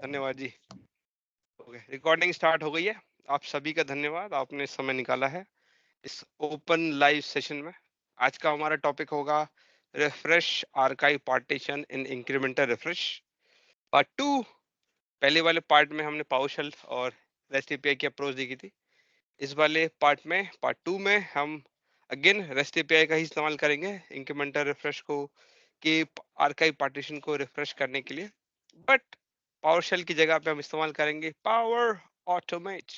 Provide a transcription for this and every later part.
धन्यवाद जी। Okay, recording start हो गई है। आप सभी का धन्यवाद, आपने समय निकाला है इस ओपन लाइव सेशन में। आज का हमारा टॉपिक होगा रिफ्रेश आर्काइव पार्टीशन इन इंक्रीमेंटल रिफ्रेश पार्ट 2। पहले वाले पार्ट में हमने पावरशेल और रेस्ट एपीआई की अप्रोच देखी थी। इस वाले पार्ट में, पार्ट 2 में, हम अगेन रेस्ट एपीआई का ही इस्तेमाल करेंगे इंक्रीमेंटल रिफ्रेश को कि आर्काइव पार्टीशन को रिफ्रेश करने के लिए, बट पावरशेल की जगह पे हम इस्तेमाल करेंगे पावर ऑटोमेट।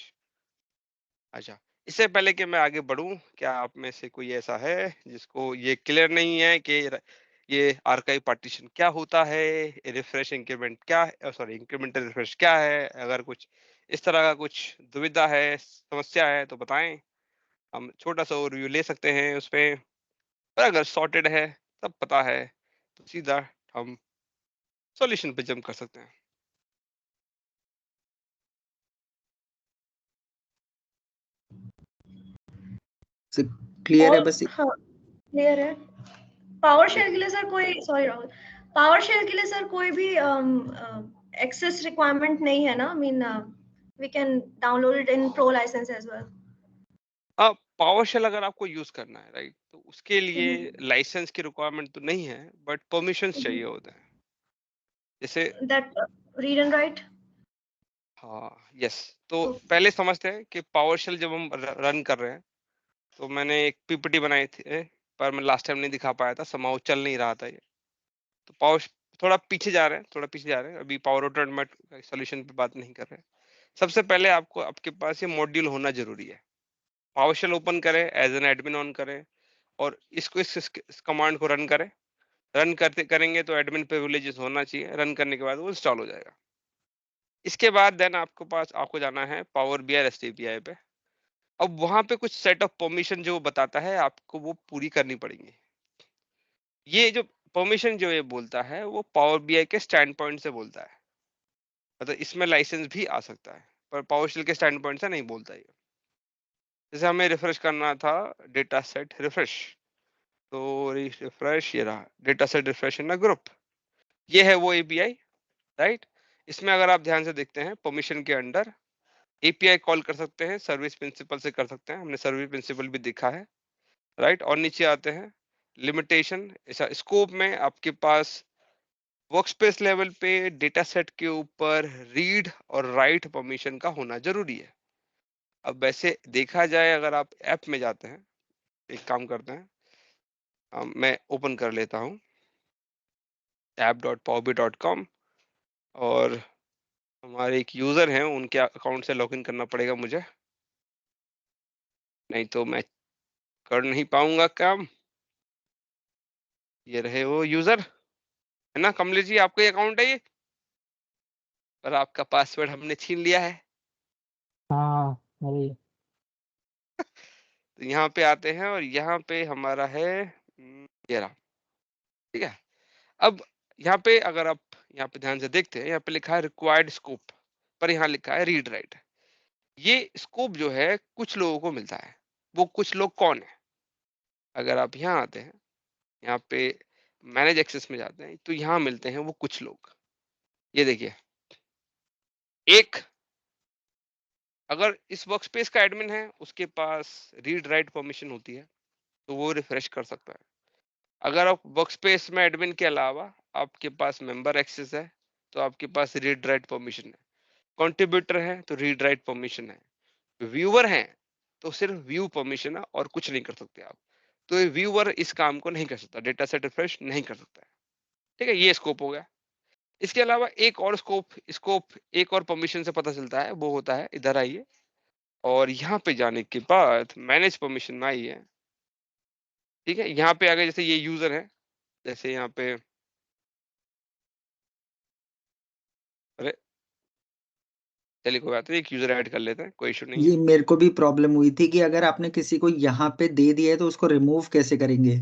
अच्छा, इससे पहले कि मैं आगे बढ़ूं, क्या आप में से कोई ऐसा है जिसको ये क्लियर नहीं है कि ये आर्काइव पार्टीशन क्या होता है, रिफ्रेश इंक्रीमेंट क्या है, सॉरी इंक्रीमेंटल रिफ्रेश क्या है? अगर कुछ इस तरह का कुछ दुविधा है, समस्या है, तो बताएं। हम छोटा सा ओवरव्यू ले सकते हैं उस पे, पर अगर सॉर्टेड है, सब पता है, तो सीधा हम सॉल्यूशन पे जंप कर सकते हैं। क्लियर है बस? हाँ, क्लियर है। पावर शेल के लिए सर कोई, सॉरी राहुल, पावर शेल के लिए सर कोई भी एक्सेस रिक्वायरमेंट नहीं है ना? I mean we can download it in pro licence as well. PowerShell अगर आपको यूज करना है, राइट, तो उसके लिए लाइसेंस की रिक्वायरमेंट तो नहीं है, बट परमिशंस चाहिए होते हैं। जैसे दैट रीड एंड राइट। हाँ, यस। तो पहले समझते हैं कि पावरशेल जब हम रन कर रहे हैं, तो मैंने एक पीपीटी बनाई थी, पर मैं लास्ट टाइम नहीं दिखा पाया था, समाउ चल नहीं रहा था ये। तो पावर, थोड़ा पीछे जा रहे हैं, अभी पावर ऑटोमेट सोल्यूशन पे बात नहीं कर रहे हैं। सबसे पहले आपको, आपके पास ये मॉड्यूल होना जरूरी है। पावरशेल ओपन करें, एज एन एडमिन ऑन करें, और इसको इस कमांड को रन करें। रन करते करेंगे तो एडमिन प्रिविलेजेस होना चाहिए। रन करने के बाद वो इंस्टॉल हो जाएगा। इसके बाद देन आपको जाना है पावर बीआई रेस्ट एपीआई पे। अब वहां पे कुछ सेट ऑफ परमिशन जो बताता है, आपको वो पूरी करनी पड़ेगी। ये जो परमिशन जो ये बोलता है, वो पावर बीआई के स्टैंड पॉइंट से बोलता है। मतलब इसमें लाइसेंस भी आ सकता है, पर पावरशेल के स्टैंड पॉइंट से नहीं बोलता ये। जैसे हमें रिफ्रेश करना था डेटा सेट रिफ्रेश, तो रिफ्रेश, ये रहा data set refresh in a group. ये है वो एपीआई, राइट। इसमें अगर आप ध्यान से देखते हैं, परमिशन के अंडर एपीआई कॉल कर सकते हैं, सर्विस प्रिंसिपल से कर सकते हैं, हमने सर्विस प्रिंसिपल भी देखा है, राइट। और नीचे आते हैं लिमिटेशन। ऐसा स्कोप में आपके पास वर्कस्पेस लेवल पे डेटा सेट के ऊपर रीड और राइट परमिशन का होना जरूरी है। अब वैसे देखा जाए, अगर आप ऐप में जाते हैं, एक काम करते हैं, मैं ओपन कर लेता हूँ app.powerbi.com, और हमारे एक यूजर हैं, उनके अकाउंट से लॉगिन करना पड़ेगा मुझे, नहीं तो मैं कर नहीं पाऊंगा काम। ये रहे वो यूजर, है ना कमलेश जी, आपका अकाउंट है ये, पर आपका पासवर्ड हमने छीन लिया है। हाँ, अरे तो यहाँ पे आते हैं, और यहाँ पे हमारा है ये रहा, ठीक है। अब यहाँ पे अगर आप यहाँ पे ध्यान से देखते हैं, यहाँ पे लिखा है रिक्वायर्ड स्कोप, पर यहाँ लिखा है रीड राइट। ये स्कोप जो है कुछ लोगों को मिलता है। वो कुछ लोग कौन है? अगर आप यहाँ आते हैं, यहाँ पे मैनेज एक्सेस में जाते हैं, तो यहाँ मिलते हैं वो कुछ लोग। ये देखिए, एक, अगर इस वर्कस्पेस का एडमिन है, उसके पास रीड राइट परमिशन होती है, तो वो रिफ्रेश कर सकता है। अगर आप वर्कस्पेस में एडमिन के अलावा आपके पास मेंबर एक्सेस है, तो आपके पास रीड राइट परमिशन है। कंट्रीब्यूटर है तो रीड राइट परमिशन है। व्यूअर है तो सिर्फ व्यू परमिशन है, और कुछ नहीं कर सकते आप। तो ये व्यूअर इस काम को नहीं कर सकता, डेटा सेट रिफ्रेश नहीं कर सकता है, ठीक है। ये स्कोप हो गया। इसके अलावा एक और स्कोप एक और परमिशन से पता चलता है, वो होता है, इधर आइए, और यहाँ पे जाने के बाद मैनेज परमिशन में आइए, ठीक है। यहाँ पे आगे जैसे ये यूजर है, जैसे यहाँ पे, अरे चलिए कोई बात नहीं, एक यूजर ऐड कर लेते हैं, कोई इशू नहीं ये है। मेरे को भी प्रॉब्लम हुई थी कि अगर आपने किसी को यहाँ पे दे दिया है तो उसको रिमूव कैसे करेंगे?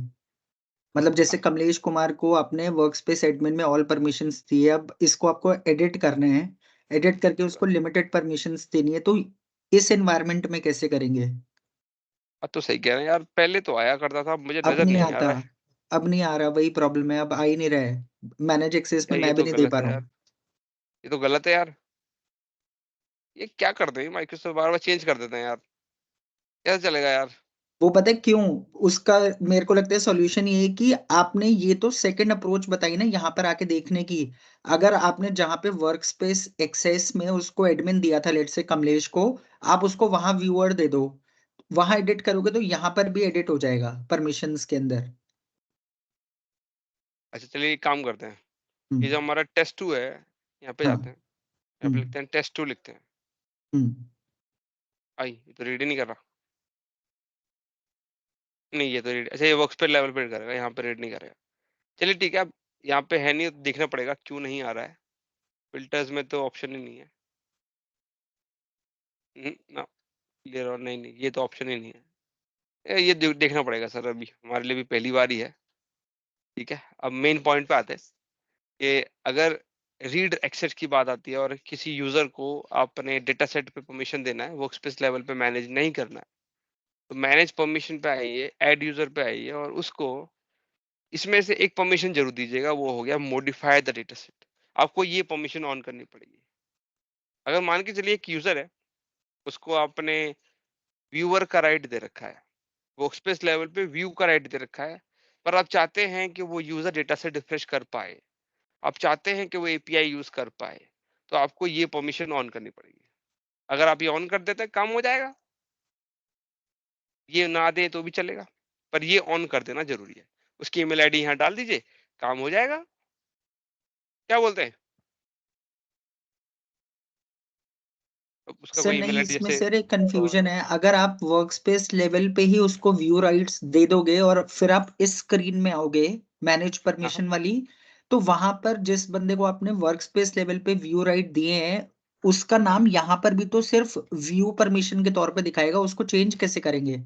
मतलब जैसे कमलेश कुमार को आपने वर्क स्पेस एडमिन में ऑल परमिशंस दी है, अब इसको आपको एडिट करने हैं, एडिट करके उसको लिमिटेड परमिशंस देनी है, तो इस एनवायरनमेंट में कैसे करेंगे? अब तो सही कह रहे हैं यार, पहले तो आया करता था, मुझे अब नजर नहीं नहीं आ आता, रहा है। अब नहीं आ रहा, वही प्रॉब्लम है, अब आ ही नहीं रहा है। मैनेज एक्सेस में यार ये मैं भी तो नहीं दे गलत पा है रहा यार। हूँ। ये तो गलत है यार। ये क्या करते हैं माइक्रोसॉफ्ट, बार बार चेंज कर देते हैं यार, कैसे चलेगा यार। वो पता है क्यों? उसका मेरे को लगता है सॉल्यूशन ये है कि आपने ये तो सेकंड अप्रोच बताई ना यहाँ पर आके देखने की। अगर आपने जहाँ पे वर्क स्पेस एक्सेस में उसको एडमिन दिया था, लेट से कमलेश को, आप उसको वहां व्यूअर दे दो, वहां एडिट करोगे तो यहाँ पर भी एडिट हो जाएगा परमिशंस के अंदर। अच्छा चलिए एक काम करते हैं, ये जो हम्म। हमारा टेस्ट2 है, यहाँ पे हाँ। जाते हैं, यहाँ पे हम्म। लिखते हैं टेस्ट2 लिखते हैं। हम्म। आई ये तो रीड ही नहीं कर रहा। नहीं ये तो रीड, अच्छा ये वर्क स्पेस लेवल पे रीड करेगा, यहाँ पे रीड नहीं करेगा। चलिए ठीक है, अब यहाँ पे है नहीं तो देखना पड़ेगा क्यों नहीं आ रहा है। फिल्टर्स में तो ऑप्शन ही नहीं है। ना क्लियर, और नहीं नहीं ये तो ऑप्शन ही नहीं है। ये देखना पड़ेगा सर, अभी हमारे लिए भी पहली बार ही है। ठीक है, अब मेन पॉइंट पे आते हैं कि अगर रीड एक्सेस की बात आती है और किसी यूजर को अपने डेटा सेट पे परमिशन देना है, वर्क स्पेस लेवल पे मैनेज नहीं करना है, तो मैनेज परमिशन पे आइए, ऐड यूजर पे आइए और उसको इसमें से एक परमिशन जरूर दीजिएगा, वो हो गया मॉडिफाई द डेटा सेट। आपको ये परमिशन ऑन करनी पड़ेगी। अगर मान के चलिए एक यूजर है, उसको आपने व्यूअर का राइट दे रखा है, वर्कस्पेस लेवल पे व्यू का राइट दे रखा है, पर आप चाहते हैं कि वो यूजर डेटा सेट रिफ्रेश कर पाए, आप चाहते हैं कि वो एपीआई यूज कर पाए, तो आपको ये परमिशन ऑन करनी पड़ेगी। अगर आप ये ऑन कर देते हैं काम हो जाएगा, ये ना दे तो भी चलेगा, पर ये ऑन कर देना जरूरी है। उसकी ईमेल आईडी यहाँ डाल दीजिए, काम हो जाएगा। क्या बोलते हैं? अब उसका सर कोई ईमेल नहीं, आईडी इसमें जैसे सर एक कंफ्यूजन है। अगर आप वर्क स्पेस लेवल पे ही उसको व्यू राइट्स दे दोगे और फिर आप इस स्क्रीन में आओगे मैनेज हाँ परमिशन वाली, तो वहां पर जिस बंदे को आपने वर्क स्पेस लेवल पे व्यू राइट दिए हैं, उसका नाम यहाँ पर भी तो सिर्फ व्यू परमिशन के तौर पे दिखाएगा। उसको चेंज कैसे करेंगे?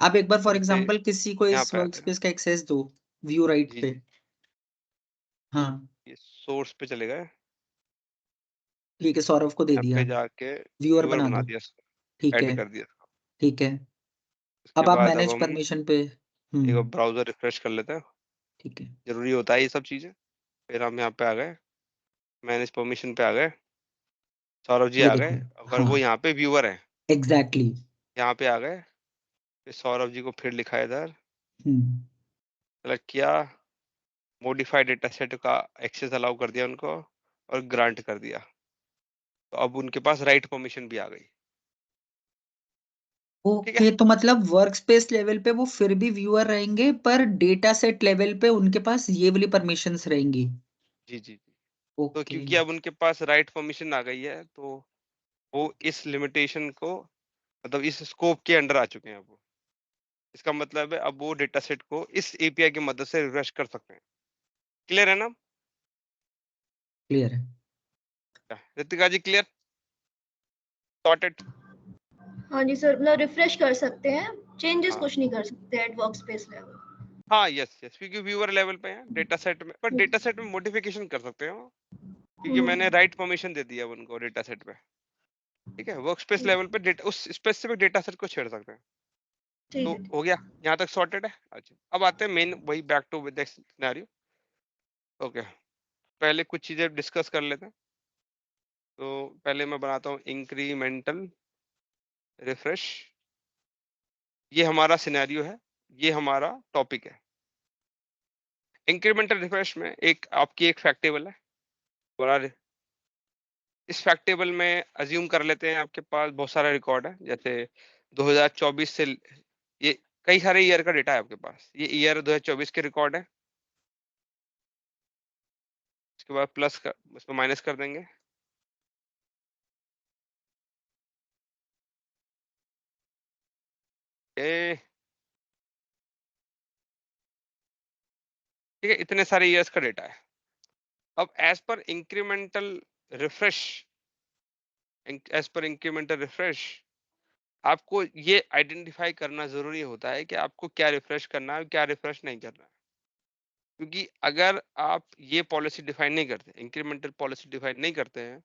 आप एक बार फॉर जैसे एग्जांपल किसी को यहाँ इस पे वर्क आते हैं, स्पेस का एक्सेस दो व्यू राइट जी पे। जी, हाँ। ये सोर्स पे चले गए, ठीक है, सौरभ को दे यहाँ दिया, पे जाके व्यूअर व्यूअर बना बना दो। दिया, ठीक ऐड है। कर दिया। ठीक है। उसके अब आप बाद अब मैनेज हम परमिशन पे। एक बार हम्म। ब्राउजर रिफ्रेश कर लेते हैं, ठीक है। जरूरी होता है ये सब चीजें। फिर हम यहाँ पे आ गए, मैनेज परमिशन पे आ गए, सौरभ जी ये आ गए, देखो। अगर हाँ। वो यहाँ पे व्यूअर है, एग्जैक्टली। यहाँ पे आ गए, फिर सौरभ जी को फिर लिखा है इधर, हम्म। सेलेक्ट किया, मॉडिफाइड डेटा सेट का एक्सेस अलाउ कर दिया उनको और ग्रांट कर दिया, तो अब उनके पास राइट परमिशन भी आ गई। ठीक है, ओके, तो मतलब वर्क स्पेस लेवल पे वो फिर भी व्यूअर रहेंगे, पर डेटा सेट लेवल पे उनके पास ये वाली परमिशंस रहेंगी। जी जी जी। तो ओके। क्योंकि अब उनके पास राइट परमिशन आ गई है, तो वो इस लिमिटेशन को, मतलब इस स्कोप के अंडर आ चुके हैं अब वो। इसका मतलब है अब वो डेटा सेट को इस एपीआई की मदद से रिफ्रेश कर सकते हैं। क्लियर है ना? क्लियर है। रितिका जी क्लियर? सॉर्टेड? हाँ जी सर, मतलब रिफ्रेश कर सकते हैं, चेंजेस हाँ कुछ नहीं कर सकते एट वर्क स्पेस लेवल। हाँ, यस यस, क्योंकि व्यूअर लेवल पे है डेटा सेट में, पर डेटा सेट में मॉडिफिकेशन कर सकते हैं वो, क्योंकि मैंने राइट परमिशन दे दिया उनको डेटा सेट पे। ठीक है, वर्क स्पेस लेवल पे डेटा, उस स्पेसिफिक डेटा सेट को छेड़ सकते हैं। ठीक तो है। हो गया, यहाँ तक सॉर्टेड है। अच्छा अब आते हैं मेन, वही back to with scenario. Okay, पहले कुछ चीजें डिस्कस कर लेते हैं। तो पहले मैं बनाता हूँ इंक्रीमेंटल रिफ्रेश। ये हमारा सिनेरियो है, ये हमारा टॉपिक है। इंक्रीमेंटल रिफ्रेश में एक आपकी एक फैक्ट टेबल है, बड़ा इस फैक्ट टेबल में अज्यूम कर लेते हैं आपके पास बहुत सारा रिकॉर्ड है, जैसे 2024 से ये कई सारे ईयर का डेटा है आपके पास, ये ईयर 2024 के रिकॉर्ड है। इसके बाद प्लस कर, इसमें माइनस कर देंगे, ए ठीक है, इतने सारे ईयर्स का डेटा है। अब as per incremental refresh, as per incremental refresh आपको ये आइडेंटिफाई करना जरूरी होता है कि आपको क्या रिफ्रेश करना है, क्या रिफ्रेश नहीं करना है। क्योंकि अगर आप ये पॉलिसी डिफाइन नहीं करते, इंक्रीमेंटल पॉलिसी डिफाइन नहीं करते हैं,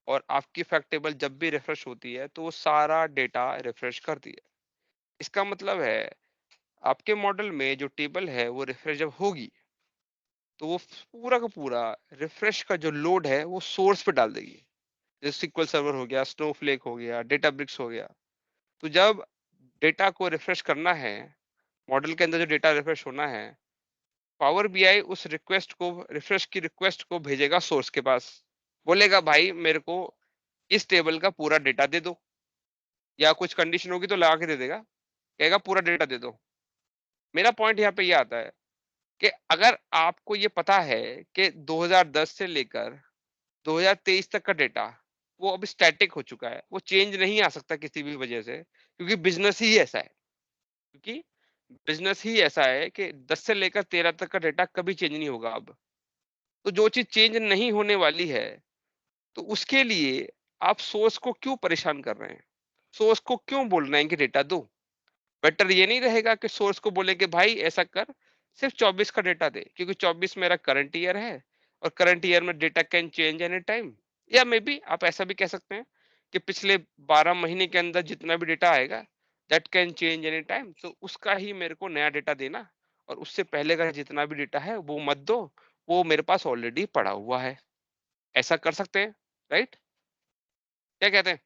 और आपकी फैक्ट टेबल जब भी रिफ्रेश होती है तो वो सारा डेटा रिफ्रेश करती है। इसका मतलब है आपके मॉडल में जो टेबल है वो रिफ्रेश जब होगी, तो वो पूरा का पूरा रिफ्रेश का जो लोड है वो सोर्स पे डाल देगी। जैसे सिक्वल सर्वर हो गया, स्नोफ्लेक हो गया, डेटाब्रिक्स हो गया। तो जब डेटा को रिफ्रेश करना है, मॉडल के अंदर जो डेटा रिफ्रेश होना है, पावर बीआई उस रिक्वेस्ट को, रिफ्रेश की रिक्वेस्ट को भेजेगा सोर्स के पास। बोलेगा भाई मेरे को इस टेबल का पूरा डेटा दे दो, या कुछ कंडीशन होगी तो लगा के दे देगा, कहेगा पूरा डेटा दे दो। मेरा पॉइंट यहाँ पे ये आता है कि अगर आपको ये पता है कि 2010 से लेकर 2023 तक का डेटा वो अभी स्टैटिक हो चुका है, वो चेंज नहीं आ सकता किसी भी वजह से, क्योंकि बिजनेस ही ऐसा है, क्योंकि बिजनेस ही ऐसा है कि 10 से लेकर 13 तक का डेटा कभी चेंज नहीं होगा अब। तो जो चीज चेंज नहीं होने वाली है, तो उसके लिए आप सोर्स को क्यों परेशान कर रहे हैं? सोर्स को क्यों बोल रहे हैं कि डेटा दो? बेटर ये नहीं रहेगा कि सोर्स को बोले कि भाई ऐसा कर, सिर्फ 24 का डेटा दे, क्योंकि 24 मेरा करंट ईयर है और करंट ईयर में data can change any time. या मे बी आप ऐसा भी कह सकते हैं कि पिछले 12 महीने के अंदर जितना भी डेटा आएगा that can change any time, तो उसका ही मेरे को नया डेटा देना, और उससे पहले का जितना भी डेटा है वो मत दो, वो मेरे पास ऑलरेडी पड़ा हुआ है। ऐसा कर सकते हैं, राइट? क्या कहते हैं?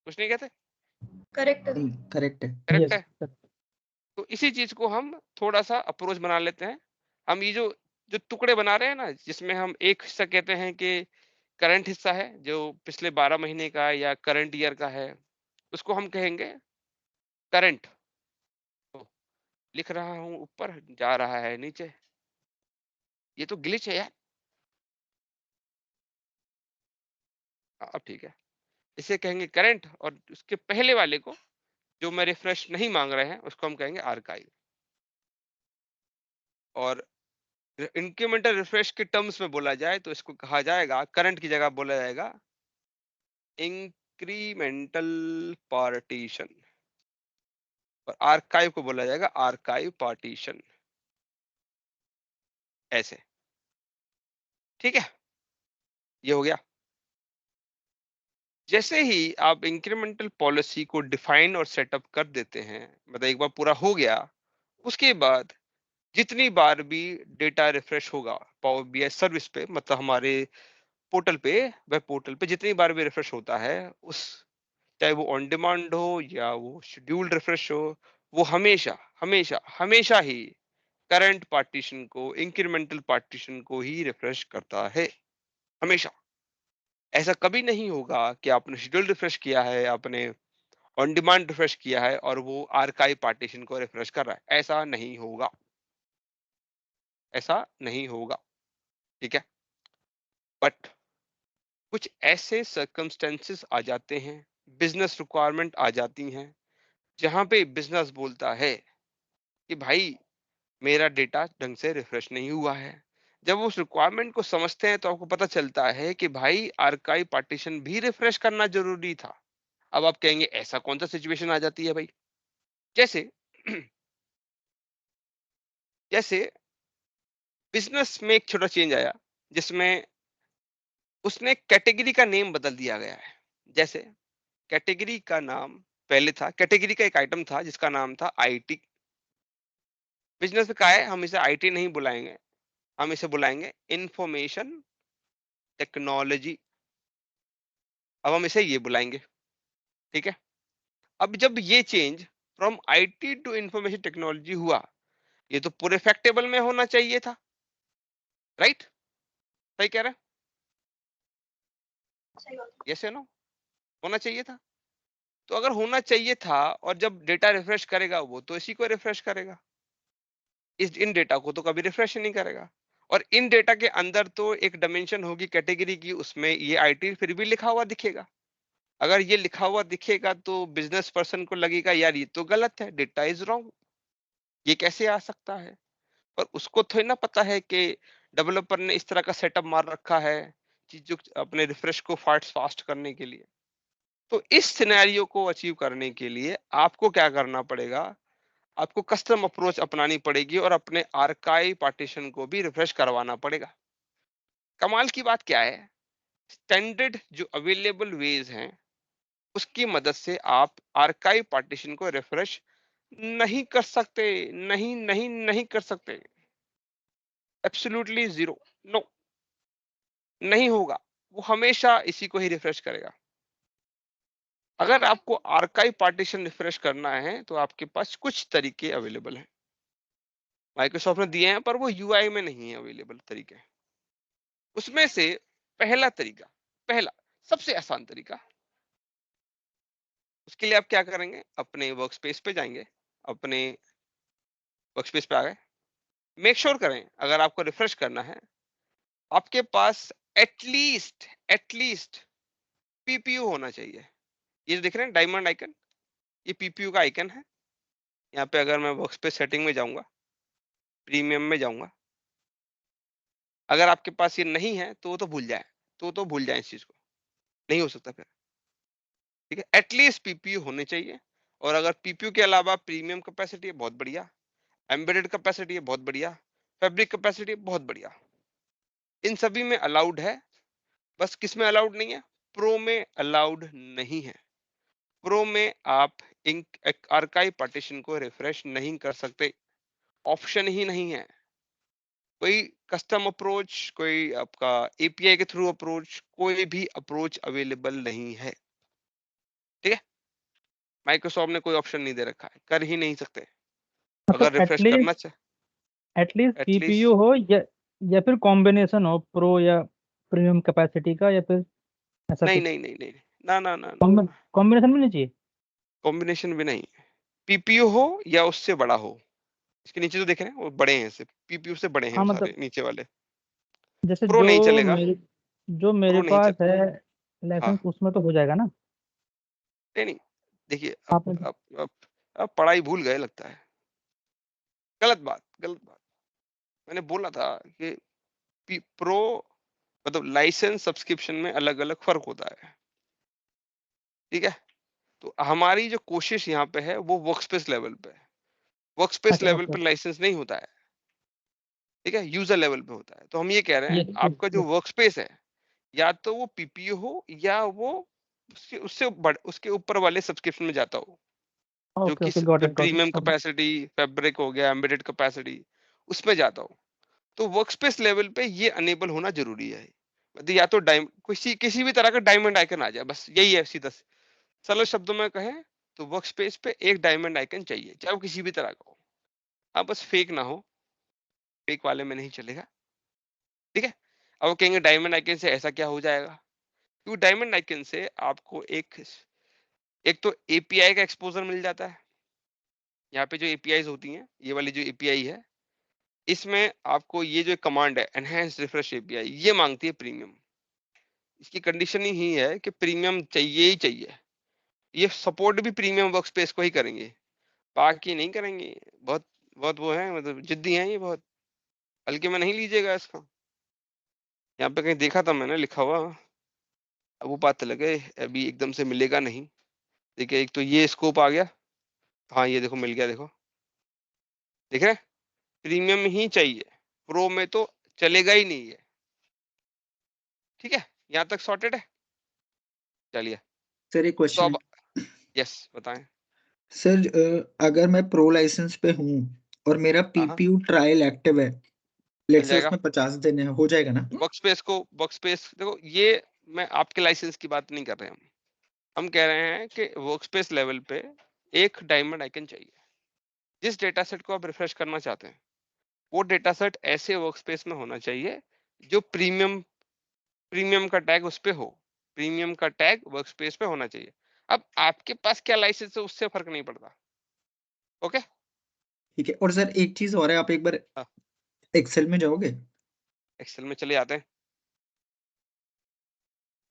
कुछ नहीं कहते? करेक्ट है। करेक्ट है। करेक्ट है। तो इसी चीज को हम थोड़ा सा अप्रोच बना लेते हैं। हम ये जो जो टुकड़े बना रहे हैं ना, जिसमें हम एक हिस्सा कहते हैं कि करंट हिस्सा है जो पिछले 12 महीने का है या करंट ईयर का है, उसको हम कहेंगे करंट। तो लिख रहा हूं, ऊपर जा रहा है नीचे, ये तो ग्लिच है यार। अब ठीक है, इसे कहेंगे करंट, और उसके पहले वाले को जो मैं रिफ्रेश नहीं मांग रहे हैं उसको हम कहेंगे आर्काइव। और इंक्रीमेंटल रिफ्रेश के टर्म्स में बोला जाए तो इसको कहा जाएगा, करंट की जगह बोला जाएगा इंक्रीमेंटल पार्टीशन, और आर्काइव को बोला जाएगा आर्काइव पार्टीशन। ऐसे, ठीक है, ये हो गया। जैसे ही आप इंक्रीमेंटल पॉलिसी को डिफाइन और सेटअप कर देते हैं, मतलब एक बार पूरा हो गया, उसके बाद जितनी बार भी डेटा रिफ्रेश होगा पावर बीआई सर्विस पे, मतलब हमारे पोर्टल पे, वेब पोर्टल पे जितनी बार भी रिफ्रेश होता है, उस, चाहे वो ऑन डिमांड हो या वो शेड्यूल्ड रिफ्रेश हो, वो हमेशा हमेशा हमेशा ही करंट पार्टीशन को, इंक्रीमेंटल पार्टीशन को ही रिफ्रेश करता है, हमेशा। ऐसा कभी नहीं होगा कि आपने शेड्यूल रिफ्रेश किया है, आपने ऑन डिमांड रिफ्रेश किया है और वो आर्काइव पार्टीशन को रिफ्रेश कर रहा है। ऐसा नहीं होगा, ऐसा नहीं होगा, ठीक है। बट कुछ ऐसे सर्कमस्टेंसेस आ जाते हैं, बिजनेस रिक्वायरमेंट आ जाती हैं, जहां पे बिजनेस बोलता है कि भाई मेरा डेटा ढंग से रिफ्रेश नहीं हुआ है। जब उस रिक्वायरमेंट को समझते हैं तो आपको पता चलता है कि भाई आर्काइव पार्टीशन भी रिफ्रेश करना जरूरी था। अब आप कहेंगे ऐसा कौन सा सिचुएशन आ जाती है भाई? जैसे जैसे बिजनेस में एक छोटा चेंज आया, जिसमें उसने कैटेगरी का नेम बदल दिया गया है। जैसे कैटेगरी का नाम पहले था, कैटेगरी का एक आइटम था जिसका नाम था आईटी। बिजनेस में क्या है, हम इसे आईटी नहीं बुलाएंगे, हम इसे बुलाएंगे इंफॉर्मेशन टेक्नोलॉजी। अब हम इसे ये बुलाएंगे, ठीक है। अब जब ये change from IT to information technology हुआ, ये तो पूरे फैक्टेबल में होना चाहिए था, राइट? सही कह रहे हैं? सही बात है। यस या नो? होना चाहिए था। तो अगर होना चाहिए था, और जब डेटा रिफ्रेश करेगा वो तो इसी को रिफ्रेश करेगा, इस इन डेटा को तो कभी रिफ्रेश ही नहीं करेगा। और इन डेटा के अंदर तो एक डायमेंशन होगी कैटेगरी की, उसमें ये आईटी फिर भी लिखा हुआ दिखेगा। अगर ये लिखा हुआ दिखेगा तो बिजनेस पर्सन को लगेगा यार ये तो गलत है, डेटा इज रॉन्ग, ये कैसे आ सकता है। और उसको थोड़ी ना पता है कि डेवलपर ने इस तरह का सेटअप मार रखा है चीजों, अपने रिफ्रेश को फास्ट फास्ट करने के लिए। तो इस सिनेरियो को अचीव करने के लिए आपको क्या करना पड़ेगा? आपको कस्टम अप्रोच अपनानी पड़ेगी और अपने आर्काइव पार्टीशन को भी रिफ्रेश करवाना पड़ेगा। कमाल की बात क्या है, स्टैंडर्ड जो अवेलेबल वेज हैं उसकी मदद से आप आर्काइव पार्टीशन को रिफ्रेश नहीं कर सकते, नहीं नहीं नहीं कर सकते। एब्सोल्युटली जीरो, नो, नहीं होगा। वो हमेशा इसी को ही रिफ्रेश करेगा। अगर आपको आर्काइव पार्टीशन रिफ्रेश करना है तो आपके पास कुछ तरीके अवेलेबल हैं, माइक्रोसॉफ्ट ने दिए हैं, पर वो यूआई में नहीं है अवेलेबल तरीके। उसमें से पहला तरीका, पहला सबसे आसान तरीका, उसके लिए आप क्या करेंगे, अपने वर्कस्पेस पे जाएंगे, अपने वर्कस्पेस पे आ गए, मेक श्योर करें अगर आपको रिफ्रेश करना है आपके पास एटलीस्ट पीपीयू होना चाहिए। ये जो दिख रहे हैं डायमंड आइकन, ये पीपीयू का आइकन है। यहाँ पे अगर मैं वर्कस्पेस सेटिंग में जाऊंगा, प्रीमियम में जाऊंगा, अगर आपके पास ये नहीं है तो भूल जाए, तो भूल जाए इस चीज को, नहीं हो सकता फिर। ठीक है, एटलीस्ट पीपीयू होने चाहिए। और अगर पीपीयू के अलावा प्रीमियम कैपेसिटी है बहुत बढ़िया, एम्बेडेड कैपेसिटी है बहुत बढ़िया, फैब्रिक कैपेसिटी बहुत बढ़िया, इन सभी में अलाउड है। बस किस में अलाउड नहीं है, प्रो में अलाउड नहीं है। प्रो में आप आर्काइव पार्टीशन को रिफ्रेश नहीं कर सकते, ऑप्शन ही नहीं है। कोई कस्टम अप्रोच, कोई आपका एपीआई के थ्रू अप्रोच, कोई भी अप्रोच अवेलेबल नहीं है। ठीक है, माइक्रोसॉफ्ट ने कोई ऑप्शन नहीं दे रखा है, कर ही नहीं सकते। अगर मतलब रिफ्रेश करना चाहे एटलीस्ट एटलीस्ट, पीपीयू हो या फिर कॉम्बिनेशन हो प्रो या प्रीमियम कैपेसिटी का, या फिर ऐसा नहीं कुछ नहीं नहीं नहीं, ना ना ना ना, कॉम्बिनेशन भी नहीं चाहिए। कॉम्बिनेशन भी नहीं, पीपीयू हो या उससे बड़ा हो। इसके नीचे जो देख रहे हैं वो बड़े हैं, सिर्फ पीपीयू से बड़े हैं हाँ वो मतलब सारे नीचे वाले। जैसे प्रो नहीं चलेगा, जो मेरे प्रो नहीं पास चल, है हाँ, लाइसेंस, उसमें तो हो जाएगा ना। नहीं नहीं, देखिए आप अब पढ़ाई भूल गए लगता है। गलत बात, गलत बात। मैंने बोला था कि प्रो मतलब लाइसेंस सब्सक्रिप्शन में अलग अलग फर्क होता है। ठीक है, तो हमारी जो कोशिश यहाँ पे है वो वर्कस्पेस लेवल पे है। वर्कस्पेस अच्छा लेवल ओके, पे लाइसेंस नहीं होता है, ठीक है, यूजर लेवल पे होता है। तो हम ये कह रहे हैं आपका जो वर्कस्पेस है या तो वो पीपीयू हो या वो उसके ऊपर वाले सब्सक्रिप्शन में जाता हो, जो ओके कि okay, got it got premium it. Capacity, fabric हो गया, एम्बेडेड कैपेसिटी, उसमें जाता हो। तो वर्कस्पेस लेवल पे ये अनेबल होना जरूरी है। मतलब या तो किसी भी तरह का डायमंड आइकन आ जाए, बस यही है सीधा सरल शब्दों में कहें तो वर्कस्पेस पे एक डायमंड आइकन चाहिए, चाहे वो किसी भी तरह का हो। हाँ, बस फेक ना हो, फेक वाले में नहीं चलेगा। ठीक है, अब वो कहेंगे डायमंड आइकन से ऐसा क्या हो जाएगा, क्योंकि डायमंड आइकन से आपको एक तो एपीआई का एक्सपोजर मिल जाता है। यहाँ पे जो एपीआईज होती हैं, ये वाली जो एपीआई है, इसमें आपको ये जो कमांड है एनहेंस रिफ्रेश एपीआई, ये मांगती है प्रीमियम। इसकी कंडीशन ही है कि प्रीमियम चाहिए ही चाहिए। ये सपोर्ट भी प्रीमियम वर्कस्पेस को ही करेंगे, बाकी नहीं करेंगे। बहुत बहुत वो है, मतलब जिद्दी हैं ये बहुत, हल्के में नहीं लीजिएगा इसको। यहाँ पे कहीं देखा था मैंने लिखा हुआ, अब वो बात अलग है, अभी एकदम से मिलेगा नहीं। देखिए एक तो ये स्कोप आ गया, हाँ ये देखो मिल गया, देखो देख रहे हैं, प्रीमियम ही चाहिए, प्रो में तो चलेगा ही नहीं है। ठीक है, यहाँ तक सॉर्टेड है, चलिए। सर एक तो क्वेश्चन अब है यस बताएं। सर, अगर मैं प्रो लाइसेंस पे हूँ और मेरा हाँ हाँ, पीपीयू ट्रायल एक्टिव है, चल लेट्स से जाएगा। उसमें 50 दिन है, हो जाएगा ना? वर्कस्पेस देखो, ये मैं आपके लाइसेंस की बात नहीं कर रहे, हम कह रहे हैं कि वर्कस्पेस लेवल पे एक डायमंड आइकन चाहिए। जिस डेटा सेट को आप रिफ्रेश करना चाहते हैं वो डेटा सेट ऐसे वर्कस्पेस में होना चाहिए जो प्रीमियम का टैग उस पे हो, प्रीमियम का टैग वर्कस्पेस पे होना चाहिए। अब आपके पास क्या लाइसेंस है उससे फर्क नहीं पड़ता। ओके, ठीक है। और सर एक चीज और है, आप एक बार हाँ, एक्सेल में जाओगे? एक्सेल में चले जाते हैं।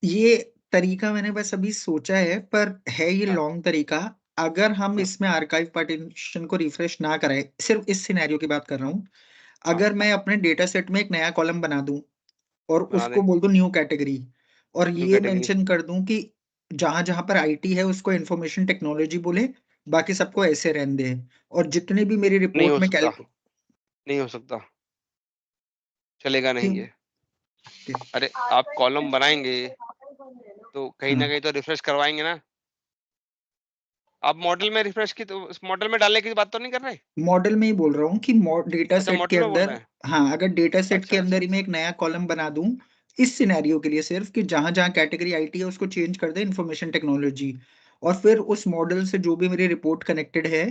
ये तरीका मैंने बस अभी सोचा है, पर है ये हाँ लॉन्ग तरीका। अगर हम हाँ इसमें आर्काइव पार्टीशन को रिफ्रेश ना कराएं, सिर्फ इस सिनेरियो की बात कर रहा हूँ, हाँ, अगर मैं अपने डेटा सेट में एक नया कॉलम बना दूं और बना उसको दे बोल दूं न्यू कैटेगरी, और न्यू ये कैटेगरी, मेंशन कर दूं कि जहां जहां पर आईटी है उसको इंफॉर्मेशन टेक्नोलॉजी बोले, बाकी सबको ऐसे रहने दे, और जितने भी मेरी नहीं रिपोर्ट हो में सकता, नहीं हो सकता, चलेगा नहीं क्यों? ये। अरे आप कॉलम बनाएंगे तो कहीं ना कहीं तो रिफ्रेश करवाएंगे ना। आप मॉडल में रिफ्रेश की तो मॉडल में डालने की बात तो नहीं कर रहे? मॉडल में ही बोल रहा हूँ कि डेटा अच्छा, सेट के मॉडल में बोल अंदर, रहे हैं। हाँ, अगर डेटा सेट के अच्छा, अंदर अच्छा। ही मैं एक नया कॉलम बना दूं इस सिनेरियो के लिए सिर्फ, कि जहां जहां कैटेगरी आईटी है उसको चेंज कर दे इंफॉर्मेशन टेक्नोलॉजी, और फिर उस मॉडल से जो भी मेरी रिपोर्ट कनेक्टेड है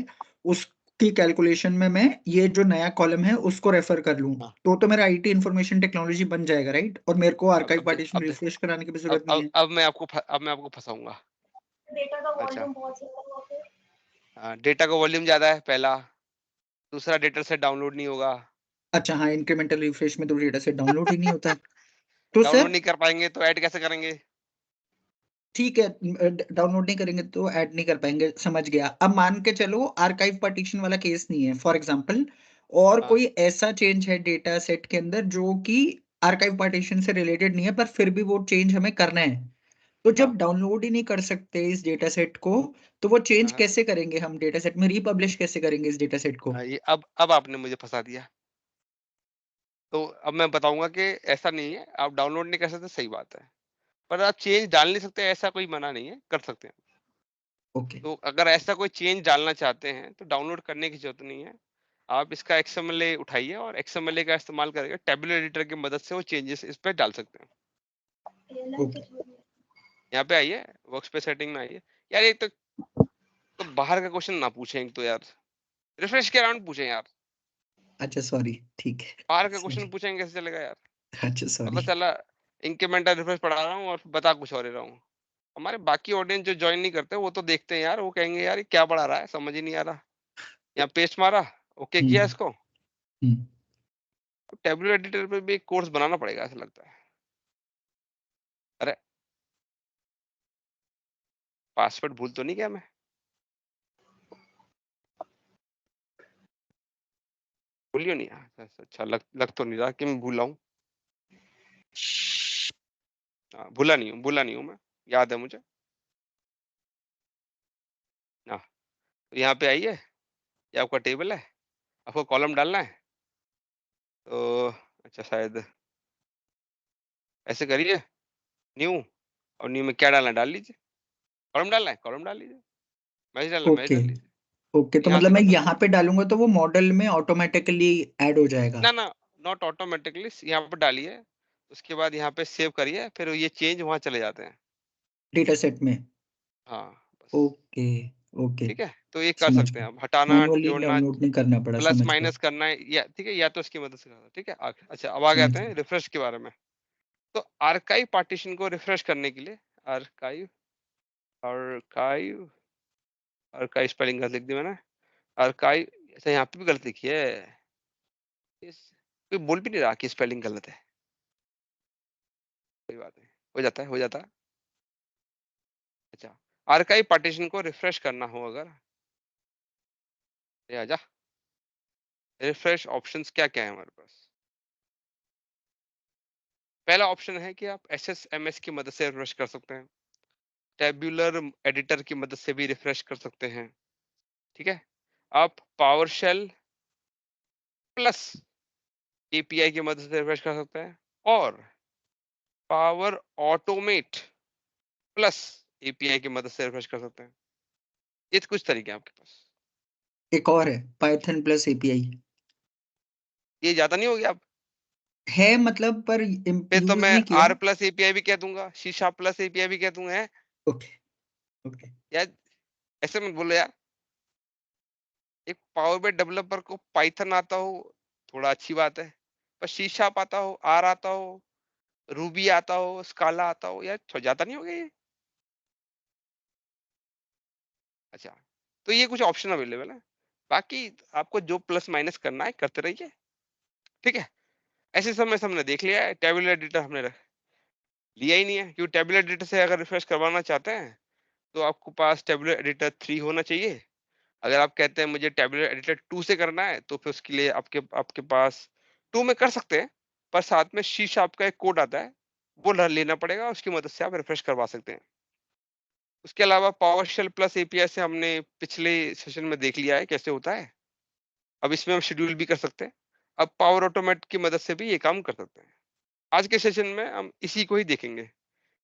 उसकी कैलकुलेशन में मैं ये जो नया कॉलम है उसको रेफर कर लूं, हाँ। तो मेरा आईटी इंफॉर्मेशन टेक्नोलॉजी बन जाएगा, राइट? और मेरे को अब आर्काइव अब देख पार्टीशन अब देख रिफ्रेश कराने की भी जरूरत नहीं है। अब मैं आपको फंसाऊंगा। डेटा का अच्छा, वॉल्यूम बहुत ज्यादा हुआ फिर। डेटा का वॉल्यूम ज्यादा है पहला, दूसरा डेटा सेट डाउनलोड नहीं होगा। अच्छा, हाँ, इंक्रीमेंटल रिफ्रेश में तो डेटा सेट डाउनलोड ही नहीं होता। तो डाउनलोड सर नहीं कर पाएंगे तो ऐड कैसे करेंगे? ठीक है, डाउनलोड नहीं करेंगे तो ऐड नहीं कर पाएंगे, समझ गया। अब मान के चलो आर्काइव पार्टीशन वाला केस नहीं है फॉर एग्जांपल, और हाँ, कोई ऐसा चेंज है डेटा सेट के अंदर जो कि आर्काइव पार्टीशन से रिलेटेड नहीं है, पर फिर भी वो चेंज हमें करना है, तो हाँ, जब डाउनलोड ही नहीं कर सकते इस डेटा सेट को, तो वो चेंज हाँ, कैसे करेंगे हम डेटा सेट में, रीपब्लिश कैसे करेंगे इस डेटा सेट को? हाँ, ये अब आपने मुझे फंसा दिया। तो अब मैं बताऊंगा कि ऐसा नहीं है, आप डाउनलोड नहीं कर सकते, सही बात है, पर आप चेंज डाल नहीं सकते, ऐसा कोई मना नहीं है, कर सकते हैं। ओके। तो अगर ऐसा कोई चेंज डालना चाहते हैं तो डाउनलोड करने की जरूरत नहीं है। आप इसका XML उठाइए और XML का इस्तेमाल करके टेबुलर एडिटर की मदद से वो चेंजेस इस पे डाल सकते हैं। ओके। यहाँ पे आइए, वर्कस्पेस सेटिंग में आइए। यार एक तो बाहर का क्वेश्चन ना पूछें, एक तो यार रिफ्रेश के अराउंड पूछें यार, अच्छा सॉरी, ठीक है, बाहर का क्वेश्चन सॉरी। पूछेंगे कैसे चलेगा यार? अच्छा पता सॉरी। चला इंक्रीमेंटल रिफ्रेश पढ़ा रहा हूँ और बता कुछ और ही रहा हूँ। हमारे बाकी ऑडियंस जो ज्वाइन नहीं करते वो तो देखते हैं यार, वो कहेंगे यार ये क्या पढ़ा रहा है, समझ ही नहीं आ रहा। यहाँ पेस्ट मारा, ओके किया हम्म। इसको, हम्म। टेबुलर एडिटर पे भी एक कोर्स बनाना पड़ेगा ऐसा लगता है। अरे पासवर्ड भूल तो नहीं गया मैं? भूलियो नहीं? अच्छा, लग तो नहीं रहा कि मैं भूला हूँ। भूला नहीं हूँ मैं, याद है मुझे। हाँ, तो यहाँ पे आइए, ये आपका टेबल है, आपको कॉलम डालना है। तो अच्छा, शायद ऐसे करिए, न्यू, और न्यू में क्या डालना है डाल लीजिए, कॉलम डालना है कॉलम डाल लीजिए, मैसेज डालना है मैसेज ओके। डाल लीजिए। ओके, तो यहाँ मतलब से मैं कर सकते यहाँ हैं। पे डालूंगा तो वो मॉडल में ऑटोमेटिकली ऐड हो जाएगा? ना ना, नॉट ऑटोमेटिकली, यहाँ पर डालिए, उसके बाद यहाँ पे सेव करिए, फिर ये चेंज वहाँ चले जाते हैं। डेटा सेट में? हाँ, बस। ओके। ओके, ठीक है, तो ये कर समझ सकते गया। हैं आप, हटाना मैनुअली जोड़ना, डाउनलोड नहीं करना पड़ा, प्लस समझ गया। माइनस करना है, या ठीक है, या तो इसकी मदद से करना है, ठीक है। अच्छा, अब आगे समझ आते हैं गया। रिफ्रेश के बारे में। तो आर्काइव पार्टीशन को रिफ्रेश करने के लिए, आर्काइव आर्काइव आर्काइव स्पेलिंग गलत लिख दी मैंने, आर्काइव, अच्छा यहाँ पे भी गलत लिखी है, इस कोई बोल भी नहीं रहा कि स्पेलिंग गलत है, कोई बात नहीं, हो जाता है हो जाता है। अच्छा, आर्काइव पार्टीशन को रिफ्रेश करना हो अगर, ये आजा, रिफ्रेश ऑप्शंस क्या क्या है हमारे पास। पहला ऑप्शन है कि आप SSMS की मदद से रिफ्रेश कर सकते हैं, टेब्यूलर एडिटर की मदद से भी रिफ्रेश कर सकते हैं, ठीक है। आप पावरशेल प्लस API की मदद से रिफ्रेश कर सकते हैं, और पावर ऑटोमेट प्लस API की मदद से रिफ्रेश कर सकते हैं। ये तो कुछ तरीके हैं आपके पास। एक और है, पाइथन प्लस एपीआई। ये ज्यादा नहीं हो गया? आप है मतलब, पर फिर तो यूज मैं नहीं किया। R प्लस API भी कह दूंगा, शीशा प्लस API भी कह दूंगा, है ओके। ओके। यार, ऐसे मत बोलो यार। एक पावर BI डेवलपर को पाइथन आता हो थोड़ा अच्छी बात है, पर शीशा आता हो, R आता हो, रूबी आता हो, स्काला आता हो, यार थोड़ा ज्यादा नहीं हो गया ये? अच्छा, तो ये कुछ ऑप्शन अवेलेबल है, बाकी आपको जो प्लस माइनस करना है करते रहिए, ठीक है। ऐसे समय से हमने देख लिया है, टेबुलर एडिटर हमने रख लिया ही नहीं है, क्योंकि टेबुलर एडिटर से अगर रिफ्रेश करवाना चाहते हैं तो आपको पास टेबुलर एडिटर 3 होना चाहिए। अगर आप कहते हैं मुझे टेबुलर एडिटर 2 से करना है तो फिर उसके लिए आपके आपके पास 2 में कर सकते हैं, पर साथ में सी शार्प का एक कोड आता है, वो लेना पड़ेगा, उसकी मदद से आप रिफ्रेश करवा सकते हैं। उसके अलावा पावरशेल प्लस एपीआई से हमने पिछले सेशन में देख लिया है कैसे होता है, अब इसमें हम शेड्यूल भी कर सकते हैं। अब पावर ऑटोमेट की मदद से भी ये काम कर सकते हैं। आज के सेशन में हम इसी को ही देखेंगे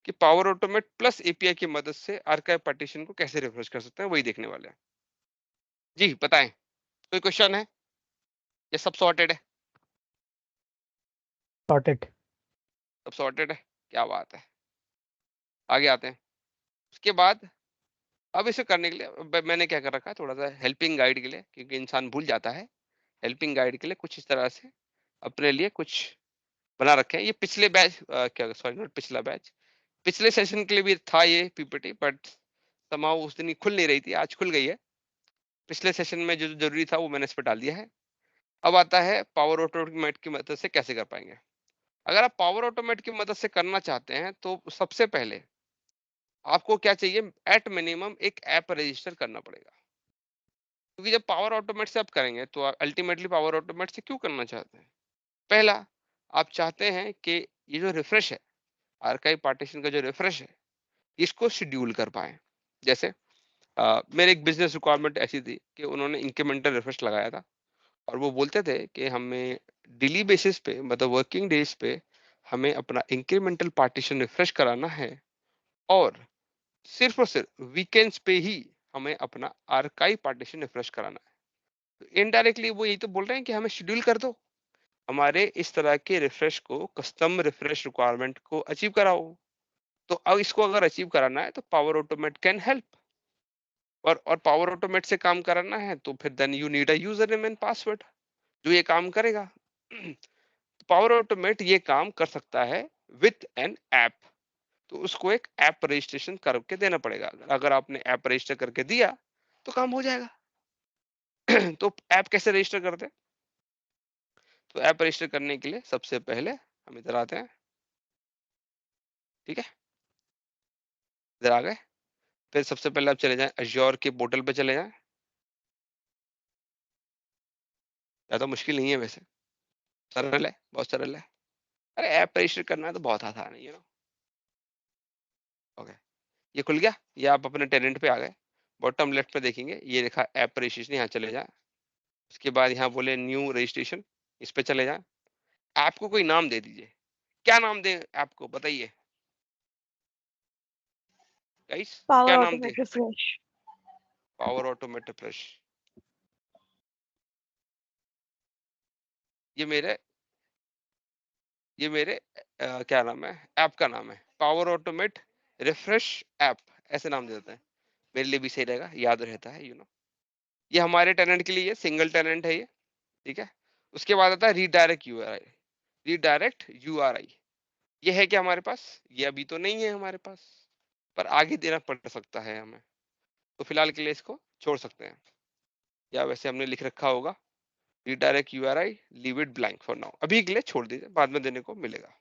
कि पावर ऑटोमेट प्लस एपीआई की मदद से आर्काइव पार्टीशन को कैसे रिफ्रेश कर सकते हैं, वही देखने वाले हैं। जी बताएं, कोई क्वेश्चन है या सब सॉर्टेड है? सॉर्टेड। सब सॉर्टेड है, क्या बात है। आगे आते हैं। उसके बाद अब इसे करने के लिए मैंने क्या कर रखा है, थोड़ा सा हेल्पिंग गाइड के लिए, क्योंकि इंसान भूल जाता है। हेल्पिंग गाइड के लिए कुछ इस तरह से अपने लिए कुछ बना रखे हैं। ये पिछले बैच क्या, सॉरी नॉट पिछला बैच, पिछले सेशन के लिए भी था ये पीपीटी, बट समाउ उस दिन खुल नहीं रही थी, आज खुल गई है। पिछले सेशन में जो जरूरी था वो मैंने इस पर डाल दिया है। अब आता है पावर ऑटोमेट की मदद से कैसे कर पाएंगे। अगर आप पावर ऑटोमेट की मदद से करना चाहते हैं तो सबसे पहले आपको क्या चाहिए, एट मिनिमम एक ऐप रजिस्टर करना पड़ेगा। क्योंकि जब पावर ऑटोमेट से आप करेंगे तो अल्टीमेटली पावर ऑटोमेट से क्यों करना चाहते हैं, पहला आप चाहते हैं कि ये जो रिफ्रेश है, आर्काइव पार्टीशन का जो रिफ्रेश है, इसको शेड्यूल कर पाए। जैसे मेरे एक बिजनेस रिक्वायरमेंट ऐसी थी कि उन्होंने इंक्रीमेंटल रिफ्रेश लगाया था और वो बोलते थे कि हमें डेली बेसिस पे, मतलब वर्किंग डेज पे हमें अपना इंक्रीमेंटल पार्टीशन रिफ्रेश कराना है और सिर्फ वीकेंड्स पे ही हमें अपना आर्काइव पार्टीशन रिफ्रेश कराना है। इनडायरेक्टली वो यही तो बोल रहे हैं कि हमें शेड्यूल कर दो, हमारे इस तरह के रिफ्रेश को, कस्टम रिफ्रेश रिक्वायरमेंट को अचीव कराओ। तो अब इसको अगर अचीव कराना है तो पावर ऑटोमेट कैन हेल्प। और पावर ऑटोमेट से काम कराना है तो फिर then you need a user name and password जो ये काम करेगा। पावर ऑटोमेट ये काम कर सकता है विथ एन ऐप, तो उसको एक ऐप रजिस्ट्रेशन करके देना पड़ेगा। अगर आपने ऐप रजिस्टर करके दिया तो काम हो जाएगा। तो ऐप कैसे रजिस्टर करते हैं, तो ऐप रजिस्टर करने के लिए सबसे पहले हम इधर आते हैं, ठीक है, इधर आ गए। फिर सबसे पहले आप चले जाएं अज्योर के पोर्टल पे चले जाएं। ज्यादा मुश्किल नहीं है वैसे, सरल है, बहुत सरल है। अरे ऐप रजिस्टर करना है तो बहुत आसान है, ओके। ये खुल गया, ये आप अपने टेनेंट पे आ गए। बॉटम लेफ्ट पे देखेंगे ये लिखा ऐप रजिस्ट्रेशन, यहाँ चले जाएं। उसके बाद यहाँ बोले न्यू रजिस्ट्रेशन, इस पे चले जाएं। ऐप को कोई नाम दे दीजिए, क्या नाम दें ऐप को बताइए गाइस, पावर क्या नाम दें? Automate refresh. Power automate refresh. ये मेरे क्या नाम है, ऐप का नाम है पावर ऑटोमेट रिफ्रेश ऐप, ऐसे नाम दे देते हैं, मेरे लिए भी सही रहेगा, याद रहता है ये हमारे टेनेंट के लिए सिंगल टेनेंट है ये, ठीक है। उसके बाद आता है रीडायरेक्ट यूआरआई। रीडायरेक्ट यूआरआई ये है क्या हमारे पास, ये अभी तो नहीं है हमारे पास, पर आगे देना पड़ सकता है हमें, तो फिलहाल के लिए इसको छोड़ सकते हैं, या वैसे हमने लिख रखा होगा redirect URI, leave it blank for now, अभी के लिए छोड़ दीजिए, बाद में देने को मिलेगा।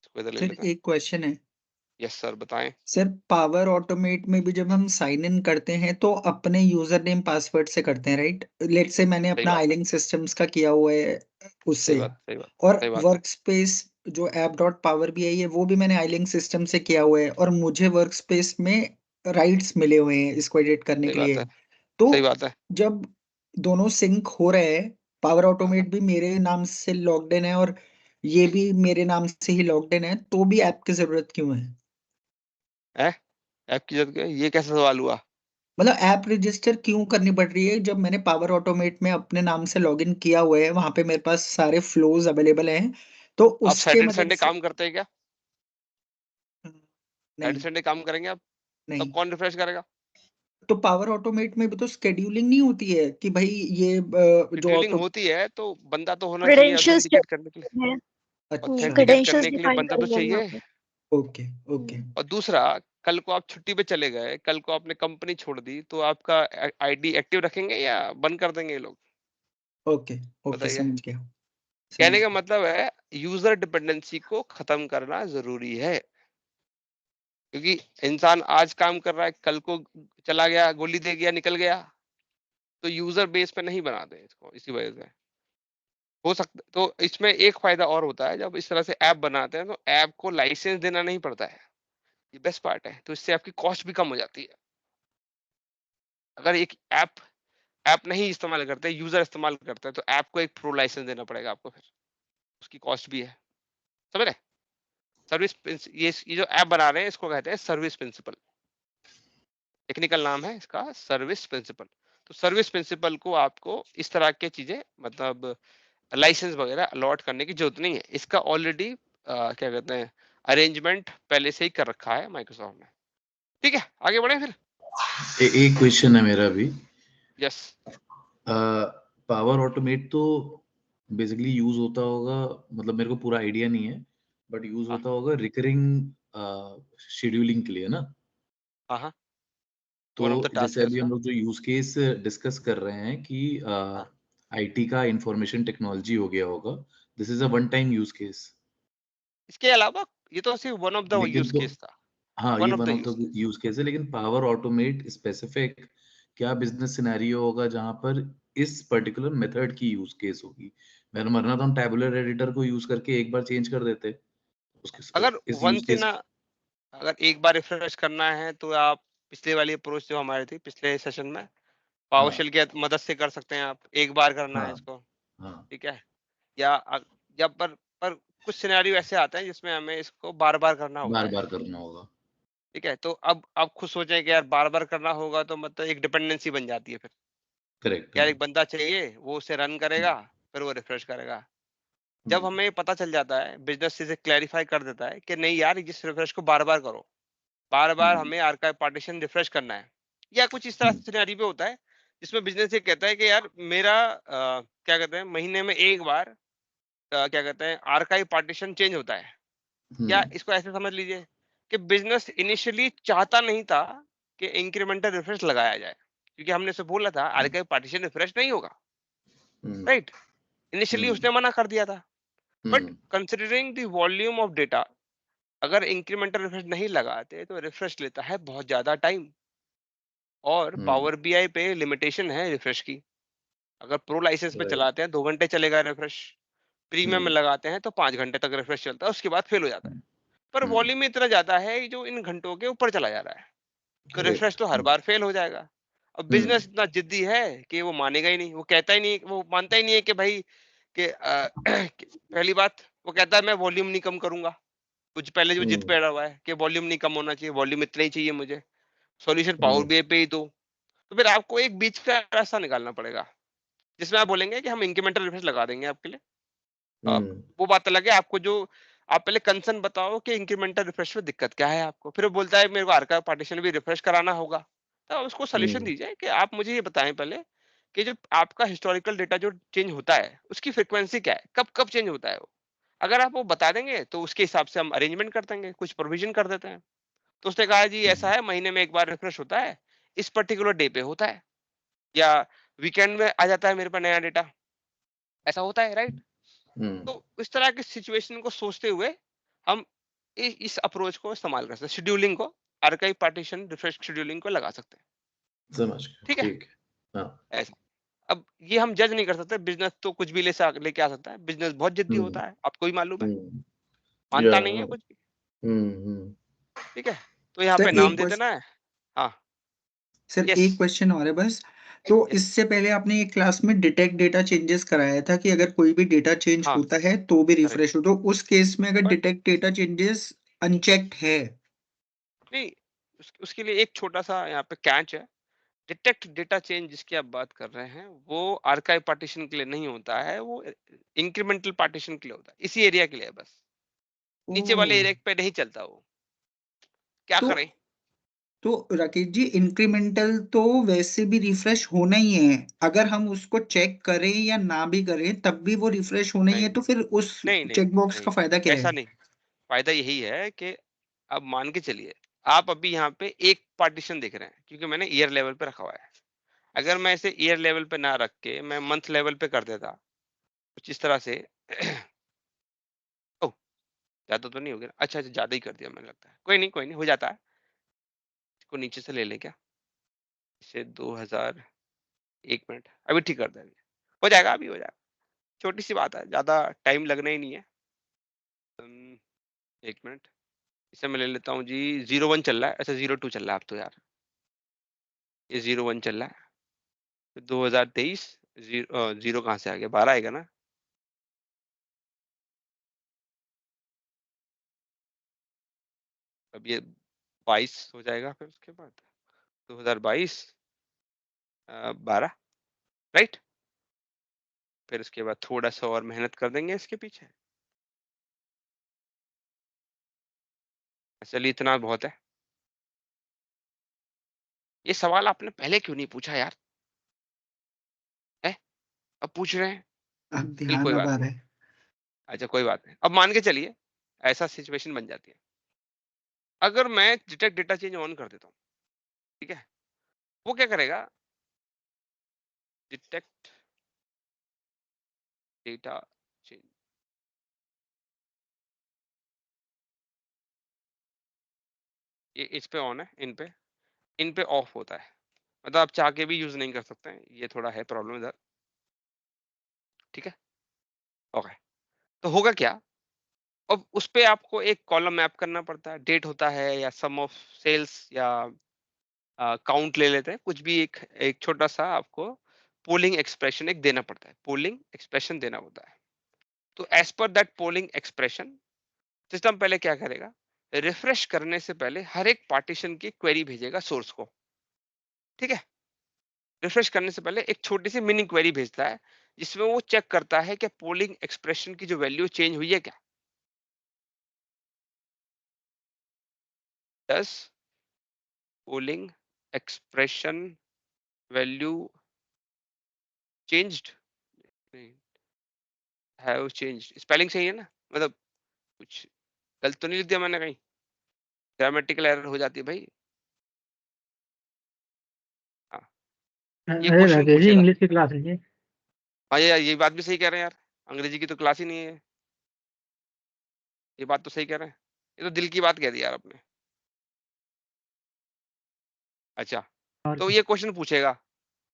इसको इधर ले सर लेते हैं। एक क्वेश्चन है यस सर बताएं। सर, पावर ऑटोमेट में भी जब हम साइन इन करते हैं तो अपने यूजर नेम पासवर्ड से करते हैं, राइट? लेट से मैंने सही अपना बात है, आईलिंक सिस्टम्स का किया हुआ है सही उससे, बात, सही बात, और सही बात है, वर्क स्पेस जो ऐप डॉट पावर भी है वो भी मैंने आईलिंक सिस्टम से किया हुआ है, और मुझे वर्क स्पेस में राइट्स मिले हुए हैं इसको एडिट करने सही के बात लिए। है, तो सही बात है। जब दोनों सिंक हो रहे हैं, पावर हाँ, ऑटोमेट भी मेरे नाम से लॉग्ड इन है और ये भी मेरे नाम से ही लॉग्ड इन है, तो भी ऐप की जरूरत क्यों है? है ऐप की जरूरत है, ये कैसा सवाल हुआ? मतलब ऐप रजिस्टर क्यों करनी पड़ रही है जब मैंने पावर ऑटोमेट में अपने नाम से लॉगिन किया हुआ है, वहां पे मेरे पास सारे फ्लोज अवेलेबल हैं, तो आप उसके सैटरडे मदद संडे से। काम करते हैं क्या? सैटरडे नहीं। संडे काम करेंगे आप, तब नहीं, कौन रिफ्रेश करेगा? तो पावर ऑटोमेट में भी तो स्केड्यूलिंग नहीं होती है कि भाई ये जो शेड्यूलिंग ऑटो। होती है तो बंदा तो होना चाहिए क्रेडेंशियल्स ऑथेंटिकेट करने के लिए, हैं, अच्छा। ऑथेंटिकेट क्रेडेंशियल्स करने के लिए डिफाइन बंदा तो करेंगे हम यहाँ चाहिए। पे। ओके ओके और दूसरा, कल को आप छुट्टी पे चले गए, कल को आपने कंपनी छोड़ दी, तो आपका आईडी एक्टिव रखेंगे या बंद कर देंगे ये लोग, ओके ओके, बताइए। समझ गया कहने समझ का गया। मतलब है यूजर डिपेंडेंसी को खत्म करना जरूरी है, क्योंकि इंसान आज काम कर रहा है, कल को चला गया, गोली दे गया, निकल गया, तो यूजर बेस पे नहीं बनाते इसको, इसी वजह से हो सकता। तो इसमें एक फायदा और होता है, जब इस तरह से ऐप बनाते हैं तो ऐप को लाइसेंस देना नहीं पड़ता है, ये बेस्ट पार्ट है, तो इससे आपकी कॉस्ट भी कम हो जाती है। अगर एक ऐप नहीं इस्तेमाल करते, यूजर इस्तेमाल करते हैं, तो ऐप को एक प्रो लाइसेंस देना पड़ेगा आपको, फिर उसकी कॉस्ट भी है, समझ रहे? सर्विस, ये जो ऐप बना रहे हैं इसको कहते हैं सर्विस प्रिंसिपल। टेक्निकल नाम है इसका सर्विस प्रिंसिपल। तो सर्विस प्रिंसिपल को आपको इस तरह के चीजें मतलब लाइसेंस वगैरह अलॉट करने की जरूरत नहीं है। इसका ऑलरेडी क्या कहते हैं अरेंजमेंट पहले से ही कर रखा है माइक्रोसॉफ्ट ने। ठीक है, आगे बढ़े फिर। एक क्वेश्चन है मेरा भी। यस, पावर ऑटोमेट तो बेसिकली यूज होता होगा, मतलब मेरे को पूरा आइडिया नहीं है, बट यूज हाँ। होता होगा रिकरिंग शेड्यूलिंग के लिए ना। हाँ हाँ, तो वन ऑफ द टास्क जैसे है अभी उसका। हम लोग जो यूज केस डिस्कस कर रहे हैं कि हाँ। आईटी का इंफॉर्मेशन टेक्नोलॉजी हो गया होगा, this is a one time use case. इसके अलावा ये तो सिर्फ वन ऑफ द लेकिन यूज तो केस था। हाँ, ये one of the one of use the case. Use case है, लेकिन पावर ऑटोमेट स्पेसिफिक क्या बिजनेस सिनेरियो होगा जहां पर इस पर्टिकुलर मेथड की यूज केस होगी? मेरा मानना तो हम टैबुलर एडिटर को यूज करके एक बार चेंज कर देते उसके अगर इस यूज वन से केस। ना, अगर एक बार रिफ्रेश करना है तो आप पिछले वाली अप्रोच जो हमारी थी पिछले सेशन में, हाँ पावरशेल की मदद से कर सकते हैं। आप एक बार करना है हाँ इसको, हाँ, ठीक है। या जब पर कुछ सिनेरियो ऐसे आते हैं जिसमें हमें इसको बार बार करना होता बार है, बार करना होगा। ठीक है। तो अब आप खुद सोचें कि यार बार बार करना होगा तो मतलब एक डिपेंडेंसी बन जाती है फिर। करेक्ट। यार हाँ। एक बंदा चाहिए, वो उसे रन करेगा, फिर वो रिफ्रेश करेगा। जब हम्म, हमें पता चल जाता है, बिजनेस इसे क्लैरिफाई कर देता है कि नहीं यार इस रिफ्रेश को बार बार करो, बार बार हम्म, हमें आर्काइव पार्टीशन रिफ्रेश करना है, या कुछ इस तरह हम्म, से सिनेरियो पे होता है जिसमें बिजनेस ये कहता है कि यार मेरा क्या कहते हैं महीने में एक बार क्या कहते हैं आर्काइव पार्टीशन चेंज होता है। या हम्म, इसको ऐसे समझ लीजिए कि बिजनेस इनिशियली चाहता नहीं था कि इंक्रीमेंटल रिफ्रेश लगाया जाए, क्योंकि हमने उसे बोला था आर्काइव पार्टीशन रिफ्रेश नहीं होगा, हम्म, राइट। इनिशियली हम्म, उसने मना कर दिया था। But hmm, considering the volume of data, अगर इंक्रीमेंटल रिफ्रेश नहीं लगाते तो रिफ्रेश लेता है बहुत ज्यादा टाइम। और हम्म, पावर बीआई पे लिमिटेशन है रिफ्रेश की। अगर प्रो लाइसेंस में राइट, चलाते हैं 2 घंटे चलेगा रिफ्रेश, प्रीमियम में हम्म, लगाते हैं तो 5 घंटे तक रिफ्रेश चलता है, उसके बाद फेल हो जाता है। पर हम्म, वॉल्यूम इतना ज्यादा है जो इन घंटों के ऊपर चला जा रहा है, तो रिफ्रेश करेक्ट। तो हर बार फेल हो जाएगा। अब हम्म, बिजनेस इतना जिद्दी है कि वो मानेगा ही नहीं, वो कहता ही नहीं, वो मानता ही नहीं है कि भाई कि कि पहली बात वो कहता है मैं वॉल्यूम नहीं कम करूंगा। कुछ पहले जो जिद हम्म, पे अड़ा हुआ है कि वॉल्यूम नहीं कम होना चाहिए, वॉल्यूम इतना ही चाहिए मुझे, सॉल्यूशन पावर हम्म, बीआई पे ही दो। तो फिर आपको एक बीच का रास्ता निकालना पड़ेगा जिसमें आप बोलेंगे कि हम इंक्रीमेंटल रिफ्रेश लगा देंगे आपके लिए। अब हम्म, वो बात अलग है, आपको जो आप पहले कंसर्न बताओ कि इंक्रीमेंटल रिफ्रेश में दिक्कत क्या है आपको, फिर वो बोलता है मेरे को आर्काइव पार्टीशन भी रिफ्रेश कराना होगा। तो आप उसको सोल्यूशन हम्म, दीजिए कि आप मुझे ये बताएं पहले कि जो आपका हिस्टोरिकल डेटा जो चेंज होता है उसकी फ्रीक्वेंसी क्या है, कब कब चेंज होता है वो। अगर आप वो बता देंगे तो उसके हिसाब से हम अरेंजमेंट कर देंगे, कुछ प्रोविजन कर देते हैं। तो उसने कहा जी हम्म, ऐसा है, महीने में एक बार रिफ्रेश होता है, इस पर्टिकुलर डे पे होता है, या वीकेंड में आ जाता है मेरे पास नया डेटा, ऐसा होता है, राइट। हम्म, तो इस तरह की सिचुएशन को सोचते हुए हम इस अप्रोच को इस्तेमाल कर सकते हैं, शेड्यूलिंग को, आर्काइव पार्टीशन रिफ्रेश शेड्यूलिंग को लगा सकते हैं। समझ गया, ठीक है, ठीक है। हाँ। ऐसा। अब ये हम जज नहीं कर सकते, बिजनेस तो कुछ भी लेके आ सकता है, बिजनेस बहुत जिद्दी हम्म, होता है, आपको भी मालूम है, हम्म, या मानता नहीं है कुछ भी। हम्म। ठीक है, तो यहाँ पे सर नाम एक दे क्वेश्चन देना है। हाँ। Sir yes. एक क्वेश्चन और है बस। तो यस। इससे पहले आपने एक क्लास में डिटेक्ट डेटा चेंजेस कराया था कि अगर कोई भी डेटा चेंज हाँ, होता है तो भी करेक्ट। रिफ्रेश हो, तो उस केस में अगर but detect data changes unchecked है नहीं, उसके लिए एक छोटा सा यहाँ पे कैच है। डिटेक्ट डेटा चेंज जिसकी आप बात कर रहे हैं वो आर्काइव पार्टीशन के लिए नहीं होता है, वो इंक्रीमेंटल पार्टीशन के लिए होता है, इसी एरिया के लिए है बस, नीचे ओ वाले एरिया पे नहीं चलता वो। क्या तो करें। तो राकेश जी, इंक्रीमेंटल तो वैसे भी रिफ्रेश होना ही है, अगर हम उसको चेक करें या ना भी करें तब भी वो रिफ्रेश होना ही है, नहीं तो फिर उस नहीं नहीं चेकबॉक्स नहीं, का फायदा क्या है? ऐसा नहीं। फायदा यही है कि अब मान के चलिए आप अभी यहाँ पे एक पार्टीशन देख रहे हैं क्योंकि मैंने ईयर लेवल पे रखा हुआ है। अगर मैं इसे ईयर लेवल पे ना रख के मैं मंथ लेवल पे कर देता कुछ इस तरह से ओह, ज्यादा तो नहीं हो गया, अच्छा अच्छा ज्यादा ही कर दिया मैंने, लगता है कोई नहीं कोई नहीं, हो जाता है। इसको नीचे से ले लें क्या, इसे 2000, 1 मिनट अभी ठीक कर देंगे, हो जाएगा, अभी हो जाएगा, छोटी सी बात है, ज्यादा टाइम लगना ही नहीं है। 1 मिनट, इसे मैं ले लेता हूँ जी, 01 चल रहा है, अच्छा 02 चल रहा है अब तो यार, ये 01 चल रहा है, 2023, जीरो कहाँ से आ गया, 12 आएगा ना। अब ये 22 हो जाएगा, फिर उसके बाद 2022 12, राइट। फिर उसके बाद थोड़ा सा और मेहनत कर देंगे इसके पीछे। चलिए इतना बहुत है। ये सवाल आपने पहले क्यों नहीं पूछा यार? है? अब पूछ रहे हैं। अब चल ध्यान कोई अब बात आ नहीं। रहा है। अच्छा कोई बात नहीं। अब मान के चलिए ऐसा सिचुएशन बन जाती है, अगर मैं डिटेक्ट डेटा चेंज ऑन कर देता हूँ, ठीक है, वो क्या करेगा? डिटेक्ट डेटा चेंज, ये इस पे ऑन है, इन पे ऑफ होता है। मतलब आप चाह के भी यूज नहीं कर सकते हैं, ये थोड़ा है प्रॉब्लम इधर, ठीक है। ओके, तो होगा क्या? अब उस पे आपको एक कॉलम मैप करना पड़ता है, डेट होता है या सम ऑफ सेल्स या काउंट ले लेते हैं, कुछ भी एक एक छोटा सा आपको पोलिंग एक्सप्रेशन एक देना पड़ता है, पोलिंग एक्सप्रेशन देना होता है। तो as per that polling expression system पहले क्या करेगा? रिफ्रेश करने से पहले हर एक पार्टीशन की क्वेरी भेजेगा सोर्स को, ठीक है। रिफ्रेश करने से पहले एक छोटी सी मिनी क्वेरी भेजता है, जिसमें वो चेक करता है कि पोलिंग एक्सप्रेशन की जो वैल्यू चेंज हुई है क्या। Does polling expression value changed? नहीं, have changed, स्पेलिंग सही है ना? मतलब कुछ गलत तो नहीं लिख दिया मैंने कहीं? ग्रामेटिकल एरर हो जाती है भाई। हाँ, ये अरे क्वेश्चन राकेश जी, पूछेगा। इंग्लिश की क्लास है ये। हाँ ये बात भी सही कह रहे हैं यार, अंग्रेजी की तो क्लास ही नहीं है। ये बात तो सही कह रहे हैं, ये तो दिल की बात कह दी यार आपने। अच्छा, और तो क्या? ये क्वेश्चन पूछेगा,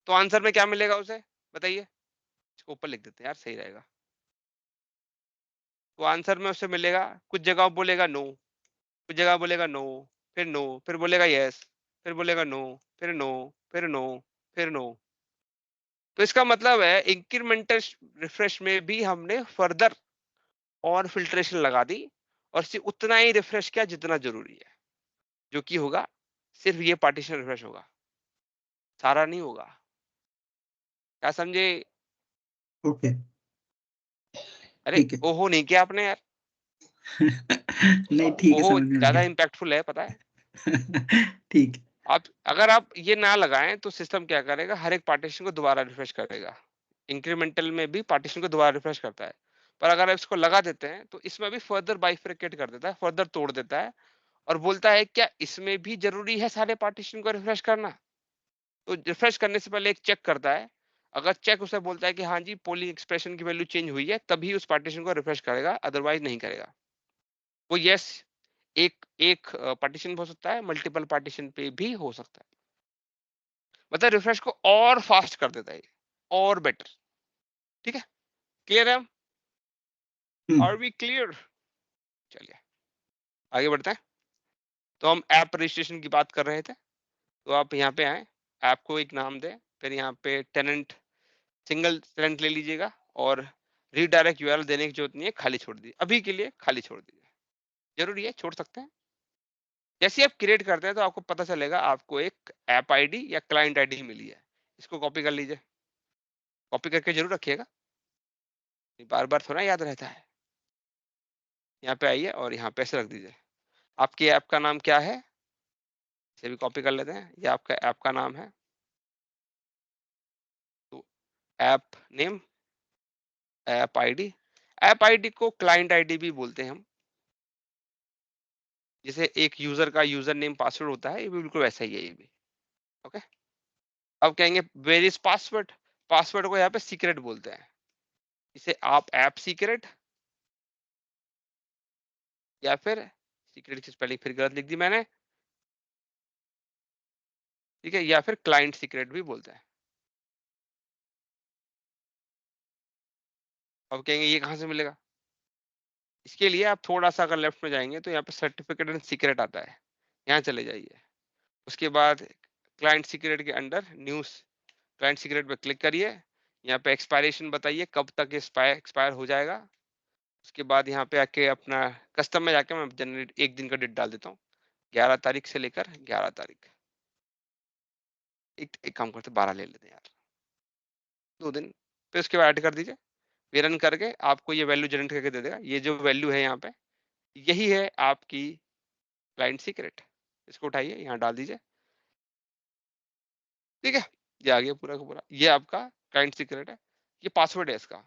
तो आंसर में क्या मिलेगा उसे? बताइए। इसको ऊपर लिख देते हैं यार, सही रहेगा। तो आंसर में उसे मिलेगा, कुछ जगह बोलेगा नो, कुछ जगह बोलेगा नो, फिर नो, फिर बोलेगा यस, फिर बोलेगा नो, फिर नो, फिर नो, फिर नो। तो इसका मतलब है इंक्रीमेंटल रिफ्रेश में भी हमने फर्दर और फिल्ट्रेशन लगा दी, और सिर्फ उतना ही रिफ्रेश किया जितना जरूरी है, जो कि होगा सिर्फ ये पार्टीशन रिफ्रेश होगा, सारा नहीं होगा। क्या समझे? ओके, अरे ठीक है। ओहो नहीं किया आपने यार, नहीं, ठीक है, ओहो समझ में आ ज्यादा गया। इंपैक्टफुल है, पता है। ठीक है। आप अगर आप ये ना लगाएं तो सिस्टम क्या करेगा? हर एक पार्टीशन को दोबारा रिफ्रेश करेगा। इंक्रीमेंटल में भी पार्टीशन को दोबारा रिफ्रेश करता है, पर अगर आप इसको लगा देते हैं तो इसमें भी फर्दर बाइफरकेट कर देता है, फर्दर तोड़ देता है, और बोलता है क्या इसमें भी जरूरी है सारे पार्टीशन को रिफ्रेश करना? तो रिफ्रेश करने से पहले एक चेक करता है। अगर चेक उसे बोलता है कि हाँ जी पोलिंग एक्सप्रेशन की वैल्यू चेंज हुई है, तभी उस पार्टीशन को रिफ्रेश करेगा, अदरवाइज नहीं करेगा। वो यस एक एक पार्टीशन हो सकता है, मल्टीपल पार्टीशन पे भी हो सकता है। मतलब रिफ्रेश को और फास्ट कर देता है, और बेटर, ठीक है। क्लियर है? हम आर वी क्लियर? चलिए आगे बढ़ते हैं। तो हम ऐप रजिस्ट्रेशन की बात कर रहे थे, तो आप यहाँ पे आए, ऐप को एक नाम दें, फिर यहाँ पे टेनेंट, सिंगल टेनेंट ले लीजिएगा, और रीडायरेक्ट यूआरएल देने की जरूरत नहीं है, खाली छोड़ दीजिए, अभी के लिए खाली छोड़ दीजिए। जरूरी है, छोड़ सकते हैं। जैसे आप क्रिएट करते हैं तो आपको पता चलेगा आपको एक ऐप आईडी या क्लाइंट आईडी मिली है, इसको कॉपी कर लीजिए, कॉपी करके जरूर रखिएगा, बार बार थोड़ा याद रहता है। यहाँ पे आइए और यहाँ पे ऐसे रख दीजिए। आपकी ऐप का नाम क्या है? इसे भी कॉपी कर लेते हैं, ये आपका ऐप का नाम है, तो app name, app ID. App ID को क्लाइंट आईडी भी बोलते हैं हम, जैसे एक यूजर का यूजर नेम पासवर्ड होता है, ये भी बिल्कुल वैसा ही है ये भी। ओके, अब कहेंगे वेयर इज पासवर्ड, पासवर्ड को यहाँ पे सीक्रेट बोलते हैं, इसे आप ऐप सीक्रेट, या फिर सीक्रेट की स्पेलिंग फिर गलत लिख दी मैंने, ठीक है, या फिर क्लाइंट सीक्रेट भी बोलते हैं। अब कहेंगे ये कहाँ से मिलेगा? इसके लिए आप थोड़ा सा अगर लेफ्ट में जाएंगे तो यहाँ पे सर्टिफिकेट एंड सीक्रेट आता है, यहाँ चले जाइए। उसके बाद क्लाइंट सीक्रेट के अंडर न्यूज, क्लाइंट सीक्रेट पे क्लिक करिए, यहाँ पे एक्सपायरेशन बताइए कब तक एक्सपायर हो जाएगा। उसके बाद यहाँ पे आके अपना कस्टम में जाके मैं जनरेट एक दिन का डेट डाल देता हूँ, 11 तारीख से लेकर 11 तारीख, एक काम करते 12 ले लेते हैं यार, 2 दिन, फिर उसके बाद ऐड कर दीजिए, फिर रन करके आपको ये वैल्यू जनरेट करके दे देगा। ये जो वैल्यू है यहाँ पे, यही है आपकी क्लाइंट सीक्रेट। इसको उठाइए, यहाँ डाल दीजिए, ठीक है, ये आ गया पूरा का पूरा, ये आपका क्लाइंट सीक्रेट है, ये पासवर्ड है इसका।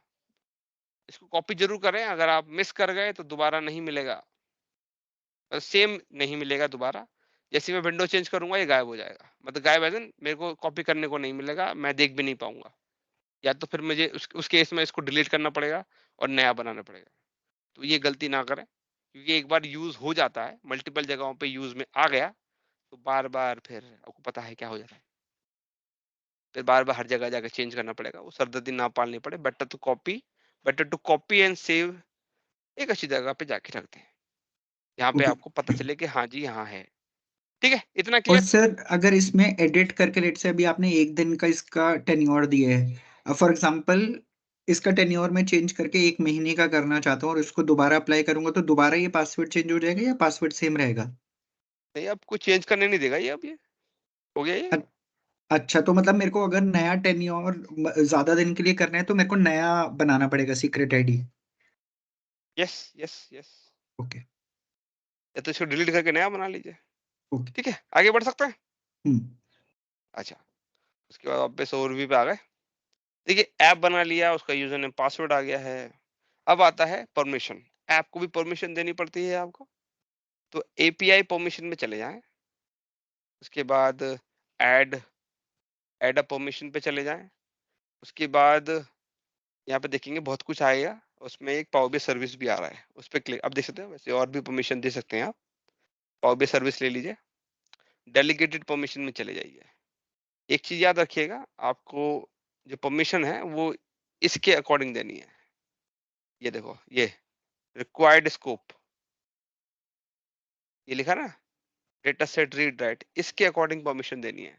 इसको कॉपी जरूर करें, अगर आप मिस कर गए तो दोबारा नहीं मिलेगा, सेम नहीं मिलेगा दोबारा। जैसे मैं विंडो चेंज करूंगा ये गायब हो जाएगा, मतलब गायब एज इन मेरे को कॉपी करने को नहीं मिलेगा, मैं देख भी नहीं पाऊंगा, या तो फिर मुझे उस केस में इसको डिलीट करना पड़ेगा और नया बनाना पड़ेगा। तो ये गलती ना करें, क्योंकि एक बार यूज हो जाता है, मल्टीपल जगहों पे यूज में आ गया, तो बार बार फिर आपको पता है क्या हो जाता है, फिर बार बार हर जगह जाकर चेंज करना पड़ेगा, वो सरदर्दी ना पालनी पड़े। Better to copy and save, एक अच्छी जगह पे जाके रखते हैं, यहाँ पे ओके। आपको पता चले कि हाँ जी यहाँ है। ठीक है, इतना और क्लियर? सर अगर इसमें एडिट करके, लेट से अभी आपने एक दिन का इसका टेन्योर दिया है, फॉर एग्जांपल इसका टेन्योर में चेंज करके एक महीने का करना चाहता हूँ और इसको दोबारा अप्लाई करूंगा, तो दोबारा ये पासवर्ड चेंज हो जाएगा या पासवर्ड सेम रहेगा? नहीं, आपको चेंज करने नहीं देगा ये, अब ये हो गया ये। अ- अच्छा, तो मतलब मेरे को अगर नया टेन्योर ज्यादा दिन के लिए करना है तो मेरे को नया बनाना पड़ेगा secret ID? Yes yes yes, okay. या तो इसको डिलीट करके नया बना लीजिए। ओके। ठीक है, आगे बढ़ सकते हैं। हम्म। अच्छा, उसके बाद वापस ओवरव्यू पे आ गए। देखिए, ऐप बना लिया, उसका यूजर नेम पासवर्ड आ गया है। अब आता है परमिशन, ऐप को भी परमिशन देनी पड़ती है आपको, तो एपीआई परमिशन में चले जाएं, उसके बाद ऐड ऐड अ परमिशन पे चले जाएं, उसके बाद यहाँ पे देखेंगे बहुत कुछ आएगा, उसमें एक पावर BI सर्विस भी आ रहा है, उस पर क्लिक, अब देख सकते हैं, वैसे और भी परमिशन दे सकते हैं आप। पावर BI सर्विस ले लीजिए, डेलीगेटेड परमिशन में चले जाइए। एक चीज याद रखिएगा, आपको जो परमिशन है वो इसके अकॉर्डिंग देनी है। ये देखो, ये रिक्वायर्ड स्कोप, ये लिखा ना, डेटा सेट रीड राइट, इसके अकॉर्डिंग परमिशन देनी है।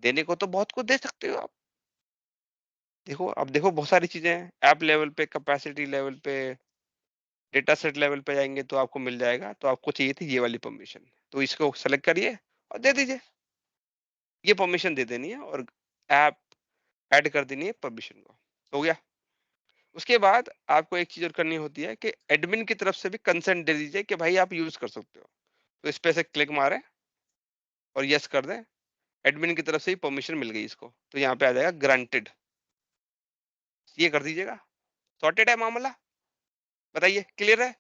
देने को तो बहुत कुछ दे सकते हो आप, देखो अब देखो बहुत सारी चीजें हैं, ऐप लेवल पे, कैपेसिटी लेवल पे, डेटा सेट लेवल पे जाएंगे तो आपको मिल जाएगा। तो आपको चाहिए थी ये वाली परमिशन, तो इसको सेलेक्ट करिए और दे दीजिए, ये परमिशन दे देनी है और ऐप ऐड कर देनी है परमिशन को, हो गया। उसके बाद आपको एक चीज और करनी होती है कि एडमिन की तरफ से भी कंसेंट दे दीजिए कि भाई आप यूज कर सकते हो, तो इस पे से क्लिक मारें और यस कर दें, एडमिन की तरफ से ही परमिशन मिल गई इसको, तो यहाँ पे आ जाएगा ग्रांटेड, ये कर दीजिएगा, सॉर्टेड है मामला। बताइए, क्लियर है?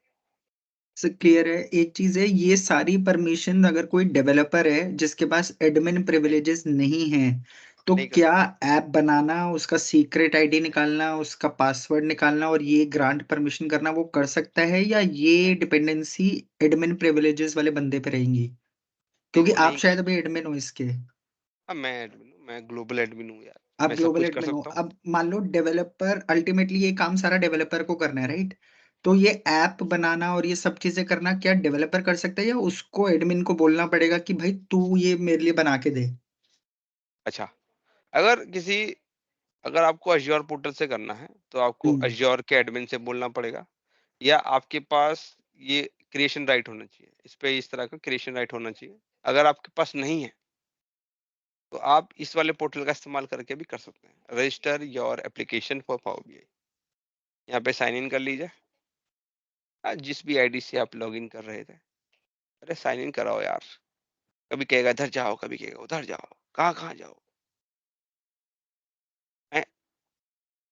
सर क्लियर है। एक चीज है, ये सारी परमिशन अगर कोई डेवलपर है जिसके पास एडमिन प्रिविलेजेस नहीं है, तो नहीं कर क्या सकता। ऐप बनाना, उसका सीक्रेट आईडी निकालना, उसका पासवर्ड निकालना और ये ग्रांट परमिशन करना वो कर सकता है, या ये डिपेंडेंसी एडमिन प्रिविलेजेस वाले बंदे पे रहेंगी? नहीं, क्योंकि वो आप नहीं कर शायद सकता। अभी एडमिन हो इसके। अब मैं एडमिन हूँ, मैं ग्लोबल एडमिन हूँ यार, आप मैं सब ग्लोबल कुछ कर एडमिन हो, सकता हूँ। अब मान लो डेवलपर, अल्टीमेटली ये काम सारा डेवलपर को करना है, राइट? तो ये ऐप बनाना और ये सब चीजें करना क्या डेवलपर कर सकता है, या उसको एडमिन को बोलना पड़ेगा कि भाई तू ये मेरे लिए बना के दे? अच्छा, अगर किसी अगर आपको अज्योर पोर्टल से करना है तो आपको हम्म। अज्योर के एडमिन से बोलना पड़ेगा, या आपके पास ये क्रिएशन राइट होना चाहिए, इस पे इस तरह का क्रिएशन राइट होना चाहिए। अगर आपके पास नहीं है तो आप इस वाले पोर्टल का इस्तेमाल करके भी कर सकते हैं, register your application for power BI, यहाँ पे साइन इन कर लीजिए। जिस भी आईडी से आप लॉगिन कर रहे थे, अरे साइन इन कराओ यार, कभी कहेगा इधर जाओ, कभी कहेगा उधर जाओ, कहाँ कहाँ जाओ,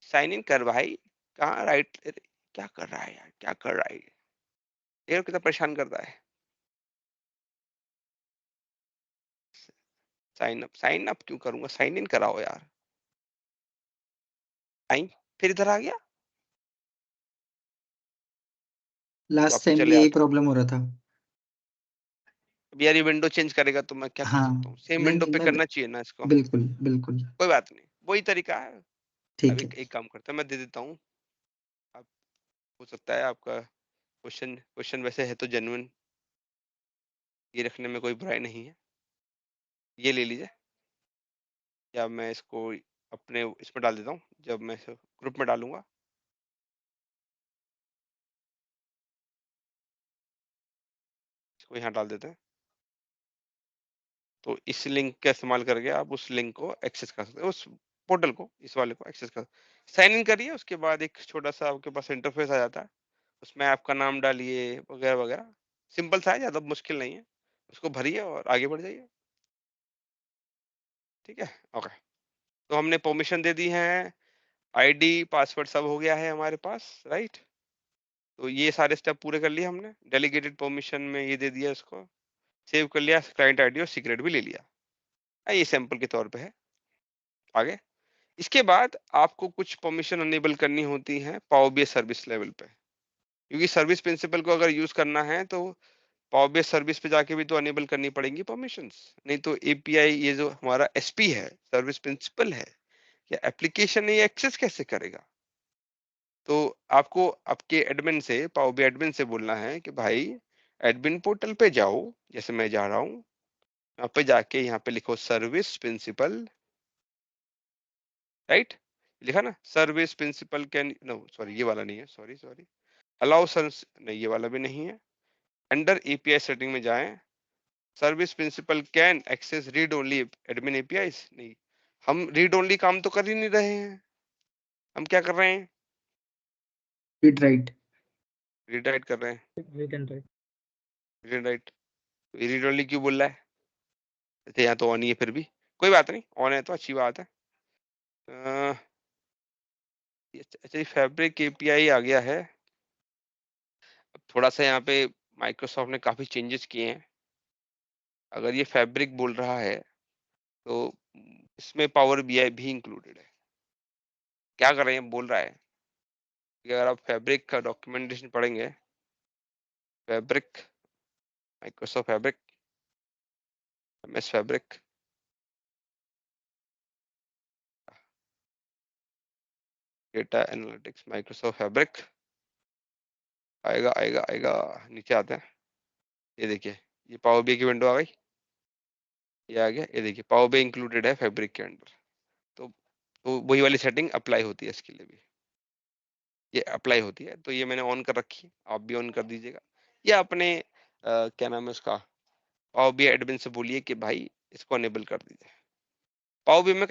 साइन इन कर भाई, कहाँ राइट, क्या कर रहा है यार, क्या कर रहा है ये, कितना परेशान करता है। साइन अप क्यों करूंगा, साइन इन कराओ यार, साइन, फिर इधर आ गया, लास्ट वापस टाइम भी चले यही आता हूँ। प्रॉब्लम हो रहा था। अब यार ये विंडो चेंज करेगा तो मैं क्या कर हाँ। सकता हूँ, सेम नहीं विंडो नहीं, पे मैं करना चाहिए ना इसको, बिल्कुल बिल्कुल। कोई बात नहीं, वही तरीका है। अब ठीक है। एक काम करता है, मैं दे देता हूँ, आप, हो सकता है आपका क्वेश्चन क्वेश्चन वैसे है तो जेन्युइन, ये रखने में कोई बुराई नहीं है, ये ले लीजिए, या मैं इसको अपने इसमें डाल देता हूँ, जब मैं ग्रुप में डालूंगा, इसको यहाँ डाल देते हैं। तो इस लिंक का इस्तेमाल करके आप उस लिंक को एक्सेस कर सकते हो, उस पोर्टल को, इस वाले को एक्सेस कर साइन इन करिए। उसके बाद एक छोटा सा आपके पास इंटरफेस आ जाता है, उसमें आपका नाम डालिए वगैरह वगैरह। सिंपल सा है, ज़्यादा मुश्किल नहीं है। उसको भरिए और आगे बढ़ जाइए। ठीक है, ओके। तो हमने परमिशन दे दी है, आईडी पासवर्ड सब हो गया है हमारे पास, राइट। तो ये सारे स्टेप पूरे कर लिए हमने। डेलीगेटेड परमिशन में ये दे दिया, उसको सेव कर लिया, क्लाइंट आईडी और सीक्रेट भी ले लिया। ये सैंपल के तौर पे है। आगे इसके बाद आपको कुछ परमिशन अनेबल करनी होती है पावर बीआई सर्विस लेवल पे, क्योंकि सर्विस प्रिंसिपल को अगर यूज करना है तो पावर बीआई सर्विस पे जाके भी तो अनेबल करनी पड़ेंगी परमिशंस। नहीं तो एपीआई, ये जो हमारा एसपी है, सर्विस प्रिंसिपल है, या एप्लीकेशन ये एक्सेस कैसे करेगा। तो आपको आपके एडमिन से, पावर बीआई एडमिन से बोलना है कि भाई एडमिन पोर्टल पे जाओ, जैसे मैं जा रहा हूँ, यहाँ पे जाके यहाँ पे लिखो सर्विस प्रिंसिपल, राइट। लिखा ना, service principal can, no sorry ये वाला नहीं है, सॉरी सॉरी, अलाउ सर्विस, नहीं ये वाला भी नहीं है। अंडर एपीआई सेटिंग में जाएं, service principal can access read only admin API. नहीं, हम रीड ओनली काम तो कर ही नहीं रहे हैं, हम क्या कर रहे हैं, रीड राइट। रीड राइट कर रहे हैं। Read and right. Read write, read only क्यों बोल रहा है, अच्छा यहाँ तो ऑन ही है, फिर भी कोई बात नहीं, ऑन है तो अच्छी बात है। अच्छा ये फैब्रिक एपीआई आ गया है। थोड़ा सा यहाँ पे माइक्रोसॉफ्ट ने काफी चेंजेस किए हैं। अगर ये फैब्रिक बोल रहा है तो इसमें पावर बीआई भी इंक्लूडेड है। क्या कर रहे हैं, बोल रहा है कि अगर आप फैब्रिक का डॉक्यूमेंटेशन पढ़ेंगे, fabric, Microsoft fabric, MS fabric, data analytics, Microsoft fabric, आएगा आएगा आएगा, नीचे आते हैं। ये देखिए, ये पावर बीआई की विंडो आ गई, ये आ गया, ये देखिए पावर बीआई इंक्लूडेड है फैब्रिक के अंदर। तो वही वाली सेटिंग अप्लाई होती है इसके लिए भी, ये अप्लाई होती है। तो ये मैंने ऑन कर रखी है, आप भी ऑन कर दीजिएगा, या अपने क्या नाम है उसका, पावर बीआई एडमिन से बोलिए कि भाई इसको अनेबल कर दीजिए। पावर बीआई में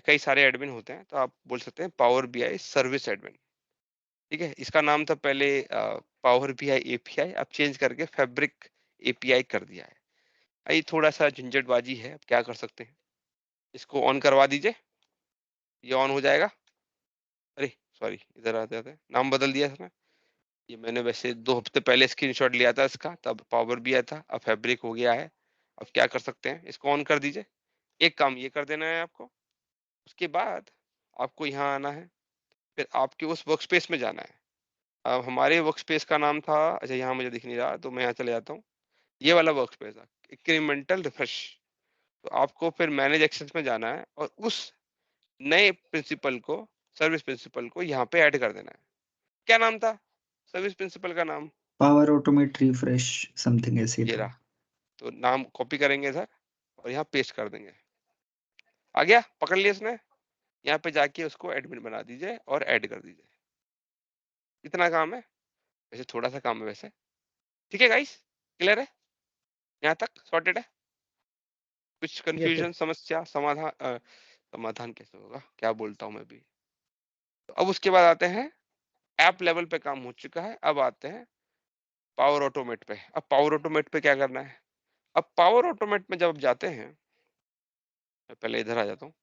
कई सारे एडमिन होते हैं, तो आप बोल सकते हैं पावर बीआई सर्विस एडमिन। ठीक है, इसका नाम था पहले पावर बीआई एपीआई, अब चेंज करके फैब्रिक एपीआई कर दिया है। ये थोड़ा सा झंझटबाजी है, अब क्या कर सकते हैं। इसको ऑन करवा दीजिए, ये ऑन हो जाएगा। अरे सॉरी, इधर आते आते नाम बदल दिया इसमें। ये मैंने वैसे 2 हफ्ते पहले स्क्रीनशॉट लिया था इसका, तब पावर बीआई था, अब फैब्रिक हो गया है। अब क्या कर सकते हैं, इसको ऑन कर दीजिए। एक काम ये कर देना है आपको, उसके बाद आपको यहाँ आना है, फिर आपके उस वर्क स्पेस में जाना है। अब हमारे वर्क स्पेस का नाम था, अच्छा यहाँ मुझे दिख नहीं रहा, तो मैं यहाँ चले जाता हूँ। ये वाला वर्क स्पेस था इंक्रीमेंटल रिफ्रेश। तो आपको फिर मैनेज एक्सेस में जाना है और उस नए प्रिंसिपल को, सर्विस प्रिंसिपल को यहाँ पे ऐड कर देना है। क्या नाम था सर्विस प्रिंसिपल का नाम, पावर ऑटोमेट रिफ्रेश समथिंग ऐसे ये था। रहा। तो नाम कॉपी करेंगे सर और यहाँ पेस्ट कर देंगे। आ गया, पकड़ लिया इसने। यहाँ पे जाके उसको एडमिन बना दीजिए और ऐड कर दीजिए। इतना काम है, वैसे थोड़ा सा काम है वैसे। ठीक है गाइस, क्लियर है, यहाँ तक सॉर्टेड है। कुछ यस कंफ्यूजन, समस्या, समाधान, समाधान कैसे होगा, क्या बोलता हूँ मैं भी। तो अब उसके बाद आते हैं, ऐप लेवल पे काम हो चुका है, अब आते हैं पावर ऑटोमेट पे। अब पावर ऑटोमेट पे क्या करना है, अब पावर ऑटोमेट में जब आप जाते हैं, मैं पहले इधर आ जाता हूँ।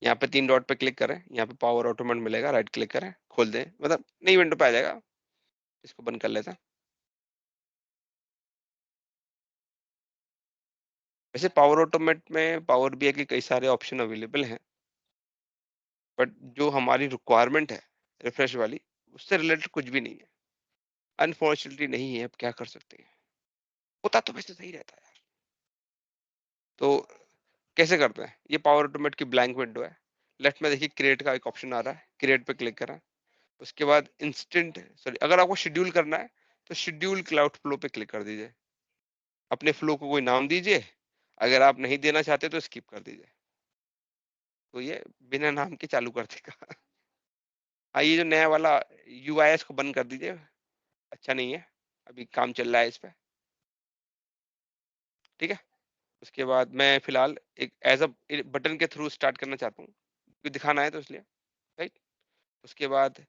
यहाँ पे 3 डॉट पे क्लिक करें, यहाँ पे पावर ऑटोमेट मिलेगा, राइट क्लिक करें, खोल दें, मतलब नई विंडो पे आ जाएगा। इसको बंद कर लेते हैं। वैसे पावर ऑटोमेट में पावर बीआई के कई सारे ऑप्शन अवेलेबल हैं, बट जो हमारी रिक्वायरमेंट है रिफ्रेश वाली, उससे रिलेटेड कुछ भी नहीं है, अनफॉर्चुनेटली नहीं है। अब क्या कर सकते हैं, होता तो वैसे सही रहता है यार। तो कैसे करते हैं, ये पावर ऑटोमेट की ब्लैंक विंडो है। लेफ्ट में देखिए क्रिएट का एक ऑप्शन आ रहा है, क्रिएट पे क्लिक करें। उसके बाद इंस्टेंट, सॉरी, अगर आपको शेड्यूल करना है तो शेड्यूल क्लाउड फ्लो पे क्लिक कर दीजिए। अपने फ्लो को कोई नाम दीजिए, अगर आप नहीं देना चाहते तो स्किप कर दीजिए। तो ये बिना नाम के चालू कर देगा। हाँ, ये जो नया वाला यूआईएस को बंद कर दीजिए, अच्छा नहीं है। अभी काम चल रहा है इस पे, ठीक है। उसके बाद मैं फिलहाल एक एज अ बटन के थ्रू स्टार्ट करना चाहता हूँ, क्योंकि दिखाना है तो इसलिए, राइट। उसके बाद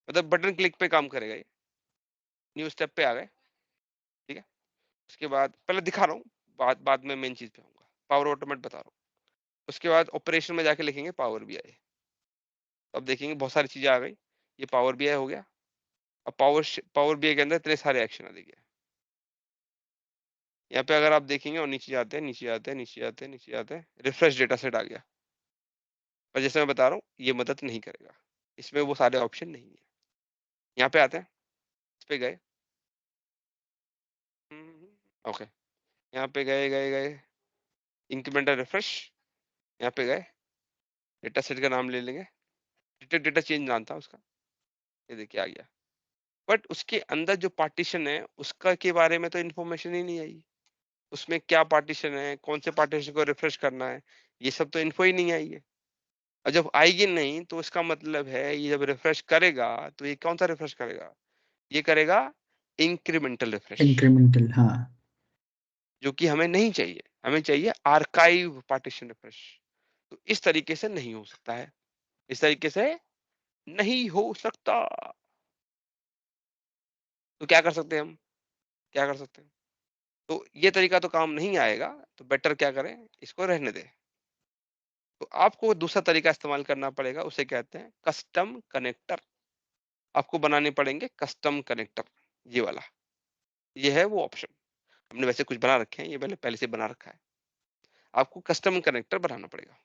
मतलब बटन क्लिक पे काम करेगा ये। न्यू स्टेप पे आ गए, ठीक है। उसके बाद पहले दिखा रहा हूँ, बाद में मेन चीज पे आऊंगा। पावर ऑटोमेट बता रहा हूँ। उसके बाद ऑपरेशन में जाके लिखेंगे पावर बीआई। अब देखेंगे बहुत सारी चीजें आ गई। ये पावर बीआई हो गया। अब पावर बीआई के अंदर इतने सारे एक्शन आ देखिए। यहाँ पे अगर आप देखेंगे और नीचे जाते हैं, नीचे जाते हैं, नीचे जाते हैं, नीचे जाते हैं, रिफ्रेश डेटा सेट आ गया। पर जैसे मैं बता रहा हूँ ये मदद नहीं करेगा, इसमें वो सारे ऑप्शन नहीं है। यहाँ पे आते हैं, इस पे गए, ओके, यहाँ पे गए गए गए, इंक्रीमेंटल रिफ्रेश, यहाँ पे गए, डेटा सेट का नाम ले लेंगे, डेटा चेंज नाम था उसका, ये देखिए आ गया। बट उसके अंदर जो पार्टीशन है उसका के बारे में तो इन्फॉर्मेशन ही नहीं आई। उसमें क्या पार्टीशन है, कौन से पार्टीशन को रिफ्रेश करना है, ये सब तो इन्फो ही नहीं आई है। और जब आएगी नहीं तो इसका मतलब है ये जब रिफ्रेश करेगा तो ये कौन सा रिफ्रेश करेगा, ये करेगा इंक्रीमेंटल रिफ्रेश, इंक्रीमेंटल, हाँ। जो कि हमें नहीं चाहिए। हमें चाहिए आर्काइव पार्टीशन रिफ्रेश। तो इस तरीके से नहीं हो सकता है, इस तरीके से नहीं हो सकता। तो क्या कर सकते हैं हम, क्या कर सकते हैं, तो ये तरीका तो काम नहीं आएगा, तो बेटर क्या करें, इसको रहने दें। तो आपको दूसरा तरीका इस्तेमाल करना पड़ेगा, उसे कहते हैं कस्टम कनेक्टर। आपको बनाने पड़ेंगे कस्टम कनेक्टर, ये वाला, ये है वो ऑप्शन। हमने वैसे कुछ बना रखे हैं, ये मैंने पहले से बना रखा है। आपको कस्टम कनेक्टर बनाना पड़ेगा।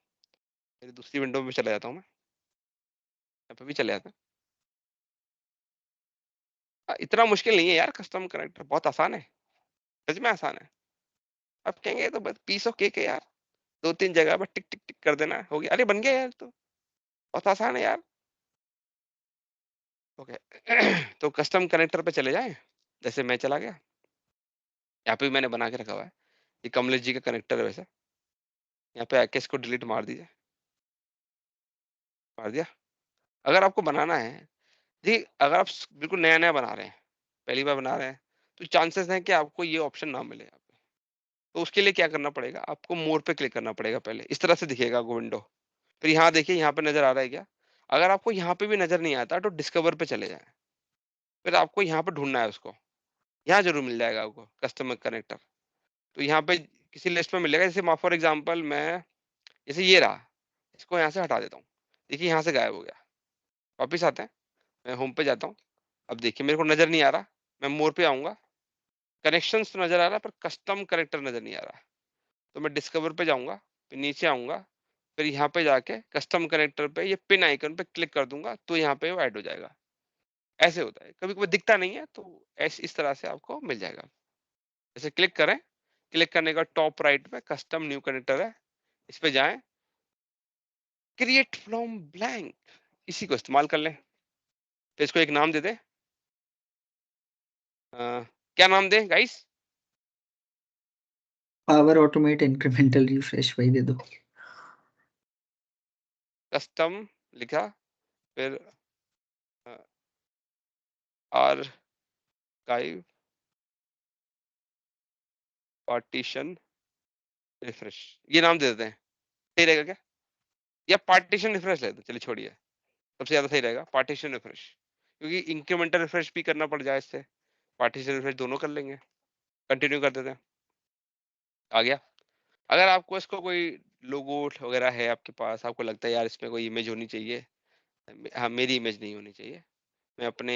मेरी दूसरी विंडो में चला जाता हूँ मैं, यहाँ पे भी चले जाता है। इतना मुश्किल नहीं है यार, कस्टम कनेक्टर बहुत आसान है, सच में आसान है। आप कहेंगे तो बस पीस ऑफ केक है यार, 2-3 जगह पर टिक टिक टिक कर देना हो गया, अरे बन गया यार, तो बहुत आसान है यार। ओके तो कस्टम कनेक्टर पे चले जाएं, जैसे मैं चला गया, यहाँ पे भी मैंने बना के रखा हुआ है, ये कमलेश जी का कनेक्टर है। वैसे यहाँ पे आके इसको डिलीट मार दीजिए, मार दिया। अगर आपको बनाना है जी, अगर आप बिल्कुल नया नया बना रहे हैं, पहली बार बना रहे हैं, तो चांसेस हैं कि आपको ये ऑप्शन ना मिले यहाँ पे। तो उसके लिए क्या करना पड़ेगा, आपको मोर पे क्लिक करना पड़ेगा। पहले इस तरह से दिखेगा वो विंडो, फिर यहाँ देखिए, यहाँ पे नजर आ रहा है क्या। अगर आपको यहाँ पे भी नजर नहीं आता तो डिस्कवर पे चले जाएं, फिर आपको यहाँ पे ढूंढना है उसको, यहाँ जरूर मिल जाएगा आपको कस्टमर कनेक्टर। तो यहाँ पे किसी लिस्ट में मिलेगा, जैसे फॉर एग्जाम्पल मैं, जैसे ये रहा, इसको यहाँ से हटा देता हूँ, देखिए यहाँ से गायब हो गया। वापिस आते हैं, मैं होम पे जाता हूँ, अब देखिए मेरे को नजर नहीं आ रहा, मैं मोर पे आऊंगा, कनेक्शंस तो नजर आ रहा है पर कस्टम कनेक्टर नजर नहीं आ रहा। तो मैं डिस्कवर पे जाऊंगा, फिर नीचे आऊंगा, फिर यहाँ पे जाके कस्टम कनेक्टर पे ये पिन आइकन पे क्लिक कर दूंगा, तो यहाँ पे वो ऐड हो जाएगा। ऐसे होता है, कभी कभी दिखता नहीं है, तो ऐसे इस तरह से आपको मिल जाएगा। जैसे क्लिक करें, क्लिक करने का टॉप राइट में कस्टम न्यू कनेक्टर है, इस पे जाएं, क्रिएट फ्रॉम ब्लैंक, इसी को इस्तेमाल कर लें। तो इसको एक नाम दे दें, क्या नाम दें guys, power automate incremental refresh, वही दे दो। कस्टम लिखा, फिर आर्काइव पार्टीशन रिफ्रेश, ये नाम दे देते हैं, सही रहेगा क्या, या पार्टीशन रिफ्रेश ले दो, चलिए छोड़िए, सबसे ज्यादा सही रहेगा पार्टीशन रिफ्रेश, क्योंकि इंक्रीमेंटल रिफ्रेश भी करना पड़ जाए इससे, पार्टीशन रिफ्रेश दोनों कर लेंगे। कंटिन्यू कर देते हैं, आ गया। अगर आपको इसको कोई लोगो वगैरह है आपके पास, आपको लगता है यार इसमें कोई इमेज होनी चाहिए, हाँ मेरी इमेज नहीं होनी चाहिए, मैं अपने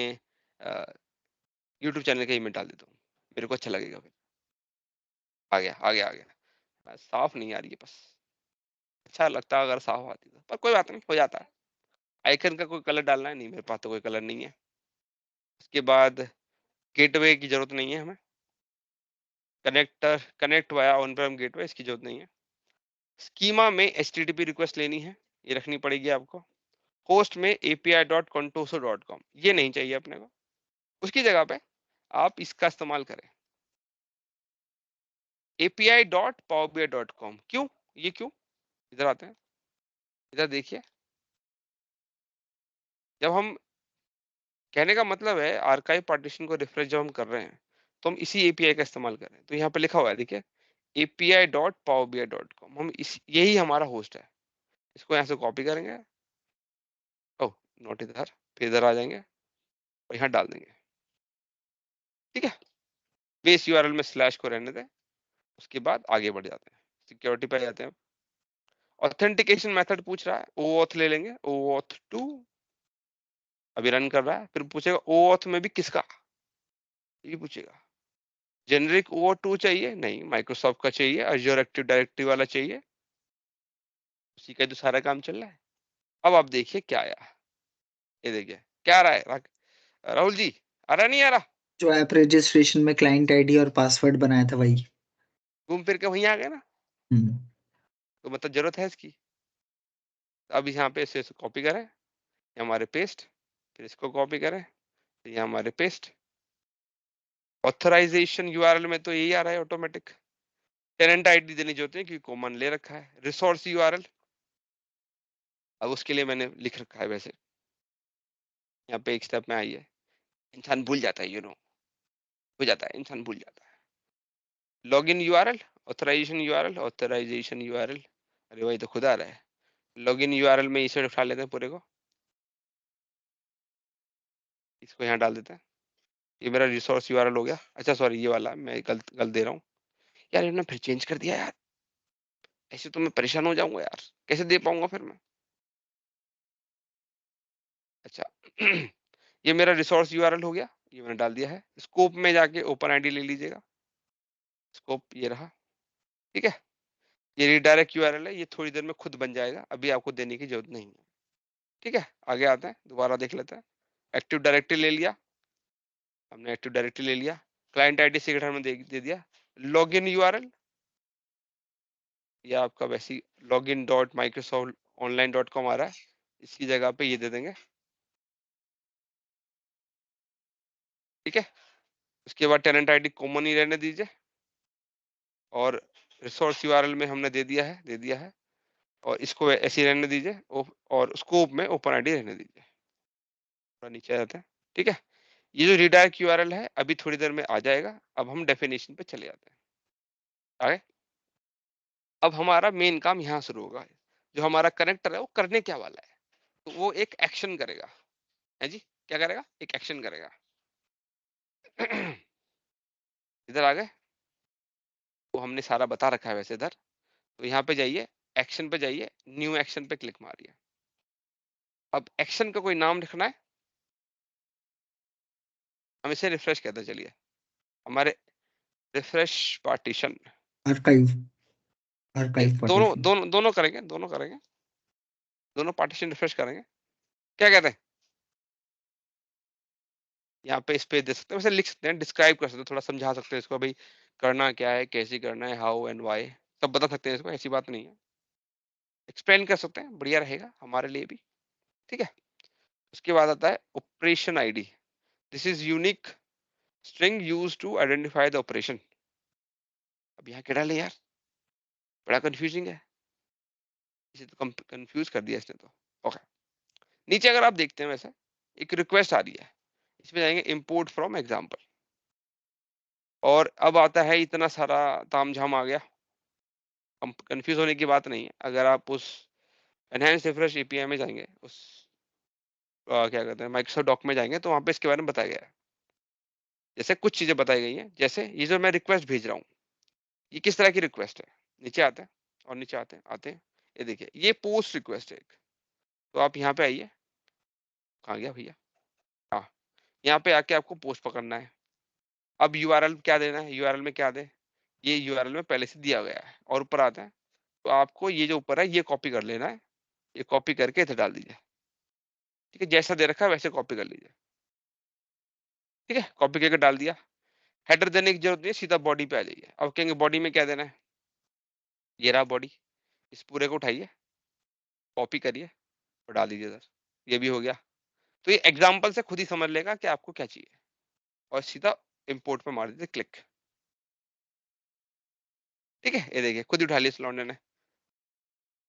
यूट्यूब चैनल का इमेज डाल देता हूँ, मेरे को अच्छा लगेगा। फिर आ गया आ गया आ गया, साफ नहीं आ रही है बस, अच्छा लगता अगर साफ आती तो, पर कोई बात नहीं, हो जाता है। आइकन का कोई कलर डालना है, नहीं मेरे पास तो कोई कलर नहीं है। उसके बाद गेटवे की जरूरत नहीं है हमें, connect via on Prem gateway, इसकी जरूरत नहीं है। स्कीमा में HTTP रिक्वेस्ट लेनी है, ये रखनी पड़ेगी आपको। होस्ट में api.contoso.com, ये नहीं चाहिए अपने को, उसकी जगह पे आप इसका इस्तेमाल करें, api.powerbi.com। क्यों, ये क्यों, इधर आते हैं, इधर देखिए, जब हम कहने का मतलब है आर्काइव पार्टीशन को रिफ्रेश जब हम कर रहे हैं तो हम इसी एपीआई का इस्तेमाल कर रहे हैं। तो यहाँ पे लिखा हुआ है देखिए api.powerbi.com, हम इस यही हमारा होस्ट है। इसको यहाँ से कॉपी करेंगे, ओह नोट इधर, फिर इधर आ जाएंगे और यहाँ डाल देंगे। ठीक है, बेस यूआरएल में स्लैश को रहने दें, उसके बाद आगे बढ़ जाते हैं, सिक्योरिटी पे आ जाते हैं। ऑथेंटिकेशन मेथड पूछ रहा है, ओऑथ ले लेंगे, ओऑथ 2 अभी रन कर रहा है, फिर पूछेगा ओऑथ में भी किसका, ये पूछेगा। जेनरिक ओऑथ 2 चाहिए नहीं, माइक्रोसॉफ्ट का चाहिए, अज्योर एक्टिव डायरेक्टरी वाला चाहिए, उसी का तो सारा काम चल रहा है। अब आप देखिए क्या आया, ये देखिए क्या आ रहा है राहुल जी, आ रहा नहीं आ रहा? जो ऐप रजिस्ट्रेशन में क्लाइंट आईडी और पासवर्ड बनाया था वही। घूम फिर के वहीं आ गए ना, हम्म। तो मतलब जरूरत है इसकी। अब यहाँ पे इसे कॉपी करें, ये हमारे पेस्ट, फिर इसको कॉपी करें, ये हमारे पेस्ट। ऑथराइजेशन यूआरएल में तो यही आ रहा है ऑटोमेटिक, टेनेंट आईडी देनी होती है क्योंकि कॉमन ले रखा है। रिसोर्स यूआरएल, अब उसके लिए मैंने लिख रखा है वैसे, यहाँ पे एक स्टेप में आई है, इंसान भूल जाता है, हो जाता है, इंसान भूल जाता है। लॉगिन यूआरएल, ऑथराइजेशन यूआरएल, अरे वही तो खुद आ रहा है। लॉगिन यूआरएल में इसे उठा लेते हैं पूरे को, इसको यहाँ डाल देते हैं, ये मेरा रिसोर्स यूआरएल हो गया। अच्छा सॉरी, ये वाला मैं गलत दे रहा हूँ यार, इन्होंने फिर चेंज कर दिया यार, ऐसे तो मैं परेशान हो जाऊंगा यार, कैसे दे पाऊंगा फिर मैं। अच्छा ये मेरा रिसोर्स यूआरएल हो गया, ये मैंने डाल दिया है। स्कोप में जाके ओपन आईडी ले लीजिएगा, स्कोप ये रहा। ठीक है, ये रिडायरेक्ट यूआरएल है, ये थोड़ी देर में खुद बन जाएगा, अभी आपको देने की जरूरत नहीं है। ठीक है, आगे आते हैं, दोबारा देख लेते हैं। एक्टिव डायरेक्टरी ले लिया हमने, एक्टिव डायरेक्टरी ले लिया, क्लाइंट आईडी सीक्रेट हमने दे दिया। लॉगिन यूआरएल, ये आपका वैसी login.microsoft.online.com आ रहा है, इसकी जगह पे ये दे देंगे। ठीक है, उसके बाद टेनेंट आईडी कॉमन ही रहने दीजिए, और रिसोर्स यूआरएल में हमने दे दिया है, और इसको ऐसे ही रहने दीजिए, और स्कोप में ओपन आईडी रहने दीजिए। थोड़ा नीचे आ जाते हैं। ठीक है, ये जो रिडायरेक्ट यूआरएल है अभी थोड़ी देर में आ जाएगा। अब हम डेफिनेशन पे चले जाते हैं आगे। अब हमारा मेन काम यहाँ शुरू होगा, जो हमारा कनेक्टर है वो करने क्या वाला है, तो वो एक एक्शन करेगा, है जी, क्या करेगा, एक एक्शन करेगा। इधर आ गए, वो हमने सारा बता रखा है वैसे इधर। तो यहाँ पे जाइए, एक्शन पे जाइए, न्यू एक्शन पे क्लिक मारिए। अब एक्शन का कोई नाम लिखना है, हम इसे रिफ्रेश कहते हैं। चलिए, हमारे रिफ्रेश पार्टीशन, आर्काइव, आर्काइव दोनों पार्टीशन। दोनों दोनों करेंगे, दोनों पार्टीशन रिफ्रेश करेंगे। क्या कहते हैं, यहाँ पे स्पेस दे सकते हैं, वैसे लिख सकते हैं, डिस्क्राइब कर सकते हैं, थोड़ा समझा सकते हैं इसको, भाई करना क्या है, कैसे करना है, हाउ एंड व्हाई, सब बता सकते हैं इसको, ऐसी बात नहीं है, एक्सप्लेन कर सकते हैं, बढ़िया रहेगा हमारे लिए भी। ठीक है, उसके बाद आता है operation ID, this is unique string used to identify the operation. अब यहाँ क्या डाले यार, बड़ा कंफ्यूजिंग है, इसे तो कंफ्यूज कर दिया इसने तो। ओके, नीचे अगर आप देखते हैं वैसे एक रिक्वेस्ट आ रही है, इसमें जाएंगे इंपोर्ट फ्रॉम एग्जाम्पल, और अब आता है इतना सारा तामझाम आ गया, कंफ्यूज होने की बात नहीं है। अगर आप उस एनहांस रिफ्रेश एपीआई में जाएंगे, उस क्या कहते हैं माइक्रोसॉफ्ट डॉक में जाएंगे, तो वहां पे इसके बारे में बताया गया है। जैसे कुछ चीजें बताई गई हैं, जैसे ये जो मैं रिक्वेस्ट भेज रहा हूँ, ये किस तरह की रिक्वेस्ट है। नीचे आते हैं, और नीचे आते हैं, ये देखिए ये पोस्ट रिक्वेस्ट है एक। तो आप यहाँ पे आइए, कहाँ गया भैया, हाँ, यहाँ पे आके आपको पोस्ट पकड़ना है। अब यूआरएल क्या देना है, यूआरएल में क्या दे, ये यूआरएल में पहले से दिया गया है, और ऊपर आते हैं तो आपको ये जो ऊपर है ये कॉपी कर लेना है, ये कॉपी करके इधर डाल दीजिए। ठीक है, जैसा दे रखा है वैसे कॉपी कर लीजिए। ठीक है, कॉपी करके डाल दिया। हेडर देने की जरूरत नहीं है, सीधा बॉडी पे आ जाइए। अब कहेंगे बॉडी में क्या देना है, ये रहा बॉडी, इस पूरे को उठाइए, कॉपी करिए और डाल दीजिए इधर, ये भी हो गया। तो ये एग्जाम्पल से खुद ही समझ लेगा कि आपको क्या चाहिए, और सीधा इंपोर्ट पे मार दीजिए क्लिक। ठीक है, ये देखिए खुद ही उठा लिया इस लौंडे ने,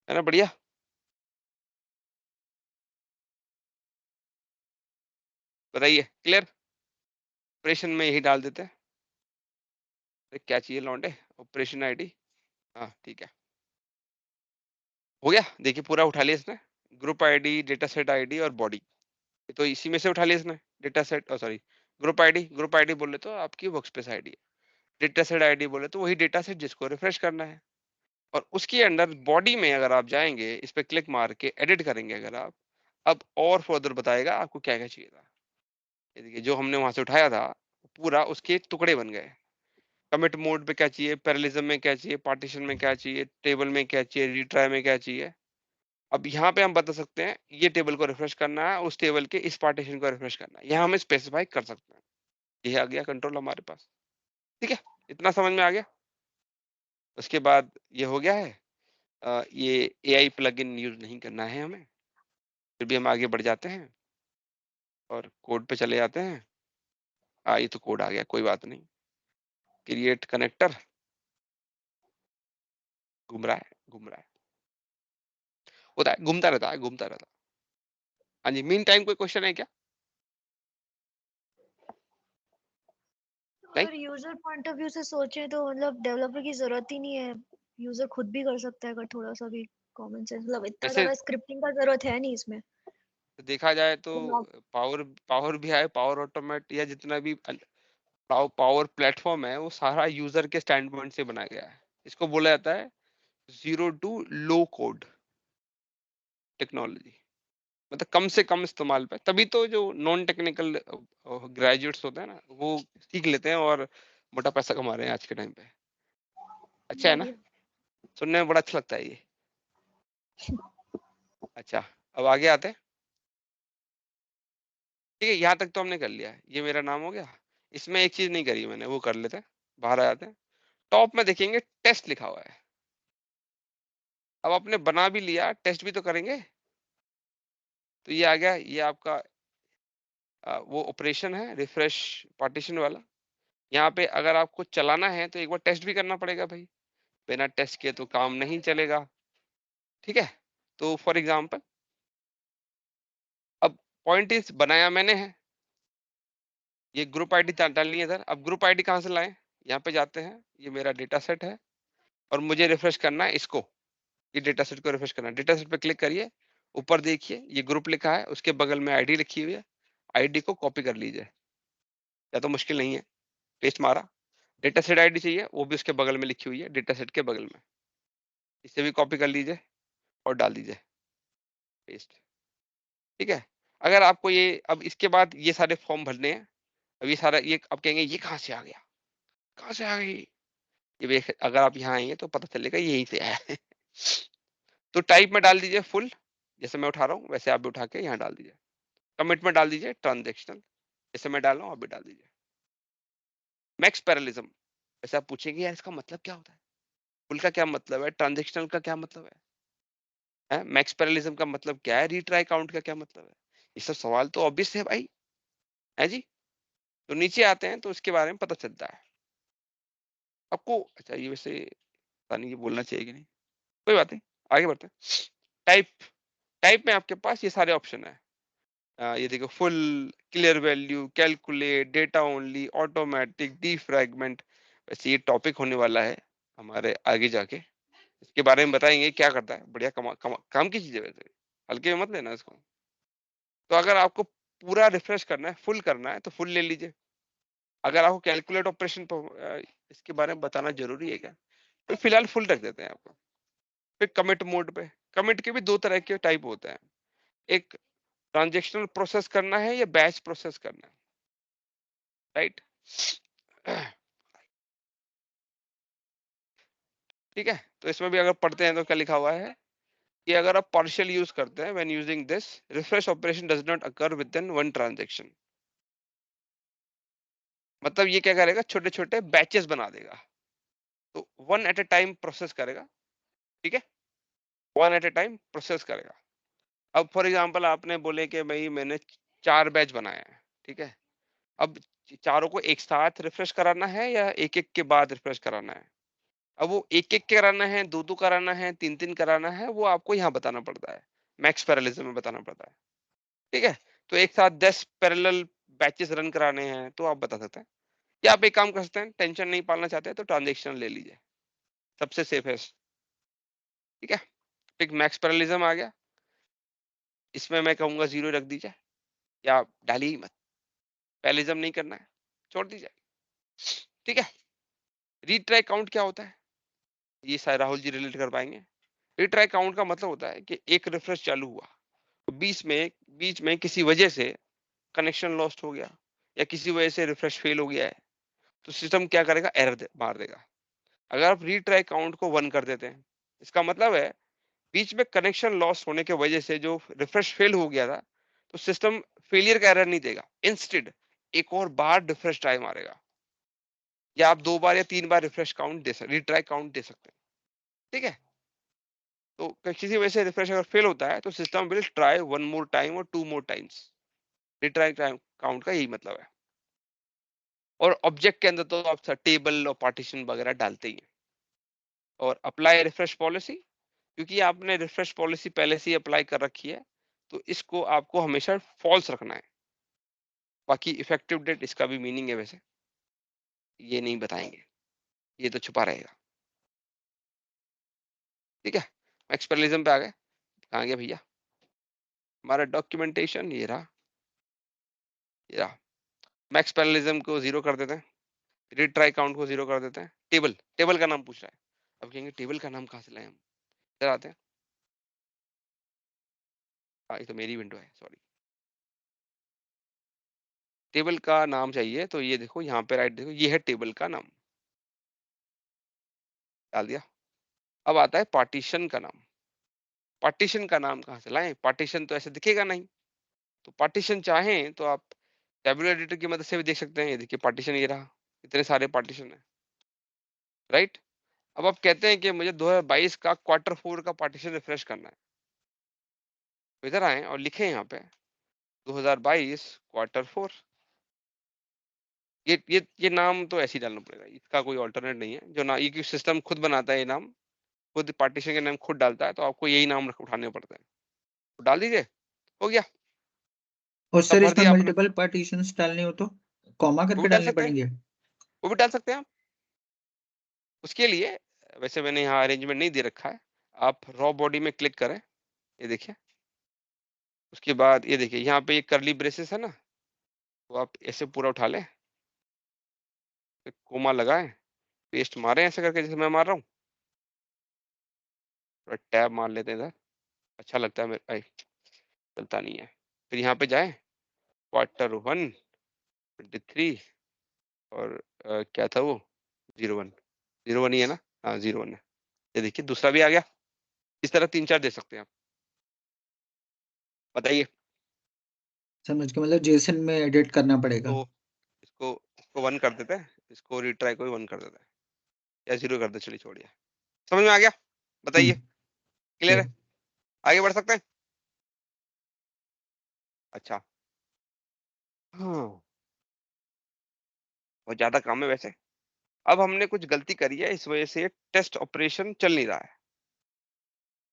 है ना, बढ़िया। बताइए, क्लियर? ऑपरेशन में यही डाल देते हैं। अरे क्या चाहिए लौंडे? ऑपरेशन आईडी, हाँ ठीक है, हो गया। देखिए पूरा उठा लिया इसने, group ID, data set ID और बॉडी, तो इसी में से उठा लिया इसने। Data set, sorry, group ID बोले तो आपकी वर्कस्पेस आईडी है, डेटा सेट आईडी बोले तो वही डेटा सेट जिसको रिफ्रेश करना है। और उसके अंडर बॉडी में अगर आप जाएंगे, इस पे क्लिक मार के एडिट करेंगे अगर आप, अब और फर्दर बताएगा आपको क्या क्या चाहिए था। ये देखिए जो हमने वहां से उठाया था पूरा उसके टुकड़े बन गए। कमिट मोड पे क्या चाहिए, पैरेललिज्म में क्या चाहिए, पार्टीशन में क्या चाहिए, टेबल में क्या चाहिए, रिट्राई में क्या चाहिए। अब यहाँ पे हम बता सकते हैं ये टेबल को रिफ्रेश करना है, उस टेबल के इस पार्टीशन को रिफ्रेश करना है, यहाँ हम स्पेसिफाई कर सकते हैं। ये आ गया कंट्रोल हमारे पास, ठीक है, इतना समझ में आ गया। उसके बाद ये हो गया है, ये AI प्लगइन यूज नहीं करना है हमें, फिर भी हम आगे बढ़ जाते हैं और कोड पे चले जाते हैं। ये तो कोड आ गया, कोई बात नहीं। क्रिएट कनेक्टर, घूम रहा है, घूम रहा है, होता है, घूमता रहता है, घूमता रहता है। हाँ जी, मीन टाइम कोई क्वेश्चन है क्या? अगर यूजर पॉइंट ऑफ व्यू से सोचें तो मतलब डेवलपर की जरूरत ही नहीं है, यूजर खुद भी कर सकता है अगर थोड़ा सा भी कॉमन सेंस, मतलब इतना वैसे ज्यादा स्क्रिप्टिंग का जरूरत है नहीं इसमें। देखा जाए तो पावर भी है, पावर ऑटोमेट या जितना भी पावर प्लेटफॉर्म है वो सारा यूजर के स्टैंड पॉइंट से बनाया गया है। इसको बोला जाता है 0 to लो कोड टेक्नोलॉजी, मतलब कम से कम इस्तेमाल पे, तभी तो जो नॉन टेक्निकल ग्रेजुएट्स होते हैं ना वो सीख लेते हैं और मोटा पैसा कमा रहे हैं आज के टाइम पे। अच्छा है ना, सुनने में बड़ा अच्छा लगता है ये। अच्छा, अब आगे आते हैं। ठीक है, यहाँ तक तो हमने कर लिया है, ये मेरा नाम हो गया। इसमें एक चीज नहीं करी मैंने, वो कर लेते हैं, बाहर आ जाते हैं। टॉप में देखेंगे टेस्ट लिखा हुआ है। अब आपने बना भी लिया, टेस्ट भी तो करेंगे। तो ये आ गया, ये आपका वो ऑपरेशन है रिफ्रेश पार्टीशन वाला। यहाँ पे अगर आपको चलाना है तो एक बार टेस्ट भी करना पड़ेगा भाई, बिना टेस्ट के तो काम नहीं चलेगा। ठीक है, तो फॉर एग्जांपल अब पॉइंट इज बनाया मैंने है, ये ग्रुप आईडी डालनी है इधर। अब ग्रुप आईडी कहाँ से लाएं, यहाँ पे जाते हैं, ये मेरा डेटा सेट है और मुझे रिफ्रेश करना है इसको, ये डेटा सेट को रिफ्रेश करना है। डेटा सेट पे क्लिक करिए, ऊपर देखिए ये ग्रुप लिखा है, उसके बगल में आईडी लिखी हुई है, आईडी को कॉपी कर लीजिए, या तो मुश्किल नहीं है, पेस्ट मारा। डेटा सेट आईडी चाहिए, वो भी उसके बगल में लिखी हुई है, डेटा सेट के बगल में, इसे भी कॉपी कर लीजिए और डाल दीजिए, पेस्ट। ठीक है, अगर आपको ये, अब इसके बाद ये सारे फॉर्म भरने हैं। अब ये सारा, ये अब कहेंगे ये कहाँ से आ गया, कहाँ से आ गई ये भी, अगर आप यहाँ आएंगे तो पता चलेगा यहीं से आया है। तो टाइप में डाल दीजिए फुल, जैसे मैं उठा रहा हूँ वैसे आप भी उठा के यहाँ डाल दीजिए। कमिट में डाल दीजिए ट्रांजेक्शनल, जैसे मैं डाल रहा हूँ आप भी डाल दीजिए। मैक्स पैरेललिज्म, वैसे आप पूछेंगे यार इसका मतलब क्या होता है, फुल का क्या मतलब है, ट्रांजेक्शनल का क्या मतलब है, मैक्स पैरेललिज्म का मतलब क्या है, रीट्राई काउंट का क्या मतलब है। ये सब सवाल तो ऑब्वियस है भाई, है जी। तो नीचे आते हैं तो इसके बारे में पता चलता है आपको। अच्छा ये वैसे पता नहीं ये बोलना चाहिए कि नहीं, कोई बात नहीं, आगे बढ़ते हैं। टाइप, टाइप में आपके पास ये सारे ऑप्शन है। ये देखो, full, clear value, calculate, data only, automatic, defragment. वैसे ये टॉपिक होने वाला है हमारे आगे जाके, इसके बारे में बताएंगे क्या करता है, बढ़िया काम की चीज है वैसे, हल्के में मत लेना इसको। तो अगर आपको पूरा रिफ्रेश करना है, फुल करना है तो फुल ले लीजिए। अगर आपको कैलकुलेट ऑपरेशन इसके बारे में बताना जरूरी है क्या, तो फिलहाल फुल रख देते हैं आपको। फिर कमिट मोड पे, कमिट के भी दो तरह के टाइप होते हैं, एक ट्रांजेक्शनल प्रोसेस करना है या बैच प्रोसेस करना है, राइट। ठीक है, तो इसमें भी अगर पढ़ते हैं तो क्या लिखा हुआ है कि अगर आप पार्शियल यूज करते हैं, when using this refresh operation does not occur with in one transaction. मतलब ये क्या करेगा, छोटे छोटे बैचेस बना देगा, तो one at a time process करेगा। ठीक है, one at a time process करेगा। अब फॉर एग्जांपल आपने बोले कि भाई मैंने 4 बैच बनाया है, ठीक है, अब चारों को एक साथ रिफ्रेश कराना है या एक एक के बाद रिफ्रेश कराना है। अब वो एक एक कराना है, दो दो कराना है, तीन तीन कराना है, वो आपको यहाँ बताना पड़ता है, मैक्स पैरेललिज्म में बताना पड़ता है। ठीक है, तो एक साथ 10 पैरेलल बैचेस रन कराने हैं तो आप बता सकते हैं, या आप एक काम कर सकते हैं, टेंशन नहीं पालना चाहते हैं तो ट्रांजेक्शन ले लीजिए, सबसे सेफेस्ट। ठीक है, एक मैक्स पैरेललिज्म आ गया, इसमें मैं कहूंगा 0 रख दीजिए, या डालिए ही मत, पैरेललिज्म नहीं करना है, छोड़ दीजिए। ठीक है, रीट्राई काउंट क्या होता है, ये शायद राहुल जी रिलेट कर पाएंगे। रीट्राई काउंट का मतलब होता है कि एक रिफ्रेश चालू हुआ, बीच में किसी वजह से कनेक्शन लॉस्ट हो गया या किसी वजह से रिफ्रेश फेल हो गया है, तो सिस्टम क्या करेगा, एरर मार देगा। अगर आप रीट्राई काउंट को 1 कर देते हैं, इसका मतलब है बीच में कनेक्शन लॉस होने के वजह से जो रिफ्रेश फेल हो गया था, तो सिस्टम फेलियर का एरर नहीं देगा, इंस्टेड एक और बार रिफ्रेश ट्राई मारेगा, या आप 2 बार या 3 बार रिफ्रेश काउंट दे सकते, रीट्राई काउंट दे सकते हैं। ठीक है, तो किसी वजह से रिफ्रेश अगर फेल होता है तो system will try 1 more time और 2 मोर टाइम्स। रीट्राई काउंट का यही मतलब है। और ऑब्जेक्ट के अंदर तो आप टेबल और पार्टीशन वगैरह डालते ही हैं। और अप्लाई रिफ्रेश पॉलिसी, क्योंकि आपने रिफ्रेश पॉलिसी पहले से ही अप्लाई कर रखी है, तो इसको आपको हमेशा फॉल्स रखना है। बाकी इफेक्टिव डेट इसका भी मीनिंग है, वैसे ये नहीं बताएंगे, ये तो छुपा रहेगा। ठीक है, मैक्स पैरेललिज्म पे आ गए, कहाँ गया भैया हमारा डॉक्यूमेंटेशन, ये रहा, ये रहा। मैक्स पैरेललिज्म को 0 कर देते हैं, रीट्राई काउंट को 0 कर देते हैं। टेबल का नाम पूछ रहा है, अब कहेंगे टेबल का नाम कहाँ से लाए हम, इधर आते हैं। हाँ, ये तो मेरी विंडो है, सॉरी। टेबल का नाम चाहिए तो ये देखो यहाँ पे राइट देखो, ये है टेबल का नाम, डाल दिया। अब आता है पार्टीशन का नाम। पार्टीशन का नाम कहाँ से लाएं, पार्टीशन तो ऐसे दिखेगा नहीं, तो पार्टीशन चाहें तो आप टेबुलर एडिटर की मदद से भी देख सकते हैं। ये देखिए पार्टीशन, ये रहा, इतने सारे पार्टीशन है, राइट। अब आप कहते हैं कि मुझे 2022 का Q4 का पार्टीशन रिफ्रेश करना है, तो इधर आए और लिखें यहाँ पे 2022 Q4। ये नाम तो ऐसे ही डालना पड़ेगा, इसका कोई ऑल्टरनेट नहीं है। जो ना ये कि सिस्टम खुद बनाता है, ये नाम खुद पार्टीशन के नाम खुद डालता है, तो आपको यही नाम उठाने पड़ते हैं। तो डाल दीजिए, हो गया, और सब सर भर इसमें दिया आपने। मल्टीपल पार्टीशंस डालने हो तो कॉमा वो भी करके डाल डालने सकते हैं, पड़ेंगे? वो भी डाल सकते हैं आप। उसके लिए वैसे मैंने यहाँ अरेंजमेंट नहीं दे रखा है, आप रॉ बॉडी में क्लिक करें, ये देखिए। उसके बाद ये देखिए यहाँ पे ये कर्ली ब्रेसेस है ना, तो आप ऐसे पूरा उठा लें, कोमा लगाएं, पेस्ट मारें ऐसे करके जैसे मैं मार रहा हूँ, थोड़ा टैब मार लेते हैं इधर, अच्छा लगता है मेरे, चलता नहीं है। फिर यहाँ पे जाएं, Q1 23 और क्या था वो, 01 ही है ना, हाँ 01 है। ये देखिए दूसरा भी आ गया। इस तरह 3-4 दे सकते हैं आप, बताइए। समझ के, मतलब जेसन में एडिट करना पड़ेगा। तो इसको 1 कर देते हैं, इसको रिट्राई को 1 कर देते हैं, या 0 कर दे, चलिए छोड़िए। समझ में आ गया, बताइए, क्लियर है, clear। आगे बढ़ सकते हैं। अच्छा, हाँ, बहुत ज्यादा काम है वैसे। अब हमने कुछ गलती करी है, इस वजह से टेस्ट ऑपरेशन चल नहीं रहा है।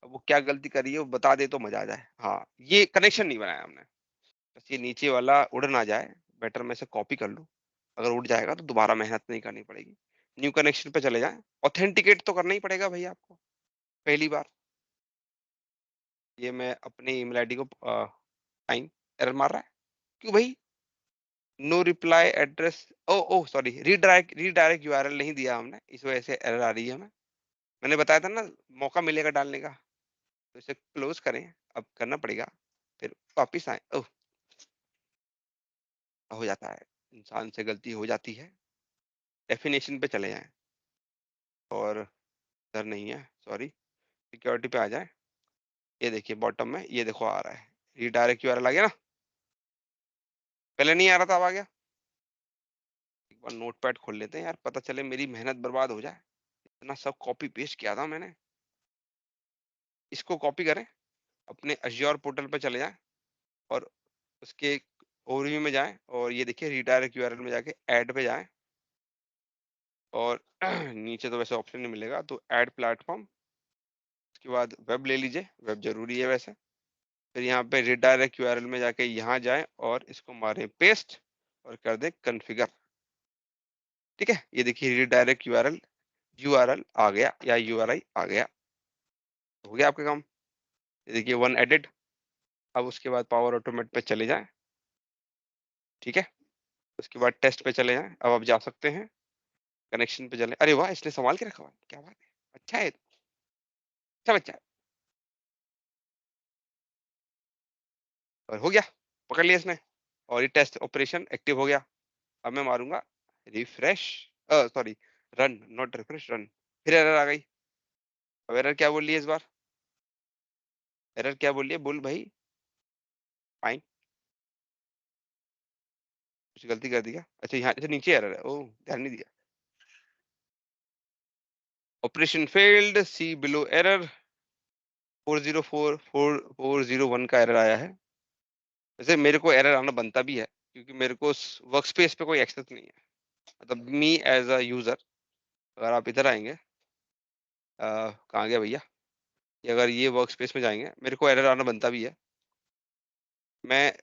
अब वो क्या गलती करी है वो बता दे तो मजा आ जाए। हाँ, ये कनेक्शन नहीं बनाया हमने, बस ये नीचे वाला उड़ ना जाए, बेटर मैं इसे कॉपी कर लूँ। अगर उड़ जाएगा तो दोबारा मेहनत नहीं करनी पड़ेगी। न्यू कनेक्शन पे चले जाएं, ऑथेंटिकेट तो करना ही पड़ेगा भैया आपको पहली बार। ये मैं अपने ईमेल आईडी को टाइम एरर मार रहा है, क्यों भाई, नो रिप्लाई एड्रेस, ओ ओ सॉरी, रीडायरेक्ट यूआरएल नहीं दिया हमने, इस वजह से एरर आ रही है हमें। मैंने बताया था ना, मौका मिलेगा डालने का, तो इसे क्लोज करें, अब करना पड़ेगा, फिर वापिस आए। ओह, हो जाता है, इंसान से गलती हो जाती है। डेफिनेशन पे चले जाएं, और इधर नहीं है, सॉरी, सिक्योरिटी पे आ जाए। ये देखिए बॉटम में, ये देखो आ रहा है, रीडायरेक्ट यूआरएल आ गया ना, पहले नहीं आ रहा था, अब आ गया। एक बार नोटपैड खोल लेते हैं यार, पता चले मेरी मेहनत बर्बाद हो जाए, इतना सब कॉपी पेस्ट किया था मैंने। इसको कॉपी करें, अपने अज्योर पोर्टल पे चले जाएं, और उसके ओवरव्यू में जाएं, और ये देखिए रीडायरेक्ट यूआरएल में जाके ऐड पे जाएं, और नीचे तो वैसे ऑप्शन नहीं मिलेगा, तो ऐड प्लेटफॉर्म, उसके बाद वेब ले लीजिए, वेब जरूरी है वैसे। फिर यहाँ पे रीडायरेक्ट यूआरएल में जाके यहाँ जाएं और इसको मारें पेस्ट, और कर दें कॉन्फ़िगर। ठीक है, ये देखिए रीडायरेक्ट यूआरएल आ गया या यूआरआई आ गया, हो गया आपका काम। ये देखिए वन एडिट। अब उसके बाद पावर ऑटोमेट पे चले जाएं। ठीक है, उसके बाद टेस्ट पे चले जाएं। अब आप जा सकते हैं, कनेक्शन पे चले। अरे वाह, इसने संभाल के रखा हुआ है, क्या बात है, अच्छा है, अच्छा बच्चा है। और हो गया, पकड़ लिया इसने, और ये टेस्ट ऑपरेशन एक्टिव हो गया। अब मैं मारूंगा refresh, sorry run, not refresh, run. फिर एरर आ गई। अब एरर क्या बोल रही है इस बार? एरर क्या बोल रही है, बोल भाई। फाइन, कुछ गलती कर दिया। अच्छा यहाँ से नीचे एरर है, ओह ध्यान नहीं दिया। ऑपरेशन फेल्ड, सी बिलो एरर। 404401 का एरर आया है। वैसे मेरे को एरर आना बनता भी है, क्योंकि मेरे को वर्क स्पेस पे कोई एक्सेस नहीं है। मतलब मी एज अ यूजर, अगर आप इधर आएंगे, कहाँ गया भैया, ये अगर ये वर्क स्पेस में जाएंगे, मेरे को एरर आना बनता भी है। मैं,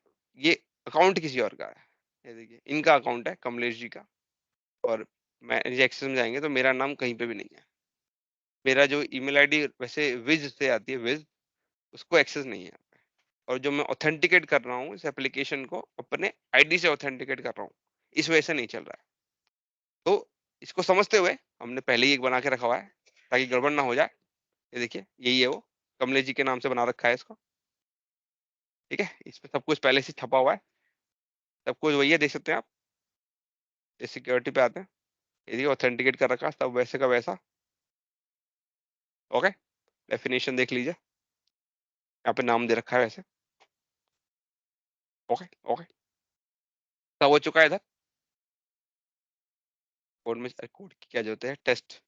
ये अकाउंट किसी और का है, ये देखिए इनका अकाउंट है कमलेश जी का, और मैं एक्सेस में जाएंगे तो मेरा नाम कहीं पे भी नहीं है। मेरा जो ईमेल आईडी वैसे विज से आती है, विज, उसको एक्सेस नहीं है। और जो मैं ऑथेंटिकेट कर रहा हूँ इस एप्लीकेशन को, अपने आईडी से ऑथेंटिकेट कर रहा हूँ, इस वजह से नहीं चल रहा है। तो इसको समझते हुए हमने पहले ही एक बना के रखा हुआ है, ताकि गड़बड़ ना हो जाए। ये देखिए यही है वो, कमलेश जी के नाम से बना रखा है इसको। ठीक है, इसमें सब कुछ पहले से छपा हुआ है, सब कुछ वही है, देख सकते हैं आप। इस सिक्योरिटी पे आते हैं, ये देखिए ऑथेंटिकेट कर रखा है, सब वैसे का वैसा। ओके, डेफिनेशन देख लीजिए, यहाँ पे नाम दे रखा है वैसे। ओके ओके, सब हो चुका है इधर। कोड में कोड की क्या जरूरत है, टेस्ट,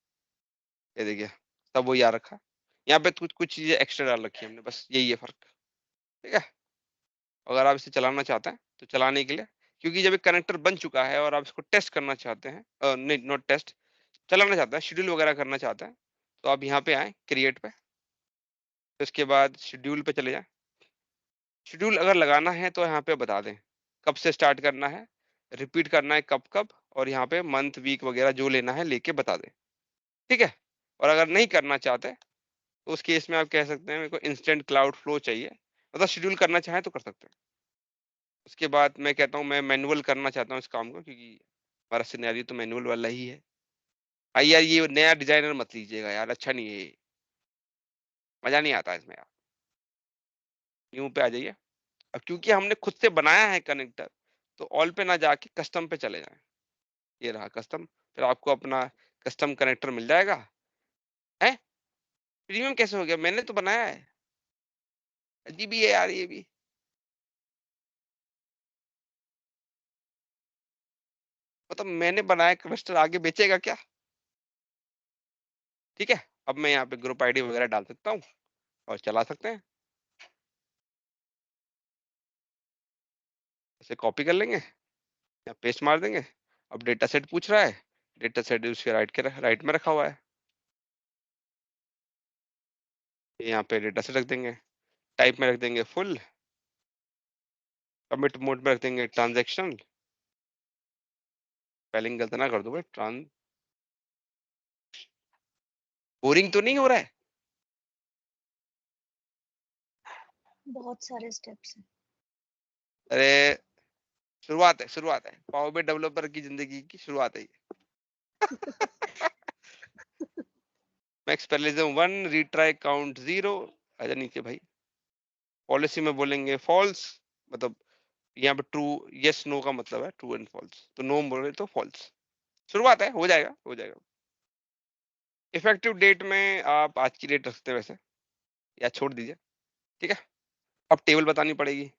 ये देखिए सब वही आ रखा है। यहाँ पे कुछ कुछ चीजें एक्स्ट्रा डाल रखी है हमने, बस यही है फर्क। ठीक है, अगर आप इसे चलाना चाहते हैं तो चलाने के लिए, क्योंकि जब एक कनेक्टर बन चुका है और आप इसको टेस्ट करना चाहते हैं, नहीं नॉट टेस्ट, चलाना चाहते हैं, शेड्यूल वगैरह करना चाहते हैं, तो आप यहाँ पे आए क्रिएट पे, तो उसके बाद शेड्यूल पे चले जाएं। शेड्यूल अगर लगाना है तो यहाँ पे बता दें कब से स्टार्ट करना है, रिपीट करना है कब कब, और यहाँ पे मंथ वीक वगैरह जो लेना है लेके बता दें। ठीक है, और अगर नहीं करना चाहते तो उस केस में आप कह सकते हैं मेरे को इंस्टेंट क्लाउड फ्लो चाहिए, मतलब शेड्यूल करना चाहें तो कर सकते हैं। उसके बाद मैं कहता हूँ मैं मैनुअल करना चाहता हूँ इस काम को, क्योंकि हमारा सिनेरियो तो मैनुअल वाला ही है। भाई यार ये नया डिजाइनर मत लीजिएगा यार, अच्छा नहीं है ये, मजा नहीं आता इसमें यार। न्यू पे आ जाइए। अब क्योंकि हमने खुद से बनाया है कनेक्टर, तो ऑल पे ना जाके कस्टम पे चले जाएं। ये रहा कस्टम, फिर आपको अपना कस्टम कनेक्टर मिल जाएगा। है, प्रीमियम कैसे हो गया, मैंने तो बनाया है, अजीब ही है यार ये भी। मतलब मैंने बनाया क्लस्टर, आगे बेचेगा क्या? ठीक है, अब मैं यहाँ पे ग्रुप आईडी वगैरह डाल सकता हूँ और चला सकते हैं। इसे कॉपी कर लेंगे या पेस्ट मार देंगे। अब डेटा सेट पूछ रहा है, डेटा सेट उसके राइट में रखा हुआ है, यहाँ पे डेटा सेट रख देंगे, टाइप में रख देंगे फुल, कमिट मोड में रख देंगे ट्रांजैक्शन, स्पेलिंग गलत ना कर दो भाई, बोरिंग तो नहीं हो रहा है? बहुत सारे स्टेप्स हैं। अरे शुरुआत है पावर BI डेवलपर की जिंदगी की शुरुआत है ये। Max parallelism 1, retry count 0। आजा नीचे भाई, पॉलिसी में बोलेंगे फॉल्स, मतलब यहाँ पे ट्रू यस नो का मतलब है ट्रू एंड फॉल्स, तो नो बोले तो फॉल्स। शुरुआत है, हो जाएगा हो जाएगा। इफेक्टिव डेट में आप आज की डेट रखते हैं वैसे, या छोड़ दीजिए। ठीक है, अब टेबल बतानी पड़ेगी।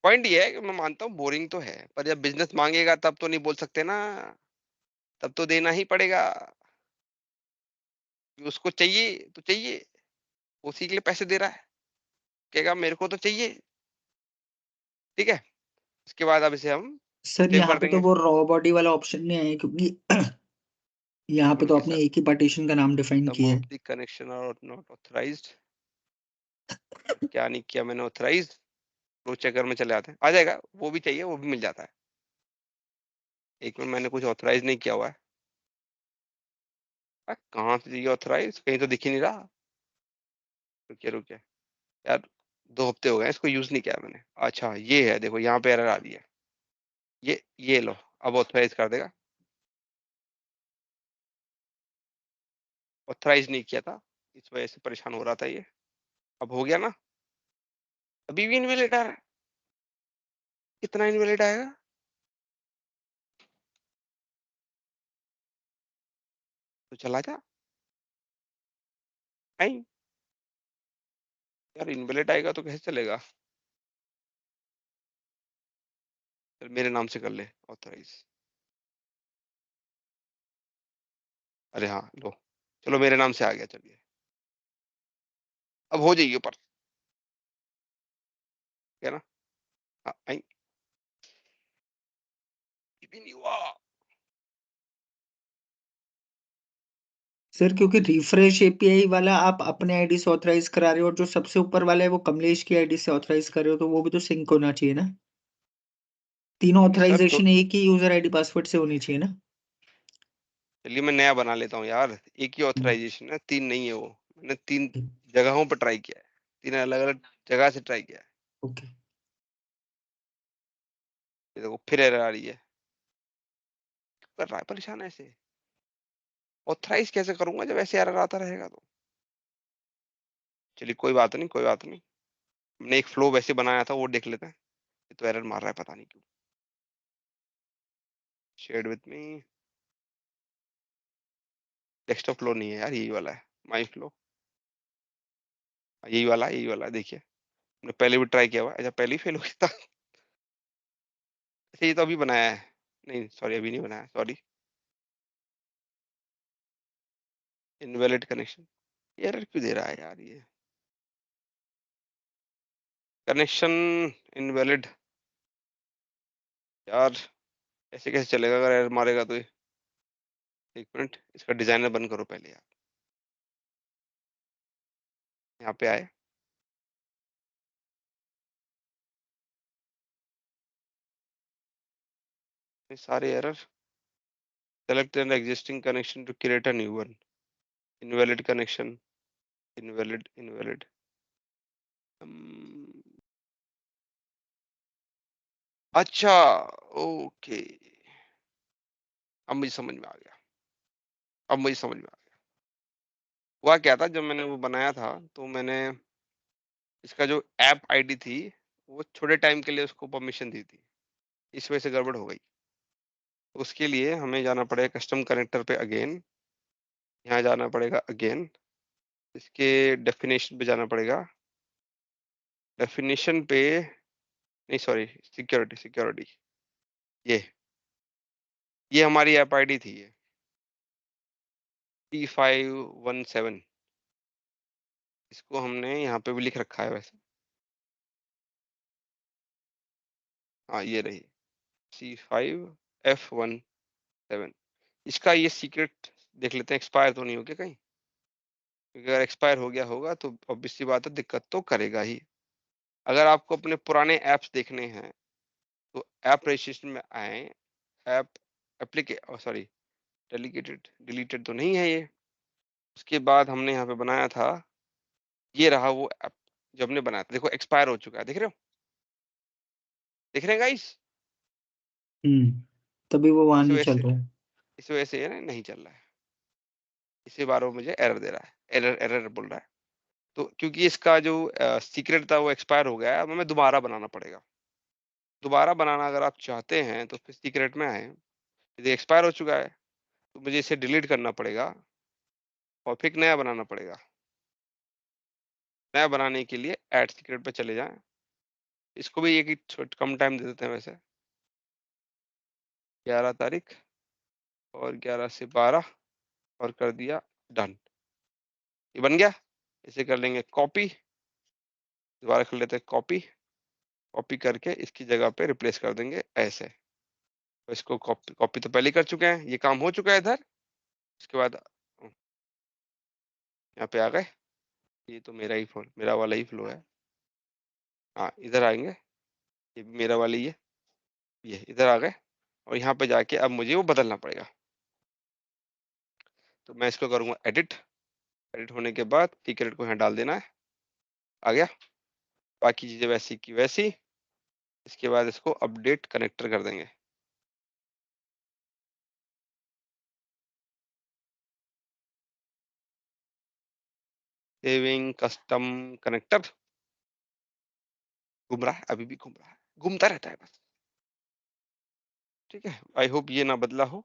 पॉइंट ये है कि मैं मानता हूँ बोरिंग तो है, पर जब बिजनेस मांगेगा तब तो नहीं बोल सकते ना, तब तो देना ही पड़ेगा। उसको चाहिए तो चाहिए, उसी के लिए पैसे दे रहा है, कहेगा मेरे को तो चाहिए। ठीक है, इसके बाद अब इसे हम सर सेव यहाँ कर पे तो देंगे। वो रॉ बॉडी वाला ऑप्शन नहीं है, क्योंकि यहाँ पे तो ओके आपने सर, एक ही पार्टीशन का नाम डिफाइन सम किया ऑफ है। The connection are not authorized. क्या नहीं किया मैंने ऑथराइज्ड, प्रो चेकर में चले आते हैं, आ जाएगा, वो भी चाहिए, वो भी मिल जाता है। एक मिनट, मैंने कुछ ऑथराइज नहीं किया हुआ है। कहाँ से चाहिए ऑथराइज, कहीं तो दिख ही नहीं रहा। रुकिए रुकिए यार, 2 हफ्ते हो गए इसको यूज नहीं किया मैंने। अच्छा ये है, देखो यहाँ पे एरर आ रही है। ये लो, अब ऑथराइज कर देगा। ऑथराइज नहीं किया था, इस वजह से परेशान हो रहा था ये। अब हो गया ना, अभी भी इनवैलिड आ रहा है। कितना इनवैलिड आएगा? तो चला जा। नहीं यार, इनवैलिड आएगा तो कैसे चलेगा? चल मेरे नाम से कर ले ऑथराइज। अरे हाँ लो, चलो मेरे नाम से आ गया, चलिए अब हो जाइए ऊपर, क्या ना। हाँ आई, भी नहीं हुआ। सर क्योंकि रिफ्रेश एपीआई वाला आप अपने आईडी से ऑथराइज करा रहे हो और जो सबसे ऊपर वाला है वो कमलेश की आईडी से ऑथराइज कर रहे हो, तो वो भी तो सिंक होना चाहिए ना। तीनों नहीं सर, ऑथराइजेशन एक ही यूजर आईडी पासवर्ड से होनी चाहिए ना। चलिए मैं नया बना लेता हूँ यार। एक ही ऑथराइजेशन है, 3 नहीं है वो। मैंने 3 जगहों पर ट्राई किया है, 3 अलग अलग जगह से ट्राई किया है। ओके। ये देखो फिर एरर आ रही है। कर रहा है परेशान ऐसे, ऑथराइज कैसे करूंगा जब ऐसे एरर आता रहेगा तो। चलिए कोई बात नहीं, कोई बात नहीं। हमने एक फ्लो वैसे बनाया था, वो देख लेते हैं। ये तो एरर मार रहा है, पता नहीं क्यों। Share with me, desktop flow नहीं है यार, यही वाला है, माई फ्लो। यही वाला है, यही वाला है, देखिए हमने पहले भी ट्राई किया हुआ है। अच्छा पहले ही फेल हो गया था। अच्छा ये तो अभी बनाया है, नहीं सॉरी अभी नहीं बनाया, सॉरी। इनवैलिड कनेक्शन, एरर क्यों दे रहा है यार ये? Connection invalid. यार ऐसे कैसे चलेगा अगर एरर मारेगा तो ये। एक मिनट, इसका डिजाइनर बंद करो पहले यार। यहाँ पे आए, ये सारे error. Select an existing connection to create a new one. Invalid connection, invalid invalid. अच्छा ओके, अब मुझे समझ में आ गया, अब मुझे समझ में आ गया। हुआ क्या था, जब मैंने वो बनाया था तो मैंने इसका जो ऐप आईडी थी वो छोटे टाइम के लिए उसको परमिशन दी थी, इस वजह से गड़बड़ हो गई। तो उसके लिए हमें जाना पड़ेगा कस्टम कनेक्टर पे अगेन, यहाँ जाना पड़ेगा अगेन, इसके डेफिनेशन पे जाना पड़ेगा, डेफिनेशन पे नहीं सॉरी, सिक्योरिटी सिक्योरिटी। ये हमारी ऐप आईडी थी, ये P517। इसको हमने यहाँ पे भी लिख रखा है वैसे। हाँ ये रही C5F17। इसका ये सीक्रेट देख लेते हैं, एक्सपायर तो नहीं हो गया कहीं, क्योंकि अगर एक्सपायर हो गया होगा तो ऑब्वियस सी बात है, दिक्कत तो करेगा ही। अगर आपको अपने पुराने ऐप्स देखने हैं तो ऐप रजिस्ट्रेशन में आए, ऐप एप्लीके सॉरी डेलीगेटेड डिलीटेड तो नहीं है ये। उसके बाद हमने यहाँ पे बनाया था, ये रहा वो ऐप जो हमने बनाया था, देखो एक्सपायर हो चुका है, देख रहे हो, देख रहे हैं गाइस? तभी वो वहां इस नहीं वजह चल से, रहा है। इस वजह से ये नहीं चल रहा है, इसी बार वो मुझे एरर दे रहा है, एरर एरर बोल रहा है। तो क्योंकि इसका जो सीक्रेट था वो एक्सपायर हो गया है, अब हमें दोबारा बनाना पड़ेगा। दोबारा बनाना अगर आप चाहते हैं तो फिर सीक्रेट में आए, यदि एक्सपायर हो चुका है तो मुझे इसे डिलीट करना पड़ेगा और फिर नया बनाना पड़ेगा। नया बनाने के लिए ऐड सीक्रेट पे चले जाएं, इसको भी एक ही कम टाइम दे देते हैं वैसे, 11 तारीख और 11 से 12 और कर दिया डन। ये बन गया, इसे कर लेंगे कॉपी, दोबारा कर लेते हैं कॉपी, कॉपी करके इसकी जगह पे रिप्लेस कर देंगे ऐसे। तो इसको कॉपी कॉपी तो पहले ही कर चुके हैं, ये काम हो चुका है इधर। इसके बाद यहाँ पे आ गए, ये तो मेरा ही फ्लो, मेरा वाला ही फ्लो है। हाँ इधर आएंगे, ये मेरा वाली ये इधर आ गए और यहाँ पे जाके अब मुझे वो बदलना पड़ेगा। तो मैं इसको करूँगा एडिट, एडिट होने के बाद टिकट को यहाँ डाल देना है, आ गया। बाकी चीजें वैसी की वैसी। इसके बाद इसको अपडेट कनेक्टर कर देंगे। सेविंग कस्टम कनेक्टर घूम रहा है, अभी भी घूम रहा है, घूमता रहता है बस। ठीक है, आई होप ये ना बदला हो।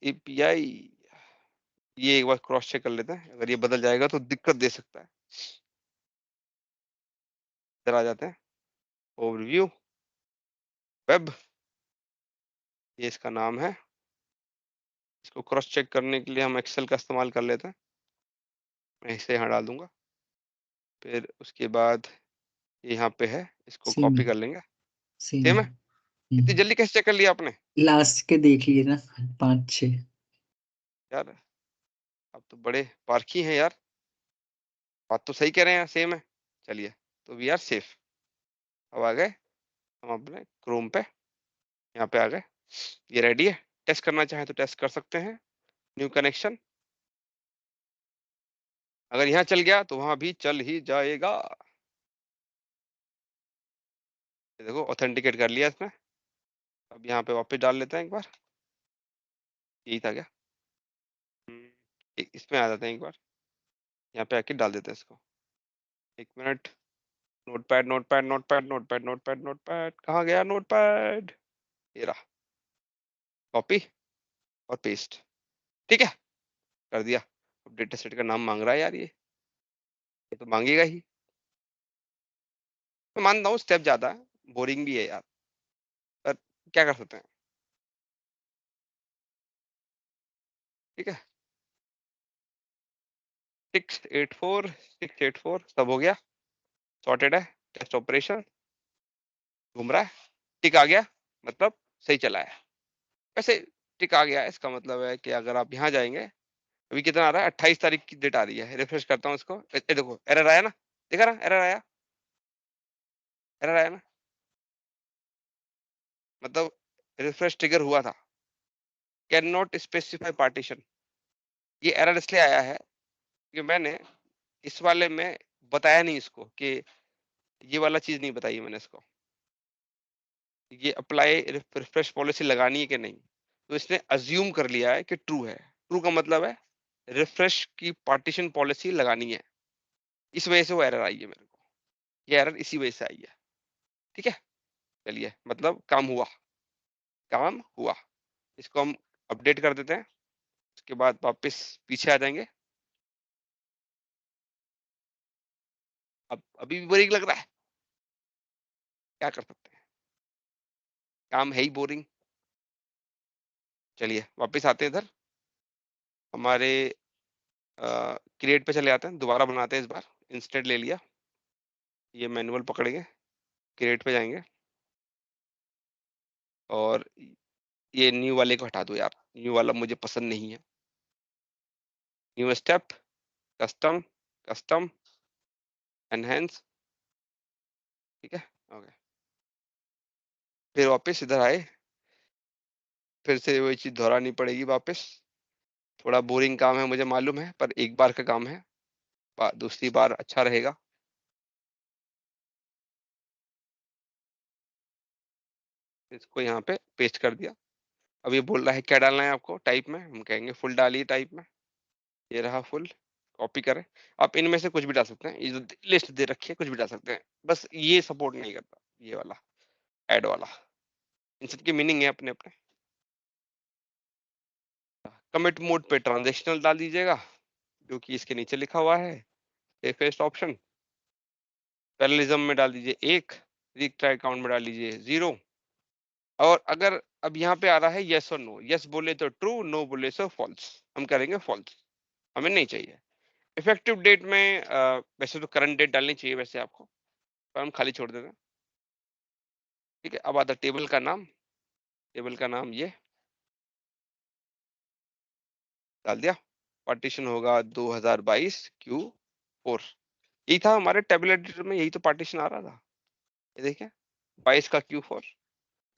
एपीआई ये एक बार क्रॉस चेक कर लेते हैं, अगर ये बदल जाएगा तो दिक्कत दे सकता है। इधर आ जाते हैं, ओवरव्यू, वेब, ये इसका नाम है। इसको क्रॉस चेक करने के लिए हम एक्सेल का इस्तेमाल कर लेते हैं। मैं इसे यहाँ डाल दूंगा, फिर उसके बाद ये यहाँ पे है, इसको सेम कॉपी है, कर लेंगे। सेम सेम है। है, इतनी जल्दी कैसे चेक कर लिया आपने लास्ट के देख लिए ना, 5-6। यार? अब तो बड़े पारखी हैं यार, बात तो सही कह रहे हैं, सेम है। चलिए, तो वी आर सेफ। अब आ गए हम अपने क्रोम पे, यहाँ पे आ गए, ये रेडी है। टेस्ट करना चाहे तो टेस्ट कर सकते हैं। न्यू कनेक्शन, अगर यहाँ चल गया तो वहां भी चल ही जाएगा। ये देखो ऑथेंटिकेट कर लिया इसने। अब यहाँ पे वापस डाल लेते हैं एक बार, यही था क्या? इसमें आ जाते हैं एक बार, यहाँ पे आके डाल देते हैं इसको। एक minute, notepad notepad notepad notepad notepad notepad, कहाँ गया नोटपैड? ये रहा, कॉपी और पेस्ट। ठीक है, कर दिया। अब डेटा सेट का नाम मांग रहा है यार, ये तो मांगेगा ही। मैं मानता हूँ स्टेप ज्यादा है, बोरिंग भी है यार, पर क्या कर सकते हैं। ठीक है, 684 सब हो गया, सॉर्टेड है। टेस्ट ऑपरेशन घूम रहा है, टिक आ गया, मतलब सही चला है। वैसे टिक आ गया है, इसका मतलब है कि अगर आप यहाँ जाएंगे, अभी कितना आ रहा है, 28 तारीख की डेट आ रही है। रिफ्रेश करता हूँ इसको, देखो एरर आया ना, देखा ना, एरर आया, एरर आया ना, मतलब रिफ्रेश ट्रिगर हुआ था। कैन नॉट स्पेसिफाई पार्टीशन, ये एरर इसलिए आया है कि मैंने इस वाले में बताया नहीं इसको, कि ये वाला चीज नहीं बताई मैंने इसको, ये अप्लाई रिफ्रेश पॉलिसी लगानी है कि नहीं। तो इसने अज्यूम कर लिया है कि ट्रू है। ट्रू का मतलब है रिफ्रेश की पार्टीशन पॉलिसी लगानी है, इस वजह से वो एरर आई है मेरे को, ये एरर इसी वजह से आई है। ठीक है, चलिए, मतलब काम हुआ, काम हुआ। इसको हम अपडेट कर देते हैं, उसके बाद वापस पीछे आ जाएंगे। अब अभी भी बोरिंग लग रहा है, क्या कर सकते हैं, काम है ही बोरिंग। चलिए वापस आते हैं इधर, हमारे क्रिएट पे चले आते हैं, दोबारा बनाते हैं इस बार। इंस्टेंट ले लिया, ये मैनुअल पकड़ेंगे, क्रिएट पे जाएंगे और ये न्यू वाले को हटा दो यार, न्यू वाला मुझे पसंद नहीं है। New step, custom, custom, enhance. ठीक है, ओके। फिर वापस इधर आए, फिर से वही चीज दोहरानी पड़ेगी वापस। थोड़ा बोरिंग काम है मुझे मालूम है, पर एक बार का काम है, दूसरी बार अच्छा रहेगा। इसको यहाँ पे पेस्ट कर दिया। अब ये बोल रहा है क्या डालना है आपको टाइप में, हम कहेंगे फुल डालिए टाइप में। ये रहा फुल, कॉपी करें। आप इनमें से कुछ भी डाल सकते हैं, ये जो लिस्ट दे रखी है कुछ भी डाल सकते हैं, बस ये सपोर्ट नहीं करता, ये वाला ऐड वाला। इन सब की मीनिंग है अपने अपने। कमिट मोड पे ट्रांजेक्शनल डाल दीजिएगा, जो कि इसके नीचे लिखा हुआ है, सेफेस्ट ऑप्शन। पैरेललिज्म में डाल दीजिए 1, रीट्राई काउंट में डाल दीजिए 0। और अगर अब यहाँ पे आ रहा है यस और नो, यस बोले तो ट्रू, नो बोले तो फॉल्स, हम करेंगे फॉल्स, हमें नहीं चाहिए। इफेक्टिव डेट में वैसे तो करंट डेट डालनी चाहिए वैसे आपको, पर हम खाली छोड़ देते हैं। ठीक है, अब आता टेबल का नाम, टेबल का नाम ये डाल दिया। पार्टीशन होगा 2022 Q4, यही था हमारे टेबल एडिटर में, यही तो पार्टीशन आ रहा था, ये देखिए 22 का Q4।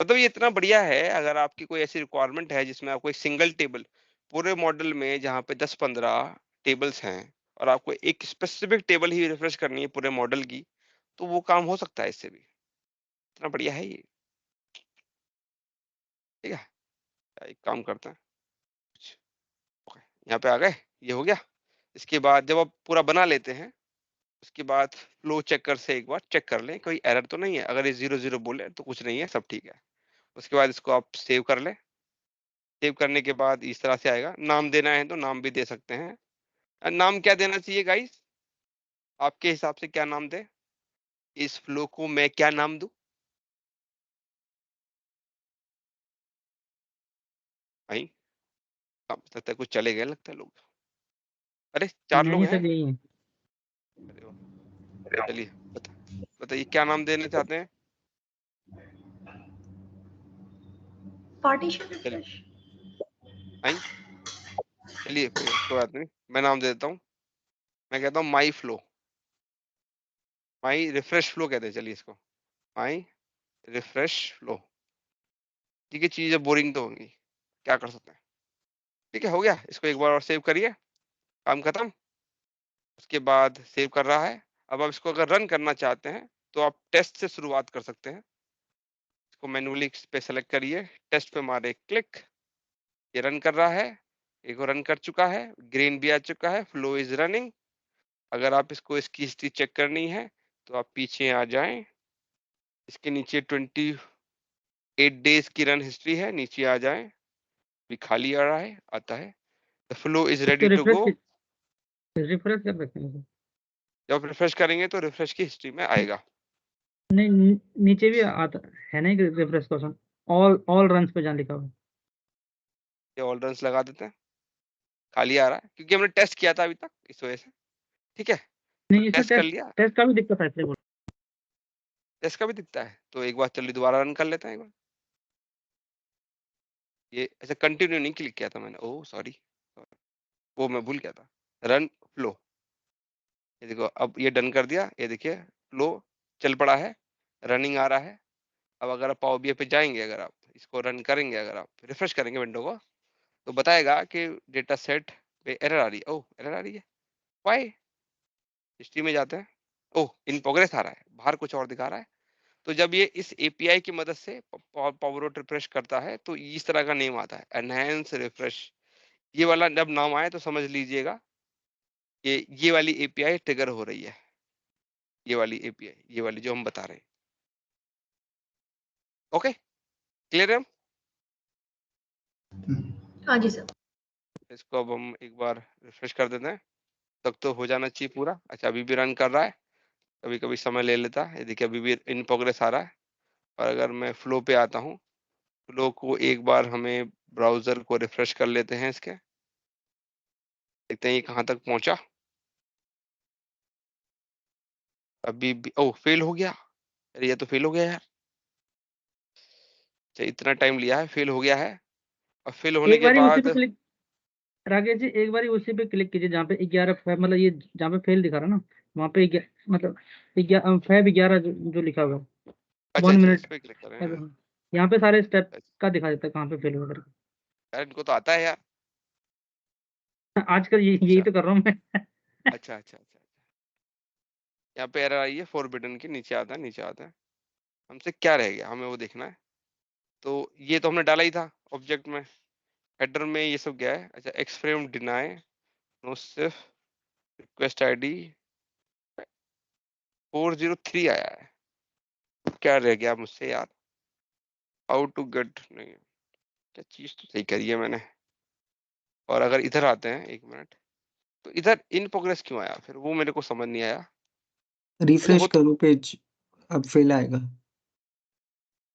मतलब ये इतना बढ़िया है, अगर आपकी कोई ऐसी रिक्वायरमेंट है जिसमें आपको एक सिंगल टेबल पूरे मॉडल में जहाँ पे 10-15 टेबल्स हैं और आपको एक स्पेसिफिक टेबल ही रिफ्रेश करनी है पूरे मॉडल की, तो वो काम हो सकता है इससे भी। इतना बढ़िया है ये, ठीक है। एक काम करते हैं, ओके, यहाँ पे आ गए, ये हो गया। इसके बाद जब आप पूरा बना लेते हैं, उसके बाद फ्लो चेकर से एक बार चेक कर लें कोई एरर तो नहीं है। अगर ये 0 बोले तो कुछ नहीं है, सब ठीक है। उसके बाद इसको आप सेव कर लें। सेव करने के बाद इस तरह से आएगा। नाम देना है तो नाम भी दे सकते हैं। नाम क्या देना चाहिए गाइस, आपके हिसाब से क्या नाम दे? इस फ्लो को मैं क्या नाम दूं? भाई लगता है कुछ चले गए, लगता है लोग। अरे 4 लोग नहीं हैं। सब यही है। अरे वाह, चलिए बताइए क्या नाम देना चाहते हैं? पार्टीशन चलिए रिफ्रेश। आई, चलिए कोई बात नहीं, मैं नाम दे देता हूँ। मैं कहता हूँ माई फ्लो, माई रिफ्रेश फ्लो कहते हैं। चलिए इसको माई रिफ्रेश फ्लो। ठीक है, चीजें बोरिंग तो होंगी, क्या कर सकते हैं। ठीक है, हो गया। इसको एक बार और सेव करिए, काम खत्म। उसके बाद सेव कर रहा है। अब आप इसको अगर रन करना चाहते हैं तो आप टेस्ट से शुरुआत कर सकते हैं। इसको मैन्युअली पे सेलेक्ट करिए, टेस्ट पे मारे क्लिक, ये रन कर रहा है। एक रन कर चुका है, ग्रीन भी आ चुका है, फ्लो इज रनिंग। अगर आप इसको इसकी हिस्ट्री चेक करनी है तो आप पीछे आ जाएं, इसके नीचे 28 डेज की रन हिस्ट्री है, नीचे आ जाएं। भी खाली आ रहा है, आता है द फ्लो इज तो रेडी टू गो। रिफ्रेश कर सकते हैं इसे। जब रिफ्रेश करेंगे तो रिफ्रेश की हिस्ट्री में आएगा। नहीं नीचे भी आता है ना एक रिफ्रेश का ऑप्शन, ऑल रन्स पे जहाँ लिखा हुआ है। ये ऑल रन लगा देते हैं, खाली आ रहा है क्योंकि हमने टेस्ट किया था अभी तक, इस वजह से। ठीक है, तो नहीं इसमें टेस्ट कर टेस्ट लिया, टेस्ट का भी दिक्कत है इसलिए बोल। टेस्ट का भी दिखता है। तो एक बार चलिए दोबारा रन कर लेते हैं एक बार। ये ऐसे कंटिन्यू नहीं क्लिक किया था मैंने, ओह सॉरी, वो मैं भूल गया था। रन फ्लो, ये देखो अब ये डन कर दिया। ये देखिए फ्लो चल पड़ा है, रनिंग आ रहा है। अब अगर आप पावर बीआई पे जाएंगे, अगर आप इसको रन करेंगे, अगर आप रिफ्रेश करेंगे विंडो को, तो बताएगा कि डेटा सेट पे एरर आ रही है। ओह एरर आ रही है, वाई? हिस्ट्री में जाते हैं, ओह इन प्रोग्रेस आ रहा है, बाहर कुछ और दिखा रहा है। तो जब ये इस एपीआई की मदद से पावर रिफ्रेश करता है तो इस तरह का नेम आता है, एनहेंस रिफ्रेश। ये वाला जब नाम आए तो समझ लीजिएगा कि ये वाली एपीआई ट्रिगर हो रही है। ये वाली एपीआई, ये वाली जो हम बता रहे हैं। ओके, क्लियर है? हाँ जी सर। इसको अब हम एक बार रिफ्रेश कर देते हैं, तब तो हो जाना चाहिए पूरा। अच्छा अभी भी रन कर रहा है, कभी कभी समय ले लेता है। देखिए अभी भी इन प्रोग्रेस आ रहा है। और अगर मैं फ्लो पे आता हूँ, फ्लो को एक बार हमें ब्राउजर को रिफ्रेश कर लेते हैं इसके, देखते हैं ये कहाँ तक पहुंचा। अभी भी ओह फेल हो गया, अरे ये तो फेल हो गया यार। अच्छा इतना टाइम लिया है, फेल हो गया है। और फेल होने एक के बार ही उसी पे बाद क्लिक, राकेश जी एक बार ही उसी पे क्लिक कीजिए जहाँ पे 11 फैब, मतलब ये जहाँ पे फेल दिखा रहा है ना, वहाँ पे मतलब फैब 11 जो लिखा हुआ है, अच्छा 1 अच्छा इस मिनट। पे क्लिक करें हैं। यहाँ पे सारे स्टेप का दिखा देता है कहाँ पे फेल हुआ करके। यार इनको तो आता है यार। आजकल यही अच्छा तो कर रहा हूँ मैं। अच्छा अच्छा अच्छा, यहाँ पे एरर आई है फॉरबिडन की, नीचे आता है, नीचे आता है। हमसे क्या रह गया, हमें वो देखना है। तो ये तो हमने डाला ही था ऑब्जेक्ट में, हेडर में ये सब क्या है। अच्छा एक्स फ्रेम डिनाई नो सिर्फ रिक्वेस्ट आईडी 403 आया है। क्या रह गया मुझसे यार, हाउ टू गेट, नहीं क्या चीज तो सही करी है मैंने। और अगर इधर आते हैं, एक मिनट, तो इधर इन प्रोग्रेस क्यों आया फिर, वो मेरे को समझ नहीं आया। अच्छा रिफ्रेश हो तो करो पेज, अब फेल आएगा।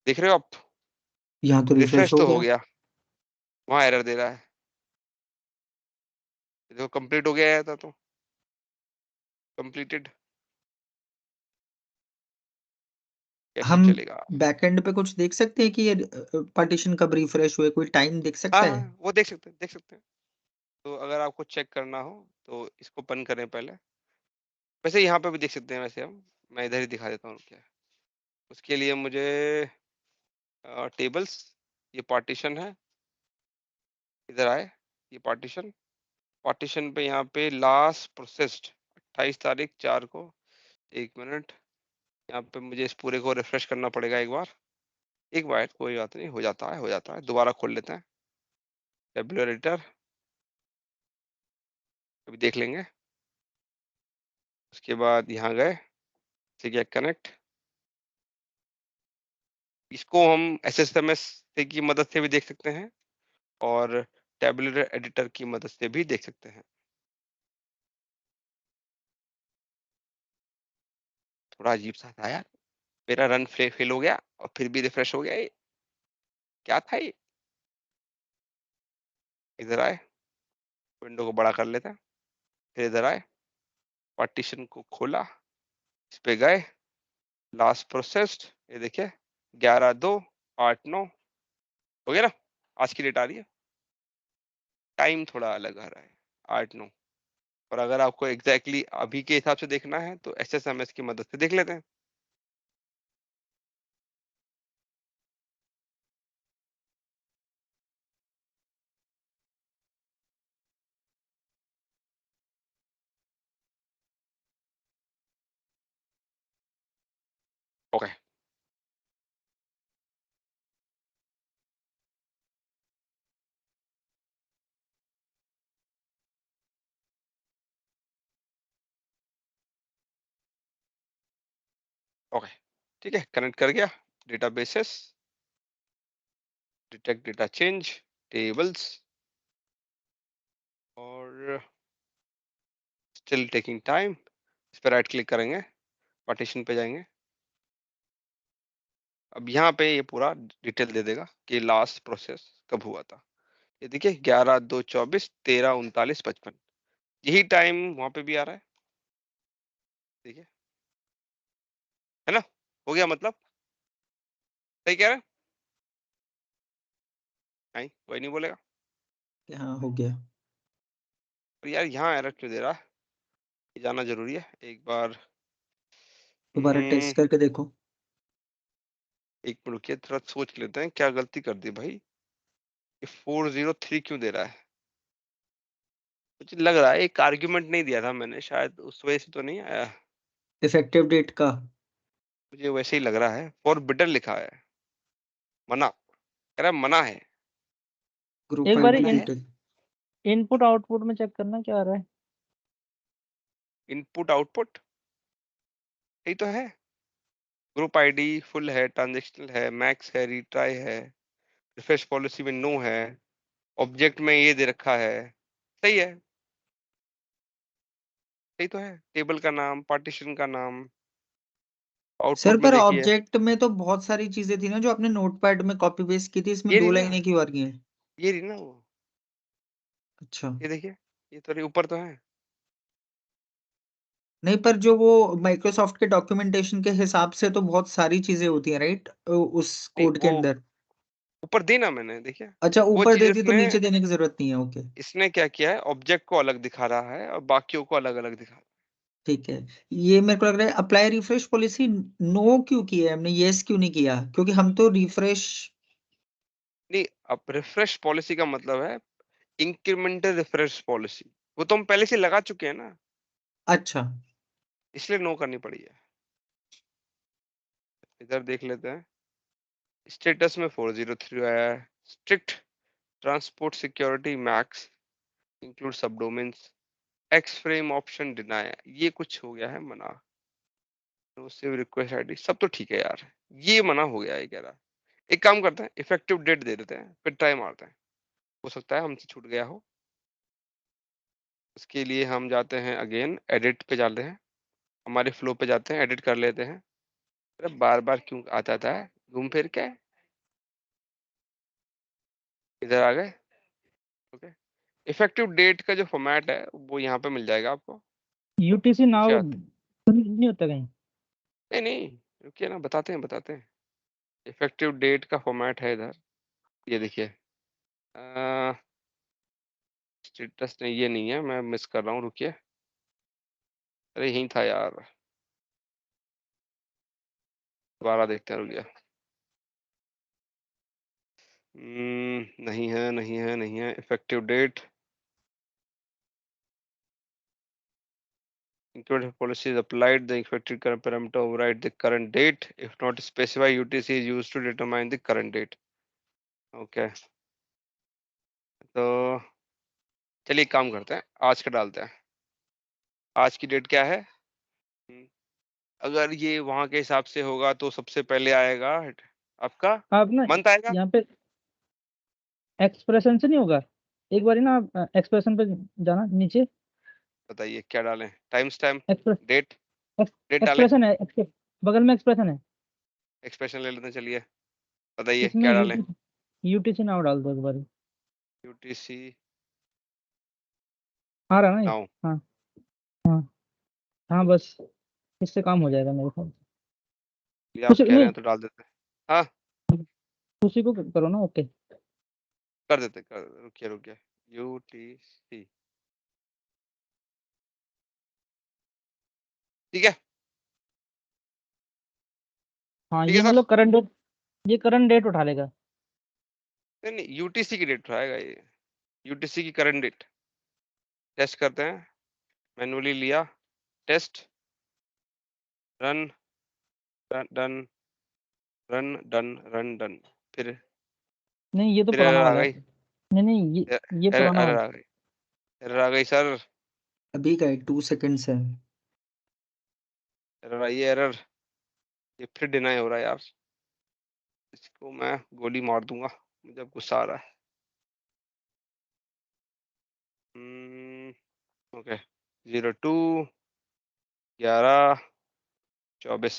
देख रहे हो आप, यहाँ तो रिफ्रेश रिफ्रेश हो तो हो गया। गया, वहां एरर दे रहा है। देखो कंप्लीट हो गया था, तो कंप्लीटेड कैसे हम चलेगा। बैकएंड पे कुछ देख सकते हैं कि ये पार्टीशन कब रिफ्रेश हुए, कोई टाइम दिख हाँ सकता है? हाँ वो देख सकते हैं, देख सकते हैं। तो अगर आपको चेक करना हो तो इसको बंद करें पहले। वैसे यहाँ पे भी देख सकते हैं, वैसे हम, मैं इधर ही दिखा देता हूँ क्या है। उसके लिए मुझे टेबल्स, ये पार्टीशन है, इधर आए, ये पार्टीशन पे यहाँ पे लास्ट प्रोसेस्ड 28 तारीख 4 को, 1 मिनट, यहाँ पे मुझे इस पूरे को रिफ्रेश करना पड़ेगा एक बार, कोई बात नहीं, हो जाता है, दोबारा खोल लेते हैं टेबुलर एडिटर, अभी देख लेंगे। उसके बाद यहाँ गए, ठीक है, कनेक्ट, इसको हम एसएसएमएस की मदद से भी देख सकते हैं और टेबुलर एडिटर की मदद से भी देख सकते हैं। थोड़ा अजीब सा था यार, मेरा रन फेल हो गया और फिर भी रिफ्रेश हो गया, ये क्या था ये? इधर आए, विंडो को बड़ा कर लेते हैं, फिर इधर आए, पार्टीशन को खोला, इस पे गए, लास्ट प्रोसेस्ड, ये देखिए 11/2/8/9 हो गया ना, आज की डेट आ रही है, टाइम थोड़ा अलग आ रहा है 8/9, और अगर आपको एग्जैक्टली अभी के हिसाब से देखना है तो एसएसएमएस की मदद से देख लेते हैं। ओके, ओके, ठीक है, कनेक्ट कर गया, databases, detect data change, tables, और स्टिल टेकिंग टाइम, इस पर राइट क्लिक करेंगे, पार्टीशन पे जाएंगे, अब यहाँ पे ये पूरा डिटेल दे देगा कि लास्ट प्रोसेस कब हुआ था। ये देखिए 11/2/24, 13:39:55, यही टाइम वहां पे भी आ रहा है, ठीक है ना, हो गया मतलब, सही कह रहे हैं? नहीं, कोई नहीं बोलेगा, हाँ हो गया। पर यार यहाँ एरर क्यों दे रहा है, ये जानना जरूरी है, एक बार दोबारा टेस्ट करके देखो। एक मिनट रुकिए, थोड़ा सोच लेते हैं क्या गलती कर दी भाई, ये 403 क्यों दे रहा है, मुझे लग रहा है एक आर्ग्यूमेंट नहीं दिया था मैंने, शायद उस वजह से तो नहीं आया, इफेक्टिव डेट का मुझे वैसे ही लग रहा है, फॉरबिडन लिखा है, मना, कह रहा है मना है, ग्रुप एक आईडी बार मना है, डिटेल। इनपुट आउटपुट में चेक करना क्या आ रहा है। इनपुट आउटपुट यही तो है, ग्रुप आईडी फुल है, ट्रांजेक्शनल है, मैक्स है, रिट्राई है, रिफ्रेश पॉलिसी में नो है, ऑब्जेक्ट में ये दे रखा है, सही है, सही तो है, टेबल का नाम, पार्टीशन का नाम, सर आउटपुट में पर देखिए, ऑब्जेक्ट में तो बहुत सारी चीजें थी ना जो आपने नोटपैड में कॉपी पेस्ट की थी, इसमें ये दो रही ना, लाइनें क्यों आ रही हैं? ये रही ना वो, अच्छा, ये देखिए, ये तो रही, ऊपर तो है, नहीं पर जो वो माइक्रोसॉफ्ट के डॉक्यूमेंटेशन के हिसाब से तो बहुत सारी चीजें होती हैं, राइट, उस नहीं कोड के वो अंदर। ऊपर दी ना मैंने, देखिए, अच्छा, वो ऊपर चीज दे दी तो इसने नीचे देने की जरूरत नहीं है, ओके। इसने क्या किया है, ऑब्जेक्ट को अलग दिखा रहा है और बाकियों को अलग अलग दिखा रहा है, ठीक है, ये मेरे को लग रहा है अप्लाई रिफ्रेश पॉलिसी नो क्यों किया है हमने, यस क्यों नहीं किया, क्योंकि हम तो रिफ्रेश। नहीं, अब रिफ्रेश पॉलिसी का मतलब है इंक्रीमेंटल रिफ्रेश पॉलिसी, वो तो हम पहले से लगा चुके हैं ना, अच्छा, इसलिए नो करनी पड़ी है, इधर देख लेते हैं, स्टेटस में 403 आया है, strict transport security max include subdomains, X frame option deny, ये कुछ हो गया है मना, नो सेव रिक्वेस्ट आईडी, सब तो ठीक है यार, ये मना हो गया है कह रहा है। एक काम करते हैं, इफेक्टिव डेट दे देते हैं, फिर ट्राई मारते हैं, हो सकता है हमसे छूट गया हो, उसके लिए हम जाते हैं अगेन एडिट पे जाते हैं, हमारे फ्लो पे जाते हैं, एडिट कर लेते हैं, अरे बार बार क्यों आ जाता है, घूम फिर के, इधर आ गए, ओके, इफेक्टिव डेट का जो फॉर्मेट है वो यहाँ पे मिल जाएगा आपको, यूटीसी नीचे नाउ आते हैं, नहीं होता कहीं। नहीं नहीं, रुकिए ना, बताते हैं, इफेक्टिव डेट का फॉर्मेट है इधर, ये देखिए, स्टेटस नहीं, ये नहीं है, मैं मिस कर रहा हूँ, रुकिए, अरे यही था यार, दोबारा देखते हैं, रुक गया। नहीं है, नहीं है, नहीं है। Effective date, including policy is applied, the expected current parameter override the current date. If not specified, UTC is used to determine the current date. Okay. तो चलिए काम करते हैं, आज का डालते हैं। आज की डेट क्या है? अगर ये वहां के हिसाब से होगा तो सबसे पहले आएगा आपका आप ना मंथ आएगा। यहाँ पे एक्सप्रेशन से नहीं होगा, एक बार ना आप एक्सप्रेशन पे जाना नीचे, बताइए क्या डालें? Time stamp, express date, date डालें, एक्सप्रेशन है, बगल में एक्सप्रेशन है, एक्सप्रेशन ले लेते हैं। चलिए बताइए इसमें क्या डालें? यूटीसी नाउ डाल दो एक बार। UTC आ रहा है ना? नाउ। हाँ हाँ हाँ, बस इससे काम हो जाएगा मेरे ख्याल से। आप उसी कह रहे नहीं, हैं तो डाल देते हैं। हाँ उसी को करो ना। ओके, कर देते, कर देते। रुकिए रुकिए, UTC, ठीक है। हाँ ठीक ये है सर। मतलब करंट डेट, ये करंट डेट उठा लेगा। नहीं नहीं, UTC की डेट आएगा ये, UTC की करंट डेट। टेस्ट करते हैं, मैनुअली लिया, test, run, done, run, done, run, done, फिर नहीं ये तो फिर पुराना एरर आ वाला है। गई। नहीं नहीं, ये एरर पुराना एरर वाला। आ गई, एरर आ गई सर, अभी का 2 सेकंड्स है। एरर आई है, एरर। ये फिर डिनाई हो रहा है यार, इसको मैं गोली मार दूंगा, मुझे अब गुस्सा आ रहा है। ओके, 02 11 24,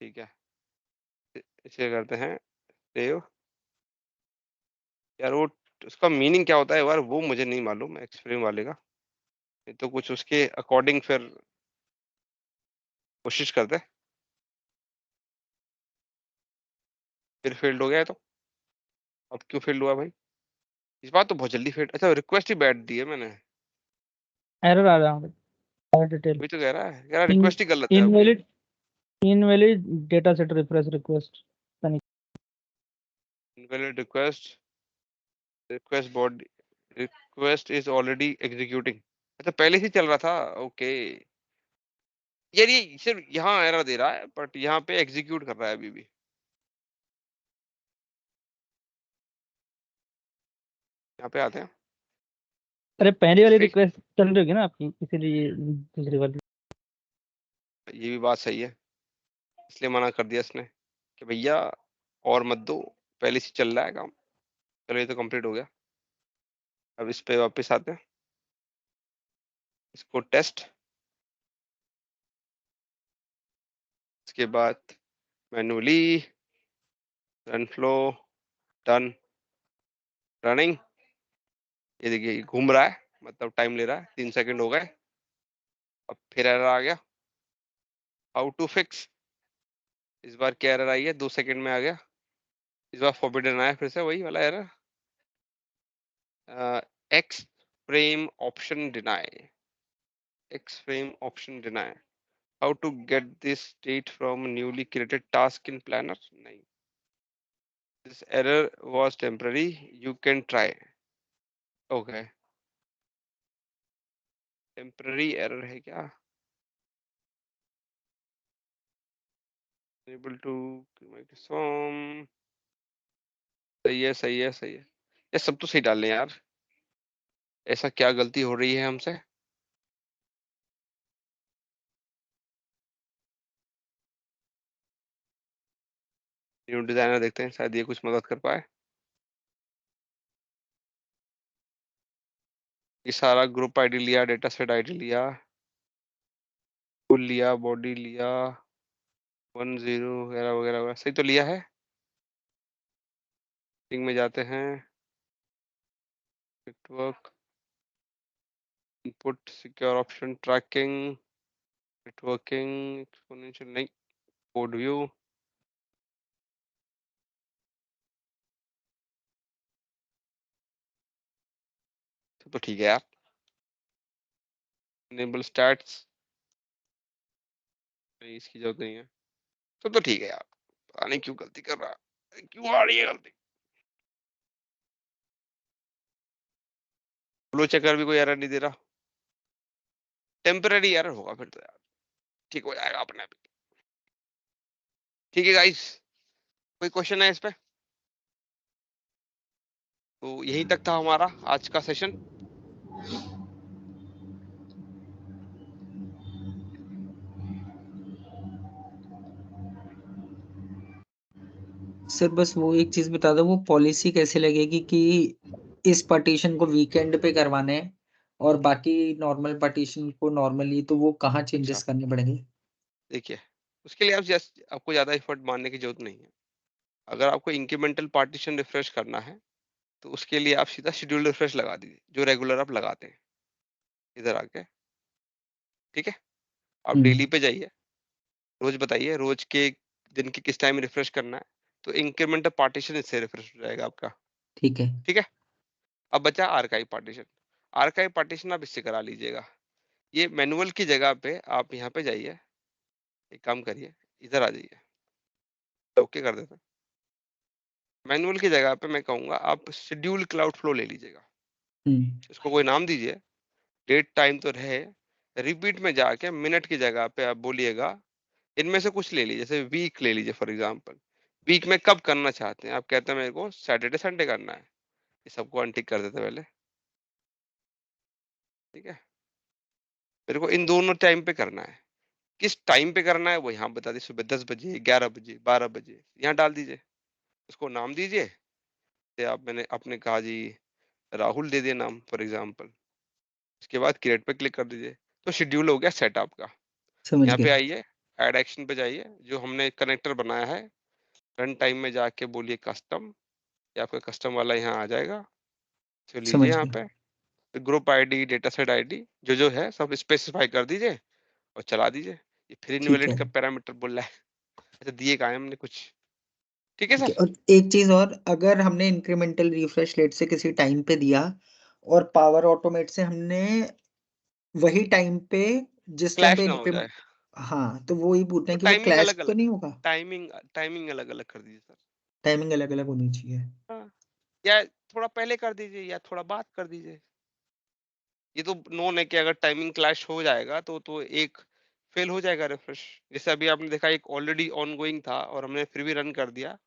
ठीक है। इसे करते हैं सेव। यार वो उसका मीनिंग क्या होता है यार, वो मुझे नहीं मालूम एक्सप्रेम वाले का। ये तो कुछ उसके अकॉर्डिंग फिर कोशिश करते हैं। फिर फेल्ड हो गया है तो अब क्यों फेल्ड हुआ भाई? इस बार तो बहुत जल्दी फेल्ड। अच्छा, रिक्वेस्ट ही बैठ दी है मैंने, एरर आ रहा है, डिटेल अभी तो कह रहा है रिक्वेस्ट ही कर लेते हैं अब। Invalid, invalid data set refresh request. Invalid request, request body, request is already executing. अच्छा पहले से चल रहा था, ओके। यार ये सिर्फ यहाँ एरर दे रहा है, बट यहाँ पे एग्जीक्यूट कर रहा है अभी भी। यहाँ पे आते हैं, अरे पहली वाली हिस्ट्री। रिक्वेस्ट चल रही होगी ना आपकी, इसीलिए दूसरी वाली। ये भी बात सही है, इसलिए मना कर दिया इसने कि भैया और मत दो, पहले से चल रहा है काम। चलो ये तो कंप्लीट हो गया। अब इस पे वापस आते हैं, इसको टेस्ट, इसके बाद manually run flow, done, running. ये देखिए ये घूम रहा है, मतलब टाइम ले रहा है, 3 सेकंड हो गए। अब फिर एरर आ गया, हाउ टू फिक्स। इस बार क्या एरर आई है, 2 सेकंड में आ गया। इस बार फॉरबिडन आया, फिर से वही वाला error, X frame option deny, X frame option deny. How to get this date from newly created task in planner. नहीं, this error was temporary, you can try. Okay, temporary error है क्या? able to Microsoft, सही है सही है सही है। ये सब तो सही डाल लें यार, ऐसा क्या गलती हो रही है हमसे? न्यू डिजाइनर देखते हैं, शायद ये कुछ मदद कर पाए। ये सारा ग्रुप आईडी लिया, डेटा सेट आईडी लिया, फुल लिया, बॉडी लिया, 10 वगैरह वगैरह वगैरह, सही तो लिया है। सेटिंग में जाते हैं, network input, secure option, tracking, networking, exponential नहीं, कोड व्यू। तो ठीक है यार, इनेबल स्टैट्स, इसकी जरूरत नहीं है। तो ठीक है यार, पता नहीं क्यों गलती कर रहा है, क्यों आ रही है गलती। फ्लो चेकर भी कोई एरर नहीं दे रहा, टेम्पररी एरर होगा फिर तो यार, ठीक हो जाएगा अपने आप। ठीक है गाइस, कोई क्वेश्चन है इस पे? तो यहीं तक था हमारा आज का सेशन। सर बस वो एक चीज बता दो, वो पॉलिसी कैसे लगेगी कि इस पार्टीशन को वीकेंड पे करवाने हैं और बाकी नॉर्मल पार्टीशन को नॉर्मली, तो वो कहाँ चेंजेस अच्छा करने पड़ेंगे? देखिए, उसके लिए आप जस्ट आपको ज्यादा एफर्ट मारने की जरूरत नहीं है। अगर आपको इंक्रीमेंटल पार्टीशन रिफ्रेश करना है तो उसके लिए आप सीधा शेड्यूल रिफ्रेश लगा दीजिए, जो रेगुलर आप लगाते हैं इधर आके। ठीक है, आप डेली पे जाइए, रोज बताइए रोज के दिन के किस टाइम रिफ्रेश करना है, तो इंक्रीमेंटल पार्टीशन इससे रिफ्रेश हो जाएगा आपका। ठीक है। ठीक है, अब बचा आर्काइव पार्टीशन। आर्काइव पार्टीशन आप इससे करा लीजिएगा। ये मैनुअल की जगह पे आप यहाँ पे जाइए, एक काम करिए, इधर आ जाइए, ओके कर देते हैं। मैनुअल की जगह पे मैं कहूंगा आप शेड्यूल क्लाउड फ्लो ले लीजिएगा, इसको कोई नाम दीजिए, डेट टाइम तो रहे, रिपीट में जाके मिनट की जगह पे आप बोलिएगा इनमें से कुछ ले लीजिए, जैसे वीक ले लीजिए फॉर एग्जांपल। वीक में कब करना चाहते हैं आप, कहते हैं मेरे को सैटरडे संडे करना है, ये सबको अनटिक कर देते पहले। ठीक है, मेरे को इन दोनों टाइम पे करना है, किस टाइम पे करना है वो यहाँ बता दीजिए, सुबह 10 बजे, 11 बजे, 12 बजे, यहाँ डाल दीजिए, उसको नाम दीजिए। जैसे आप मैंने आपने कहा जी राहुल दे दिया नाम फॉर एग्जांपल, उसके बाद क्रिएट पे क्लिक कर दीजिए, तो शेड्यूल हो गया सेट आपका। समझ यहाँ पे गया। आइए, ऐड एक्शन पे जाइए, जो हमने कनेक्टर बनाया है रन टाइम में जाके बोलिए कस्टम, या आपका कस्टम वाला यहाँ आ जाएगा, तो लीजिए समझ यहाँ गया। पे group ID, data set ID जो है सब स्पेसिफाई कर दीजिए और चला दीजिए। ये फिर ठीक इनवैलिड है। का पैरामीटर बोल रहा है, अच्छा दिए कहाँ हैं हमने कुछ। ठीक है ठीक है, सर, और एक चीज और, अगर हमने इंक्रीमेंटल रिफ्रेश रेट से किसी टाइम पे दिया और पावर ऑटोमेट से हमने वही टाइम पे, जिस टाइम पे क्लैश ना हो जाए, इंक्रीमेंट, हाँ तो वो ही पूछ रहे तो हैं कि वो टाइमिंग क्लैश अलग तो अलग, नहीं होगा? टाइमिंग टाइमिंग अलग अलग कर दीजिए सर। टाइमिंग अलग अलग होनी चाहिए। हाँ, या थोड़ा पहले कर दीजिए या थोड़ा बाद कर दीजिए। ये तो नोन है कि अगर टाइमिंग क्लैश हो जाएगा तो एक फेल हो जाएगा रिफ्रेश। जैसे अभी आपने देखा एक ऑलरेडी ऑन गोइंग था और हमने फिर भी रन कर दिया,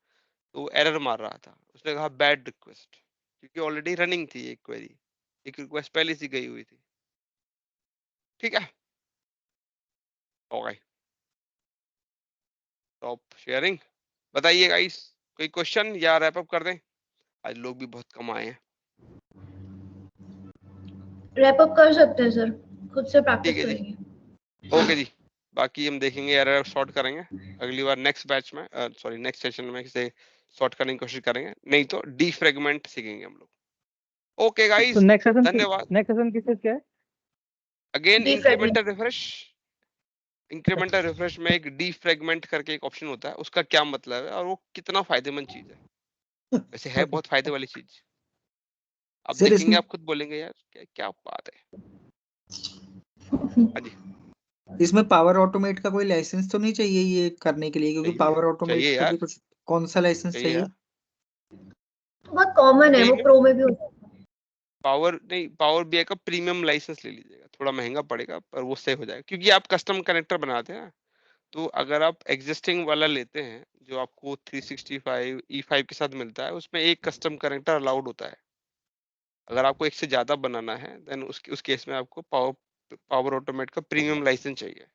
तो एरर मार रहा था, उसने कहा बैड रिक्वेस्ट, क्योंकि ऑलरेडी रनिंग थी एक क्वेरी, एक रिक्वेस्ट पहले से गई हुई थी। ठीक है, ओके, स्टॉप शेयरिंग। बताइए गाइस, कोई क्वेश्चन या रैप अप कर दें, आज लोग भी बहुत कम आए हैं। रैप अप कर सकते हैं सर, खुद से ठीक प्रैक्टिस है जी, करेंगे। ओके जी, बाकी हम देखेंगे एरर सॉर्ट करेंगे अगली बार, नेक्स्ट बैच में, सॉरी नेक्स्ट सेशन में इसे सॉर्ट करने की कोशिश करेंगे, नहीं तो डीफ्रेगमेंट सीखेंगे हम लोग। ओके तो गाइस, धन्यवाद। नेक्स्ट सेशन किस चीज क्या है? Again Defragment. Incremental refresh, incremental refresh में एक डीफ्रेगमेंट करके एक ऑप्शन होता है, उसका क्या मतलब है और वो कितना फायदेमंद चीज है। वैसे है बहुत फायदे वाली चीज, अब सर देखेंगे, इसमें आप खुद बोलेंगे यार क्या क्या बात है। हाँ जी, इसमें पावर ऑटोमेट का कोई लाइसेंस तो नहीं चाहिए ये करने के लिए, क्योंकि चाहिए पावर ऑटोमेट चाहिए को भी यार, कुछ, कौन सा लाइसेंस चाहिए चाहिए? यार, बहुत कॉमन है, वो प्रीमियम, प्रो में भी होता है। पावर नहीं, पावर बीआई का प्रीमियम लाइसेंस ले लीजिएगा, थोड़ा महंगा पड़ेगा पर वो सेव हो जाएगा, क्योंकि आप कस्टम कनेक्टर बनाते हैं ना। तो अगर आप एग्जिस्टिंग वाला लेते हैं जो आपको 365 E5 के साथ मिलता है, उसमें एक कस्टम कनेक्टर अलाउड होता है। अगर आपको एक से ज्यादा बनाना है देन उस केस में आपको पावर ऑटोमेट का प्रीमियम लाइसेंस चाहिए।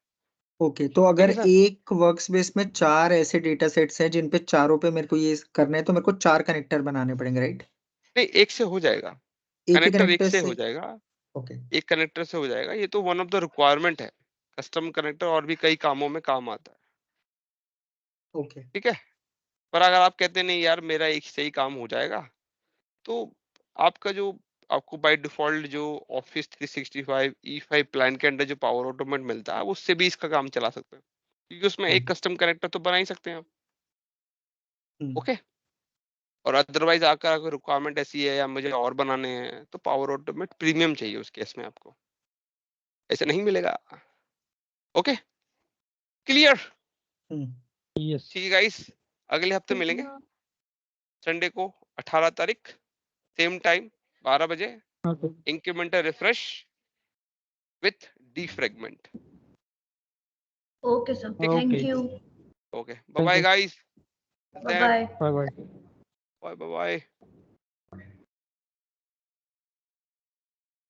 ओके, तो ठीक अगर है सर, एक वर्क स्पेस में 4 ऐसे डेटा सेट्स हैं जिन पे चारों पे मेरे को ये करना है, तो मेरे को 4 कनेक्टर बनाने पड़ेंगे, राइट? नहीं एक से हो जाएगा, एक ही कनेक्टर एक कनेक्टर से से? हो जाएगा, ओके। एक कनेक्टर से हो जाएगा, ये तो वन ऑफ द रिक्वायरमेंट है। कस्टम कनेक्टर और भी कई कामों में काम आता है। ओके। ठीक है, पर अगर आप कहते नहीं यार मेरा एक से ही काम हो जाएगा, तो आपका जो आपको बाय डिफॉल्ट जो ऑफिस 365 E5 प्लान के अंदर जो पावर ऑटोमेट मिलता है, आप उससे भी इसका काम चला सकते हैं, क्योंकि उसमें एक कस्टम कनेक्टर तो बना ही सकते हैं आप। ओके, और अदरवाइज आकर अगर रिक्वायरमेंट ऐसी है या मुझे और बनाने हैं, तो पावर ऑटोमेट प्रीमियम चाहिए उस केस में आपको, ऐसे नहीं मिलेगा। Okay, clear? यस ठीक है गाइस, अगले हफ्ते मिलेंगे संडे को 18 तारीख, सेम टाइम 12 बजे, okay incremental refresh with defragment. Okay sir, thank okay you, okay, bye bye you. Guys, bye bye. Bye bye bye bye.